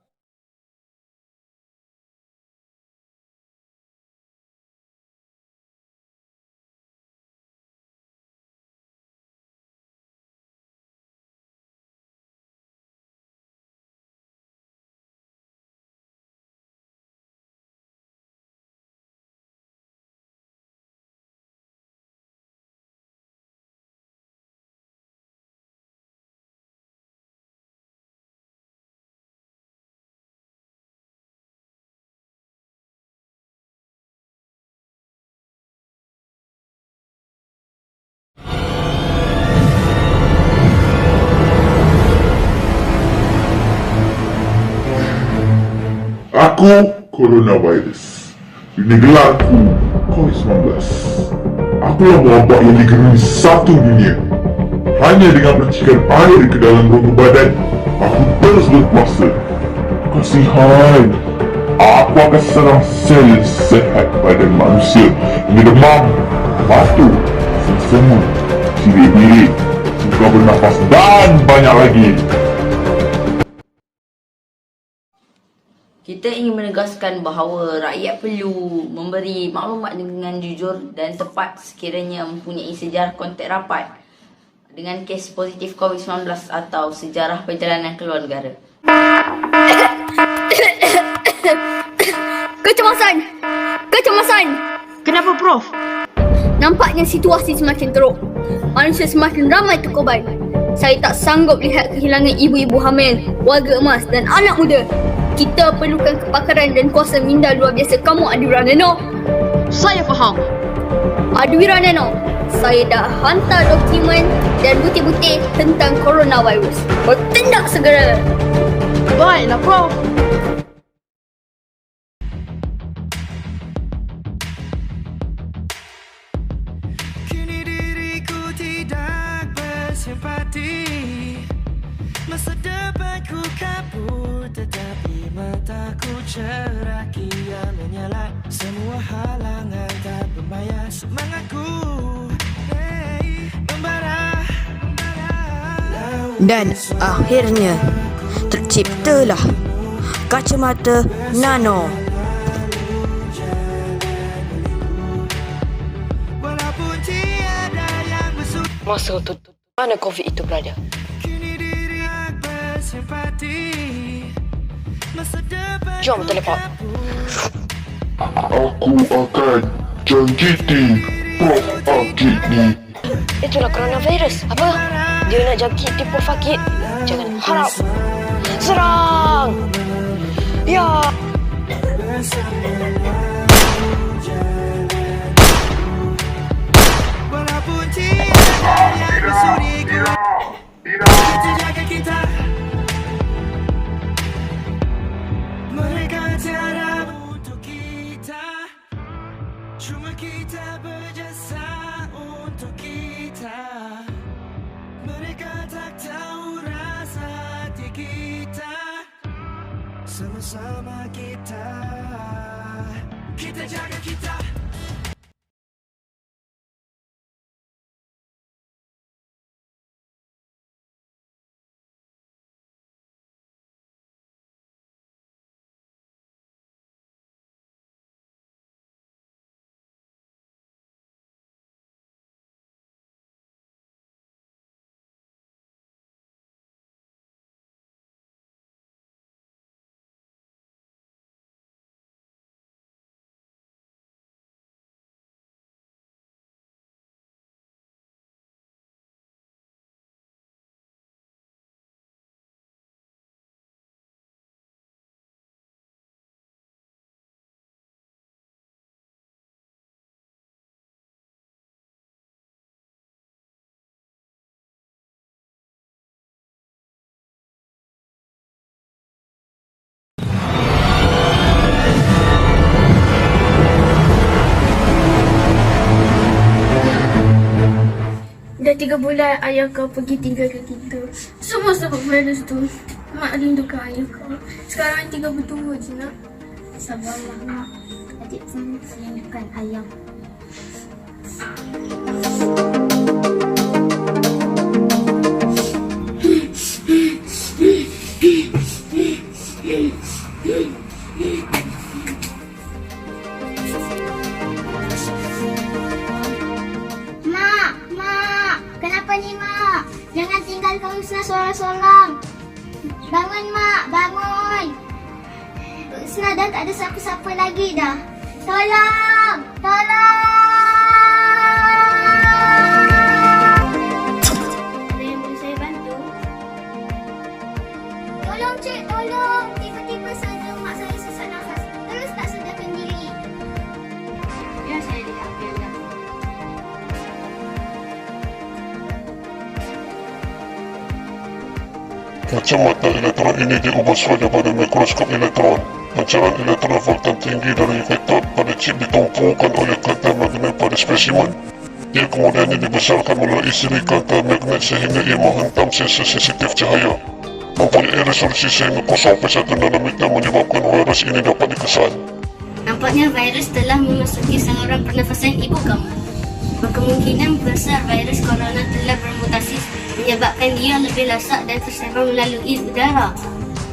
Aku coronavirus. Ini gelarku COVID-19. Akulah wabak yang digeruni satu dunia. Hanya dengan percikan air ke dalam rongga badan, aku terus berpuasa. Kasihan, aku akan serang sel sehat badan manusia hingga demam, batuk, semu, sirik-birik, suka bernafas dan banyak lagi. Kita ingin menegaskan bahawa rakyat perlu memberi maklumat dengan jujur dan tepat sekiranya mempunyai sejarah kontak rapat dengan kes positif COVID-19 atau sejarah perjalanan keluar negara. Kecemasan! Kenapa, Prof? Nampaknya situasi semakin teruk. Manusia semakin ramai terkorban. Saya tak sanggup lihat kehilangan ibu-ibu hamil, warga emas dan anak muda. Kita perlukan kepakaran dan kuasa minda luar biasa kamu, Anjuran Nano. Saya faham. Anjuran Nano, saya dah hantar dokumen dan bukti-bukti tentang coronavirus. Bertindak segera. Baiklah, Prof. Kini diriku tidak bersimpati. Masa depanku kabur, tetapi mataku cerah kian menyala. Semua halangan tak berbahaya, semangatku membara. Dan akhirnya terciptalah kacamata nano. Masa tutup, mana COVID itu berada? Jom teleport. Aku akan jangkiti Prof Akid ni. Itulah coronavirus. Apa? Dia nak jangkiti Prof Akid. Jangan harap. Serang! Ya! Walaupun tiada yang bersuriku, kita jaga kita. Mereka tiada untuk kita, cuma kita berjasa untuk kita. Mereka tak tahu rasa hati kita. Sama-sama kita jaga kita. Dah 3 bulan ayah kau pergi tinggalkan kita. Semua sebab virus tu. Mak rindukan ayah kau. Sekarang tinggal berdua je nak. Sabarlah Mak. Adik pun rindukan ayah. Jangan tinggalkan Husna seorang-seorang. Bangun Mak, bangun. Husna dah tak ada siapa-siapa lagi dah. Tolong, tolong. Ada yang boleh saya bantu? Tolong cik, tolong. Tiba-tiba saja mak saya sesak nafas. Terus tak sedarkan diri. Ya, saya lihat. Kacamata elektron ini diubah saja pada mikroskop elektron. Pancaran elektrovoltan tinggi dari vektor pada chip ditumpukan oleh kantar magnet pada spesimen. Ia kemudiannya dibesarkan melalui siri kantar magnet sehingga ia menghentam sensor sensitif cahaya. Mempunyai resolusi sehingga 0,1 nanometer menyebabkan virus ini dapat dikesan. Nampaknya virus telah memasuki saluran pernafasan ibu kamu. Berkemungkinan besar virus corona telah bermutasi menyebabkan dia lebih lasak dan tersebar melalui udara.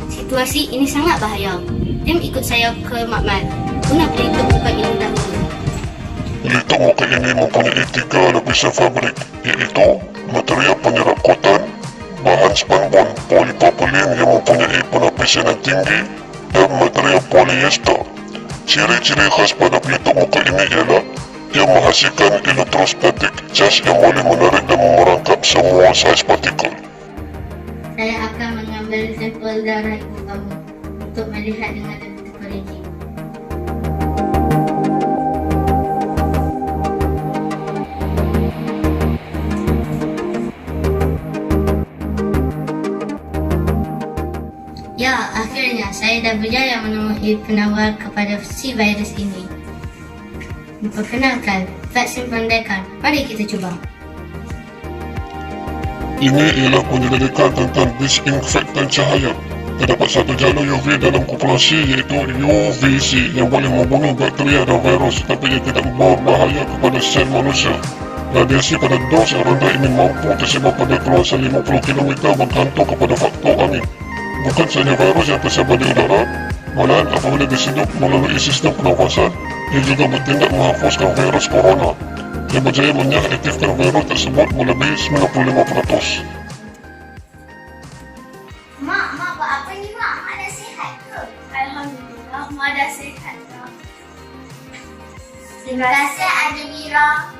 Situasi ini sangat bahaya. Jom ikut saya ke makmal. Guna pelitup muka ini dahulu. Pelitup muka ini mempunyai 3 lapisan fabrik, iaitu material penyerap kotan, bahan spanbon polipropilin yang mempunyai pelapisan yang tinggi, dan material polyester. Ciri-ciri khas pada pelitup muka ini ialah ia menghasilkan elektrostatik charge yang boleh menarik dan merangkap semua saiz partikel. Saya akan mengambil sampel darah ibu kamu untuk melihat dengan lebih terperinci. Ya, akhirnya saya dah berjaya menemui penawar kepada si virus ini. Memperkenalkan vaksin pendekar. Mari kita cuba. Ini ialah penyelidikan tentang disinfektan cahaya. Terdapat satu jalur UV dalam populasi iaitu UVC yang boleh membunuh bakteria dan virus tetapi ia tidak berbahaya kepada sel manusia. Radiasi pada dos yang rendah ini mampu tersebar pada kawasan 50 km bergantung kepada faktor angin. Bukan sahaja virus yang tersebar di udara, malahan apabila disedut melalui sistem pernafasan, ia juga bertindak menghapuskan virus corona. Ia berjaya mengaktifkan virus tersebut melebihi 95%. Mak buat apa ni mak? Mak dah sihat ke? Alhamdulillah, mak dah sihat dah. Terima kasih Adik Mira.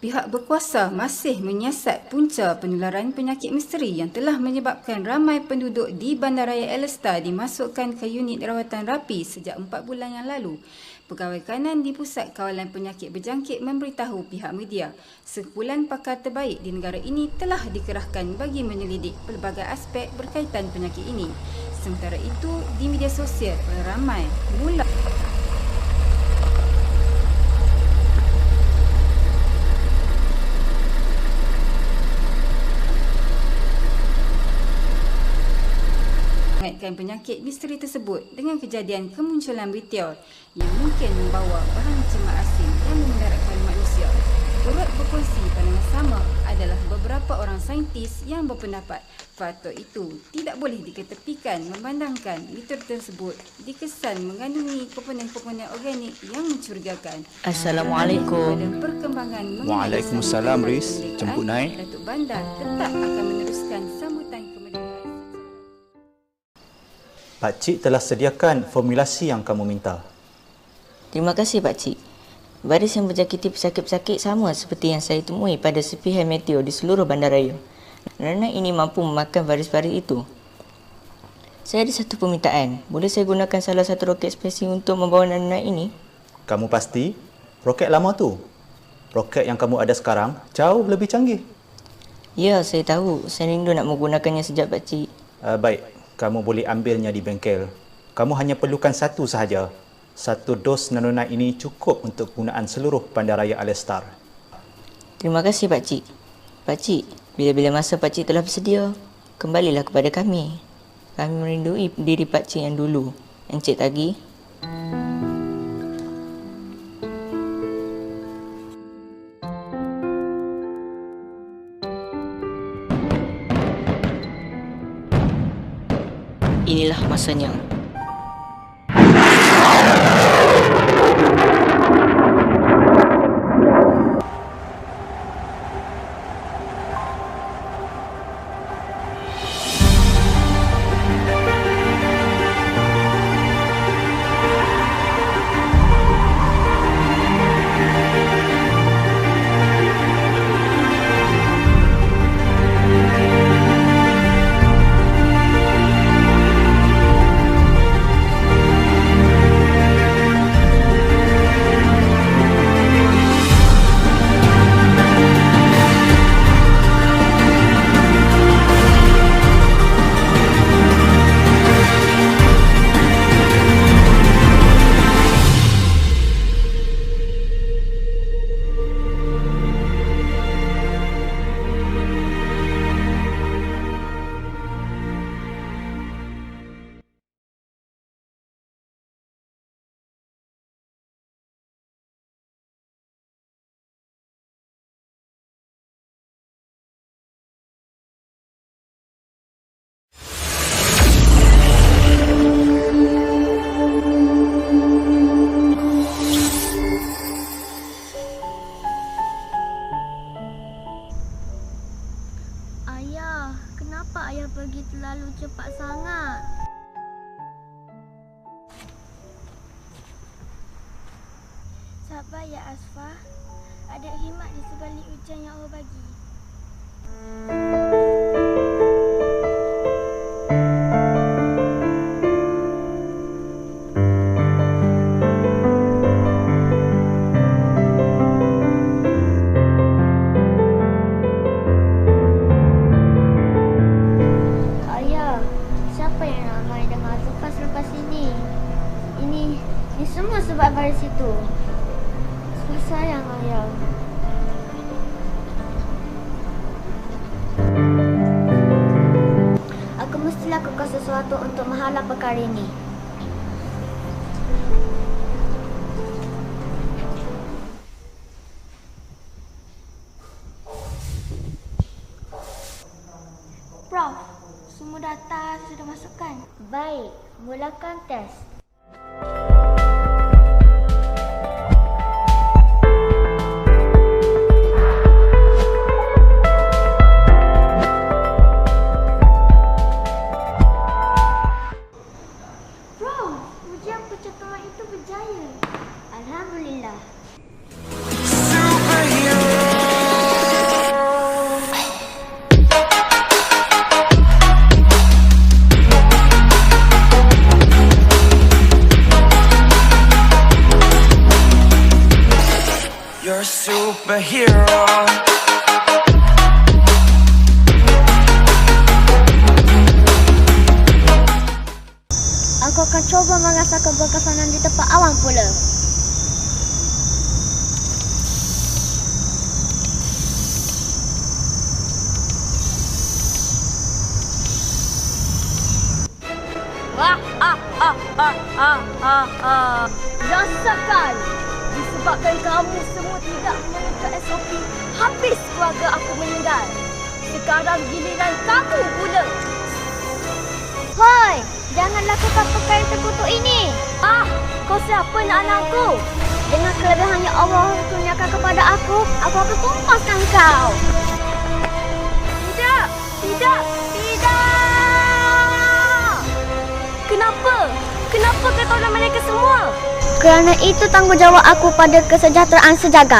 Pihak berkuasa masih menyiasat punca penularan penyakit misteri yang telah menyebabkan ramai penduduk di Bandaraya Elesta dimasukkan ke unit rawatan rapi sejak 4 bulan yang lalu. Pegawai kanan di Pusat Kawalan Penyakit Berjangkit memberitahu pihak media, sekumpulan pakar terbaik di negara ini telah dikerahkan bagi menyelidik pelbagai aspek berkaitan penyakit ini. Sementara itu, di media sosial ramai mula mengaitkan penyakit misteri tersebut dengan kejadian kemunculan meteor yang mungkin membawa bahan cemat asing yang memendaratkan manusia. Turut berkongsi pandangan sama adalah beberapa orang saintis yang berpendapat faktor itu tidak boleh diketepikan memandangkan meteor tersebut dikesan mengandungi komponen-komponen organik yang mencurigakan. Assalamualaikum. Perkembangan Waalaikumsalam Riz. Jemput naik. Datuk Bandar tetap akan meneruskan sambutan kemerdekaan. Pakcik telah sediakan formulasi yang kamu minta. Terima kasih Pakcik. Virus yang menjangkiti pesakit-pesakit sama seperti yang saya temui pada serpihan meteor di seluruh bandaraya. Kerana ini mampu memakan virus-virus itu. Saya ada satu permintaan. Boleh saya gunakan salah satu roket spesial untuk membawa nano ini? Kamu pasti roket lama tu? Roket yang kamu ada sekarang jauh lebih canggih. Ya, saya tahu. Saya rindu nak menggunakannya sejak pakcik. Baik, kamu boleh ambilnya di bengkel. Kamu hanya perlukan satu sahaja. Satu dos nanonite ini cukup untuk penggunaan seluruh bandaraya Alestar. Terima kasih pakcik. Pakcik, bila-bila masa pakcik telah bersedia, kembalilah kepada kami. Kami merindui diri pakcik yang dulu. Encik Tagi. Inilah masanya. Ayah, kenapa ayah pergi terlalu cepat sangat? Sabar ya Asfah, ada hikmat di sebalik ujian yang Allah bagi. Ayah, siapa yang ramai dengan Azufah selepas ini? Ini semua sebab baris itu. Sayang ayah. Aku mesti lakukan sesuatu untuk menghalau perkara ini. Prof, semua data sudah masukkan. Baik, mulakan test. Alhamdulillah. You're a superhero. Aku akan cuba merasakan berkesanan di tempat awam pula. Rasakan! Disebabkan kamu semua tidak mengikut SOP, habis keluarga aku meninggal. Sekarang giliran kamu pula. Hoi! Jangan lakukan perkara terkutuk ini. Kau siapa nak anakku? Dengan kelebihan yang Allah kurniakan kepada aku akan tumpaskan kau. Tidak! Tidak! Tidak! Kenapa? Kenapa kau tolong mereka semua? Kerana itu tanggungjawab aku pada kesejahteraan sejak.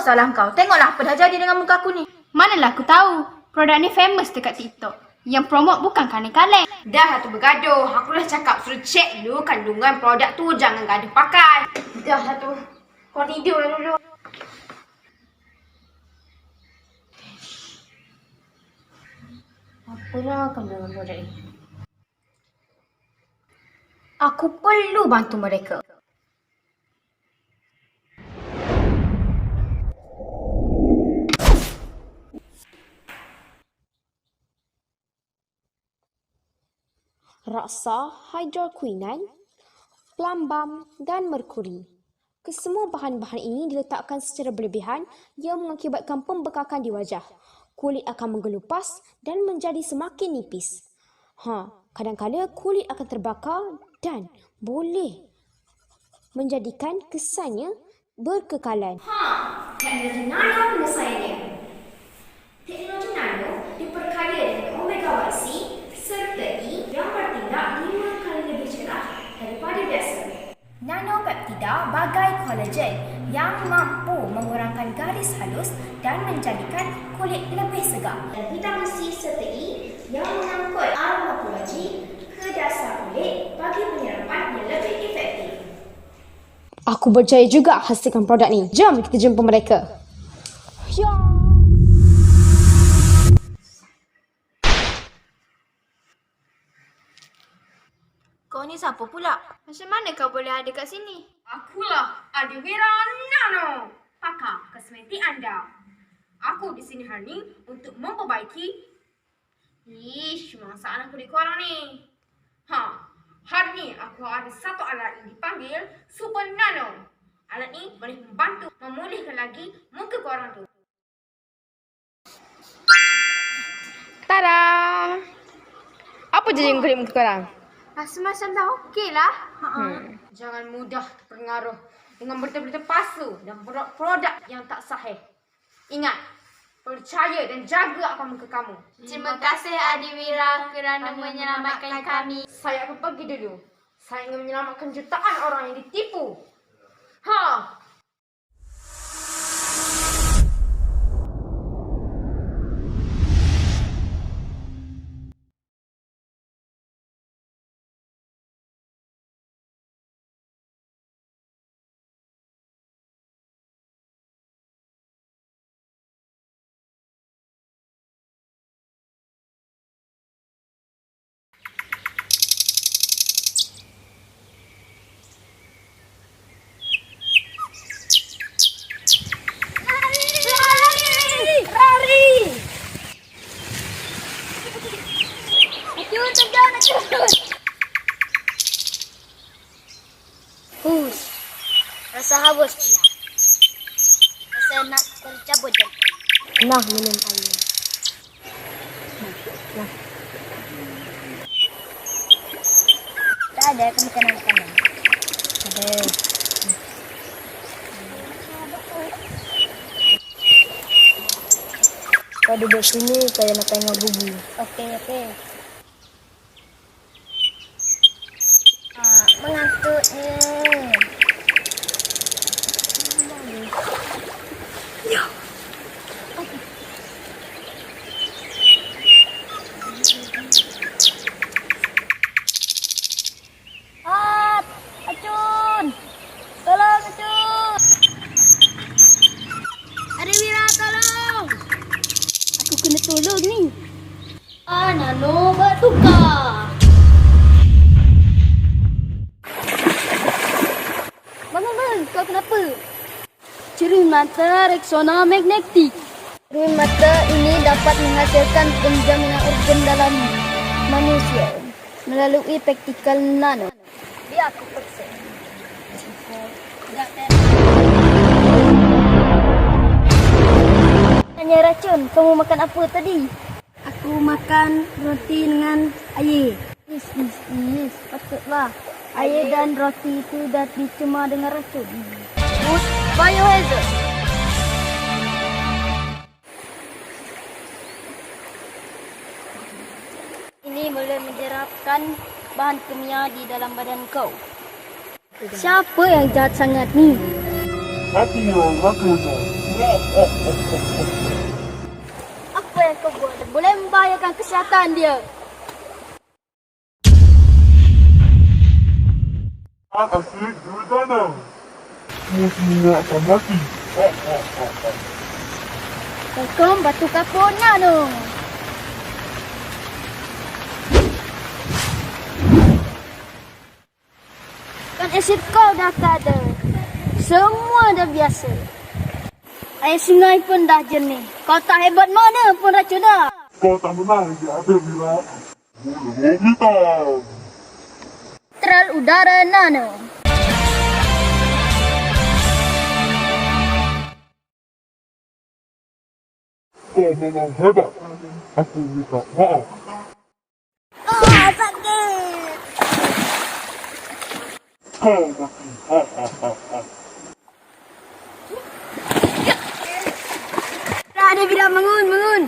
salah kau. Tengoklah apa dah jadi dengan muka aku ni. Manalah aku tahu. Produk ni famous dekat TikTok. Yang promote bukan kaleng-kaleng. Dah tu bergaduh. Aku dah cakap suruh cek dulu kandungan produk tu. Jangan gaduh pakai. Dah tu. Kau tidur lah dulu. Apalah kandungan produk ni? Aku perlu bantu mereka. Raksa, hidrokuinan, plambam dan merkuri. Kesemua bahan-bahan ini diletakkan secara berlebihan yang mengakibatkan pembekakan di wajah. Kulit akan menggelupas dan menjadi semakin nipis. Kadang-kadang kulit akan terbakar dan boleh menjadikan kesannya berkekalan. Teknologi nano penyelesaiannya. Teknologi nano diperkaya dengan omega besi serta I yang bertindak 5 kali lebih cerah daripada biasa. Nanopeptida bagai kolagen yang mampu mengurangkan garis halus dan menjadikan kulit lebih segar. Dan vitamin C serta E yang mengangkut aromapologi ke dasar kulit bagi penyerapan yang lebih efektif. Aku berjaya juga hasilkan produk ni. Jom kita jumpa mereka. Ya. Kau ni siapa pula? Macam mana kau boleh ada kat sini? Akulah Adiwira Nano, pakar kosmetik anda. Aku di sini hari ni untuk memperbaiki masalah kulit korang ni. Hari ni aku ada satu alat yang dipanggil Super Nano. Alat ni boleh membantu memulihkan lagi muka korang tu. Tada! Apa jadi kulit muka korang? Rasa macam dah okey lah. Jangan mudah terpengaruh dengan berita-berita palsu dan produk yang tak sahih. Ingat, percaya dan jaga akan muka kamu. Terima kasih Adiwira kerana menyelamatkan kami. Saya akan pergi dulu. Saya ingin menyelamatkan jutaan orang yang ditipu. Rasa haus pula. Rasa nak tercabut jantung. Nah, minum air. Nah. Tak ada makanan-makanan. Ada. Kau duduk sini, saya nak tengok bubu. Okey. Mengantuknya. Ya. Acun. Tolong Acun. Adiwira tolong. Aku kena tolong ni. Nano bertukar. Bang, kau kenapa? Cermin mata reksona magnetik. Cermin mata ini dapat menghasilkan penjamingan organ dalam manusia melalui praktikal nano. Biar aku periksa. Hanya racun, kamu makan apa tadi? Aku makan roti dengan air. Yes, patutlah. Air dan roti itu dah dicemar dengan racun. Food biohazard. Ini boleh menjerapkan bahan kimia di dalam badan kau. Siapa yang jahat sangat ni? Hati yang rakyat. Apa yang kau buat boleh membahayakan kesihatan dia. Asyik dua tanah. Semua akan mati. Tekom batu kapur Nano. Kan asid kau dah tak ada. Semua dah biasa. Air sungai pun dah jernih. Kau tak hebat mana pun racun dah. Kau tak menang di akhir bila. Boleh hitam. Teral udara Nano. Kau memang hebat. Aku minta maaf. Sakit. Kau mati. Ada bila bangun.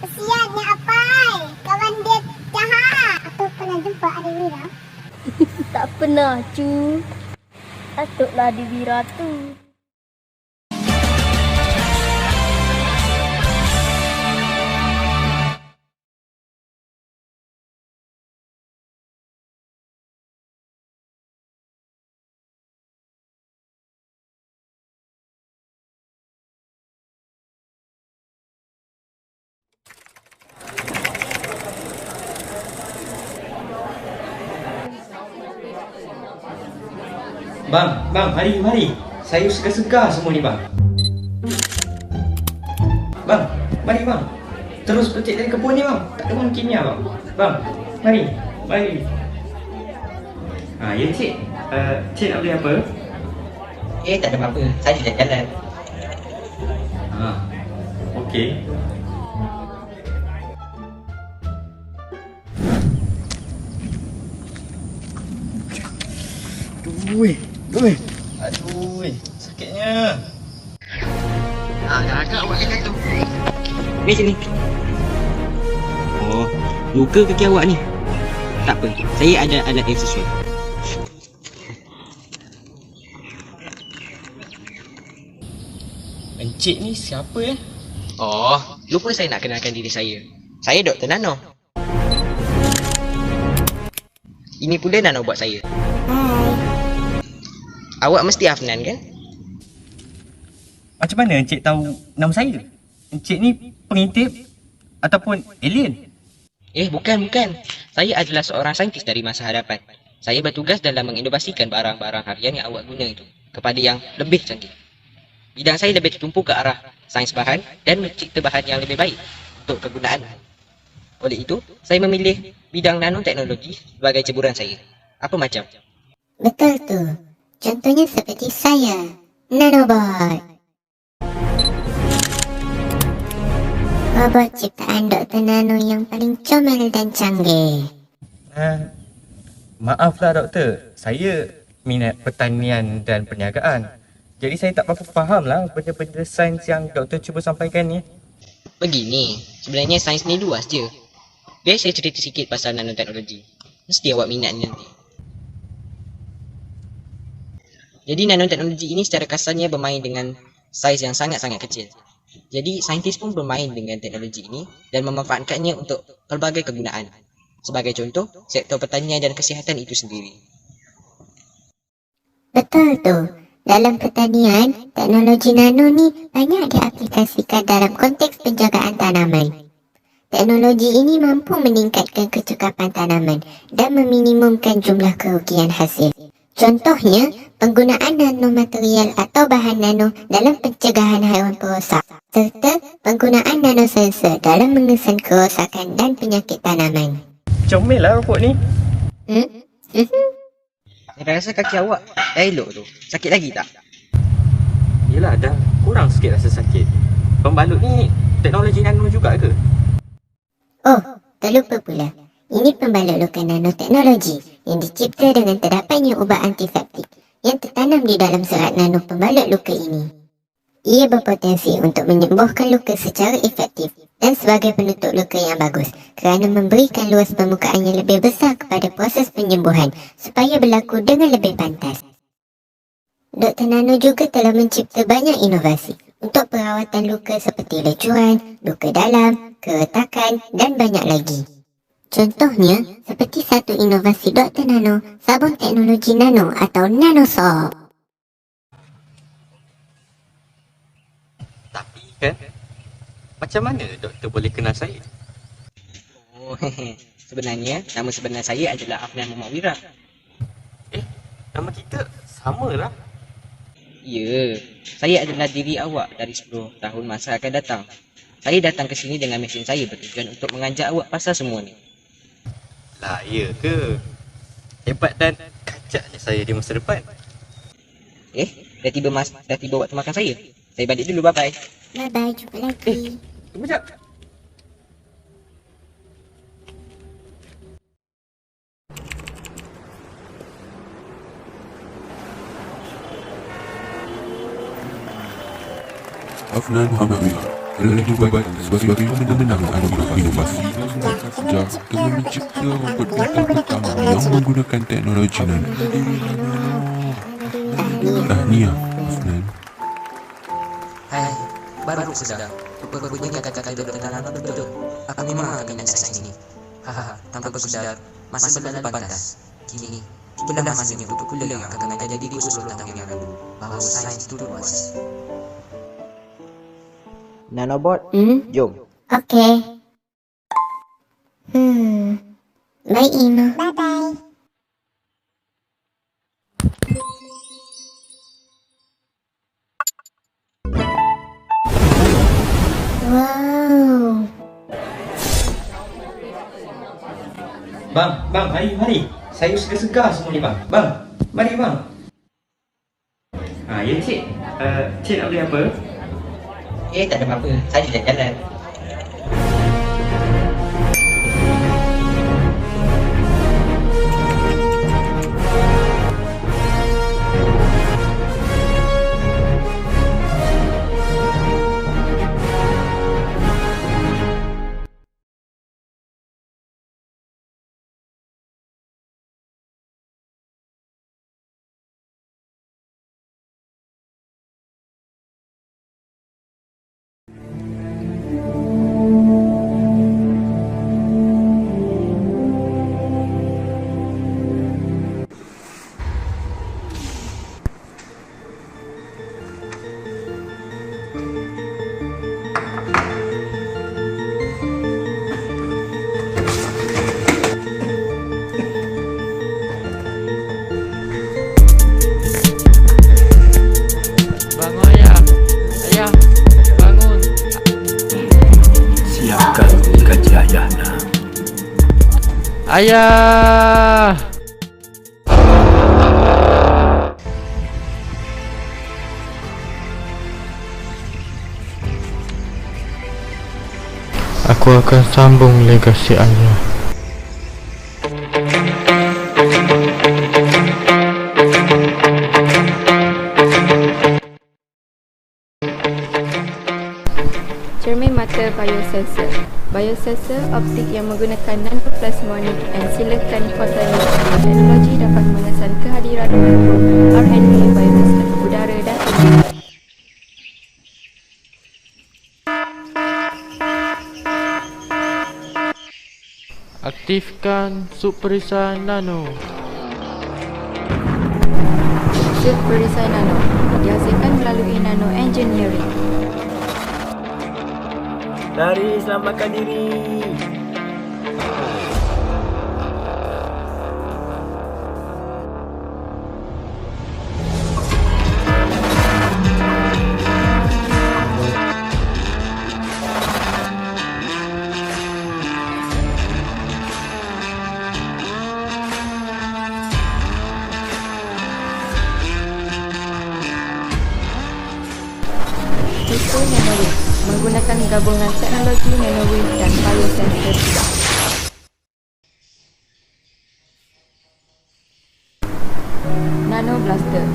Kesiannya Apai. Kawan dia jahat. Atau pernah jumpa adik Wira? Tak pernah, cu. Patutlah adik Wira tu. Bang, mari. Saya segar-segar semua ni, bang. Bang, mari bang. Terus petik dari kebun ni, bang. Tak ada orang kimia, bang. Bang, mari. Ya, cik. Cik nak beli apa? Tak ada apa-apa. Saya jalan-jalan. Okey. Aduh, sakitnya. Agak awak kaki tu. Ni sini. Oh, luka kaki awak ni. Tak apa, saya ada alat yang sesuai. Encik ni siapa ya? Oh, lupa saya nak kenalkan diri saya. Saya Dr. Nano. Ini pula Nano buat saya. Awak mesti Afnan kan? Macam mana encik tahu nama saya? Encik ni pengintip ataupun alien? Bukan. Saya adalah seorang saintis dari masa hadapan. Saya bertugas dalam menginovasikan barang-barang harian yang awak guna itu kepada yang lebih canggih. Bidang saya lebih tertumpu ke arah sains bahan dan mencipta bahan yang lebih baik untuk kegunaan. Oleh itu, saya memilih bidang nanoteknologi sebagai ceburan saya. Apa macam? Betul tu. Contohnya seperti saya, Nanobot. Robot ciptaan Dr. Nano yang paling comel dan canggih. Maaflah doktor, saya minat pertanian dan perniagaan. Jadi saya tak berapa faham lah benda-benda sains yang doktor cuba sampaikan ni. Begini, sebenarnya sains ni luas je. Biar saya cerita sikit pasal nanoteknologi. Mesti awak minat ni nanti. Jadi nanoteknologi ini secara kasarnya bermain dengan saiz yang sangat-sangat kecil. Jadi saintis pun bermain dengan teknologi ini dan memanfaatkannya untuk pelbagai kegunaan. Sebagai contoh, sektor pertanian dan kesihatan itu sendiri. Betul tu. Dalam pertanian, teknologi nano ni banyak diaplikasikan dalam konteks penjagaan tanaman. Teknologi ini mampu meningkatkan kecukupan tanaman dan meminimumkan jumlah kerugian hasil. Contohnya, penggunaan nanomaterial atau bahan nano dalam pencegahan haiwan perosak serta penggunaan nanosensor dalam mengesan kerosakan dan penyakit tanaman. Comel lah robot ni. Saya rasa kaki awak dah elok tu. Sakit lagi tak? Yelah, dah kurang sikit rasa sakit. Pembalut ni teknologi nano juga ke? Oh, terlupa pula. Ini pembalut lokal nanoteknologi yang dicipta dengan terdapannya ubat antiseptik yang tertanam di dalam serat nano pembalut luka ini. Ia berpotensi untuk menyembuhkan luka secara efektif dan sebagai penutup luka yang bagus kerana memberikan luas permukaan yang lebih besar kepada proses penyembuhan supaya berlaku dengan lebih pantas. Dr. Nano juga telah mencipta banyak inovasi untuk perawatan luka seperti lecuran, luka dalam, keretakan dan banyak lagi. Contohnya, seperti satu inovasi Dr. Nano, sabun teknologi nano atau NanoSoap. Tapi kan, macam mana doktor boleh kenal saya? Oh, sebenarnya nama sebenar saya adalah Afnan Muhammad Wira. Nama kita sama lah. Ya, saya adalah diri awak dari 10 tahun masa akan datang. Saya datang ke sini dengan mesin saya bertujuan untuk mengajak awak pasal semua ni. Lah, ya ke? Hebat dan kacaknya saya di masa depan. Dah tiba waktu makan saya. Saya balik dulu, bye-bye. Bye-bye, jumpa lagi. Tunggu sekejap. Afnan Muhammad Wira telah dilibatkan sebagai pemenang anugerah inovasi sejak dengan mencipta robot bengkel pertama yang menggunakan teknologi nano. Tahniah, Afnan. Hai, baru sedar. Rupanya kata-kata Dr. Nano betul. Aku memang minat sains ini. Hahaha, tanpa aku sadar, masa berlalu batas. Kini, itulah masanya untuk kuliah yang akan mengajar diriku 10 tahun yang lalu bahawa sains itu luas. Nanobot, jom. Okey. Baik, Ino. Bye-bye. Wow. Bang, mari. Saya sudah segar semua ni, bang. Bang, mari bang. Ya, cik. Cik nak beli apa? Tak ada apa-apa. Saya jalan-jalan. Ayah! Aku akan sambung legasi ayah. Cermin mata biosensor. Biosensor optik yang menggunakan nanoplasmonic and silicon photonic teknologi dapat mengesan kehadiran RNA virus dalam udara dan udara. Aktifkan sub perisai nano. Sub perisai nano dihasilkan melalui nano engineering. Lari, selamatkan diri. Tipe nanowave menggunakan gabungan teknologi nanowave dan biosensor. Nano blaster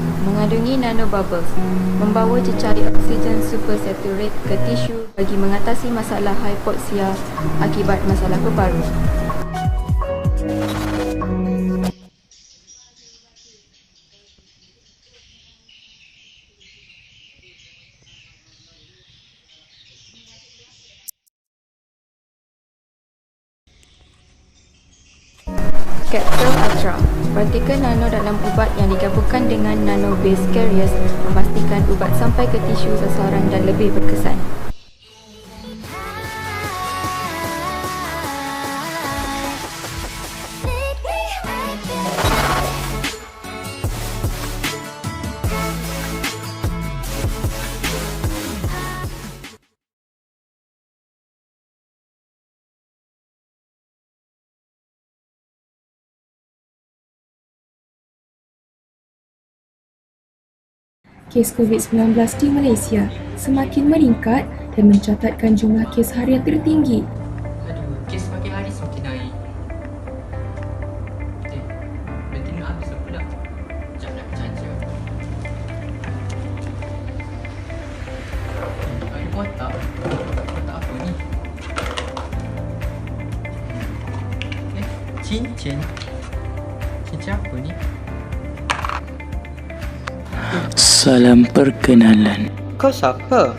melindungi nanobubbles, membawa cecair oksigen supersaturate ke tisu bagi mengatasi masalah hipoksia akibat masalah peparu. Kapsul Ultra, partikel nano dalam ubat yang digabungkan dengan nano-based carriers memastikan ubat sampai ke tisu sasaran dan lebih berkesan. Kes COVID-19 di Malaysia semakin meningkat dan mencatatkan jumlah kes harian tertinggi. Kes semakin hari semakin naik. Berarti nak habis apa dah? Sekejap nak charger. Ada kotak? Kotak apa ni? Cincin? Cincin apa ni? Salam perkenalan. Kau siapa?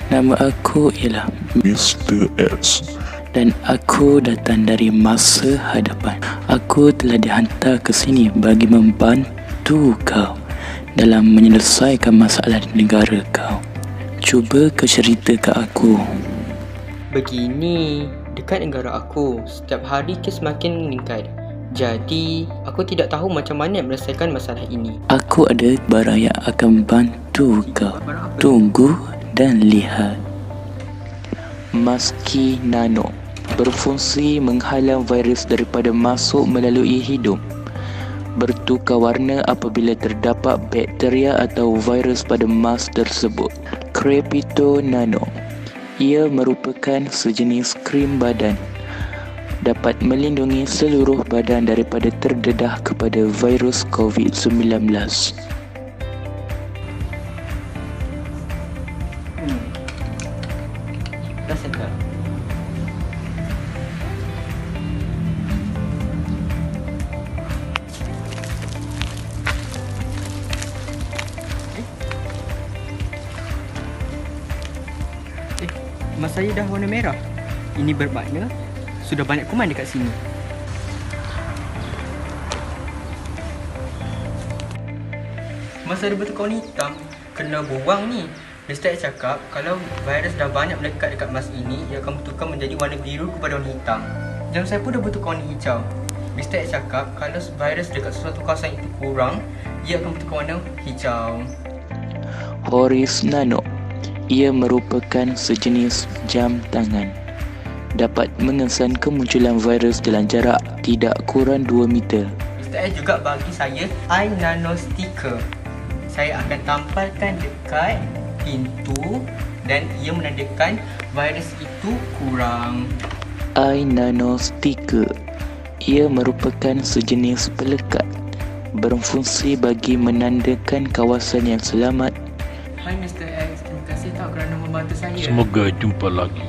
Nama aku ialah Mr. S. Dan aku datang dari masa hadapan. Aku telah dihantar ke sini bagi membantu kau dalam menyelesaikan masalah di negara kau. Cuba kau cerita ke aku. Begini, dekat negara aku, setiap hari kes makin meningkat. Jadi, aku tidak tahu macam mana menyelesaikan masalah ini. Aku ada barang yang akan bantu kau. Tunggu dan lihat. Maski nano berfungsi menghalang virus daripada masuk melalui hidung. Bertukar warna apabila terdapat bakteria atau virus pada mask tersebut. Crepito Nano. Ia merupakan sejenis krim badan. Dapat melindungi seluruh badan daripada terdedah kepada virus COVID-19. Dah sedap. Mas saya dah warna merah. Ini bermakna sudah banyak kuman dekat sini. Masa ada bertukar warna hitam, kena buang ni. Mr. X cakap kalau virus dah banyak melekat dekat mask ini, ia akan bertukar menjadi warna biru kepada warna hitam. Jam saya pun dah bertukar warna hijau. Mr. X cakap kalau virus dekat sesuatu kawasan itu kurang, ia akan bertukar warna hijau. Horis Nano. Ia merupakan sejenis jam tangan. Dapat mengesan kemunculan virus dalam jarak tidak kurang 2 meter. Mr. S juga bagi saya iNano sticker. Saya akan tampalkan dekat pintu dan ia menandakan virus itu kurang. iNano sticker. Ia merupakan sejenis pelekat. Berfungsi bagi menandakan kawasan yang selamat. Hai Mr. X, terima kasih tak kerana membantu saya. Semoga jumpa lagi.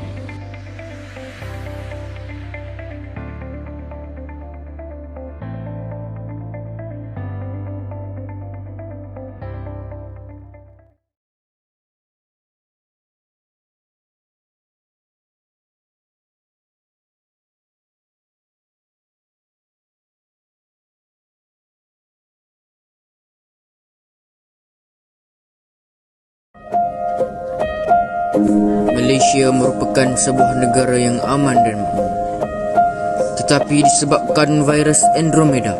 Malaysia merupakan sebuah negara yang aman dan makmur. Tetapi disebabkan virus Andromeda,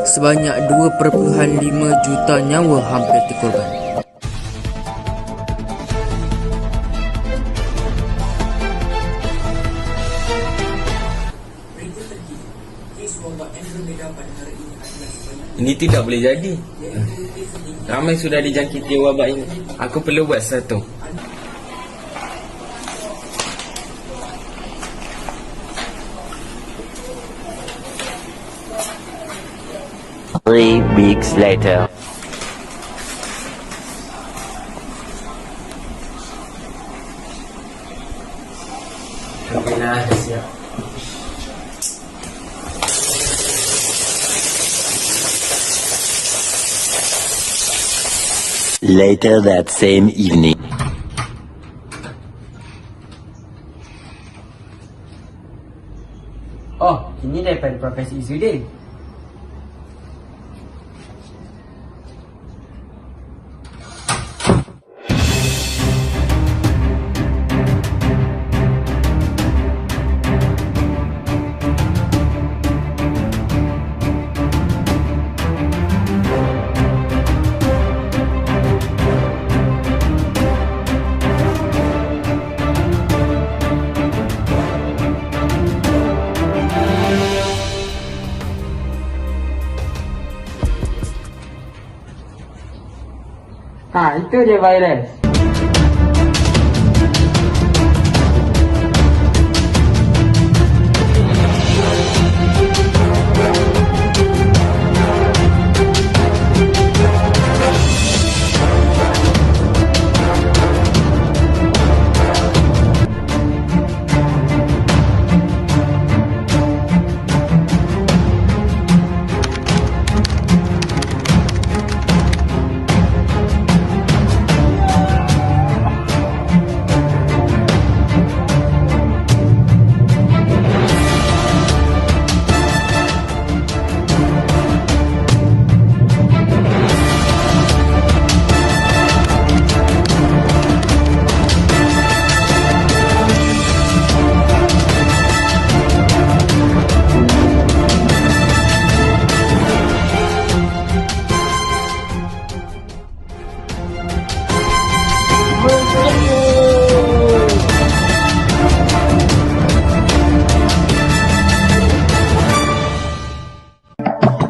sebanyak 2.5 juta nyawa hampir terkorban. Ini tidak boleh jadi. Ramai sudah dijangkiti wabak ini. Aku perlu buat sesuatu. Three weeks later. Alhamdulillah, dah siap. Later that same evening. Oh, ini daripada Profesor Izzuddin. Ha, itu dia virus.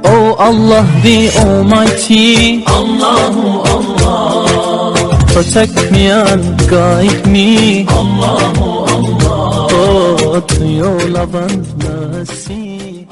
Oh Allah the Almighty, Allahu Allah, protect me and guide me, Allahu Allah, oh to your love and mercy.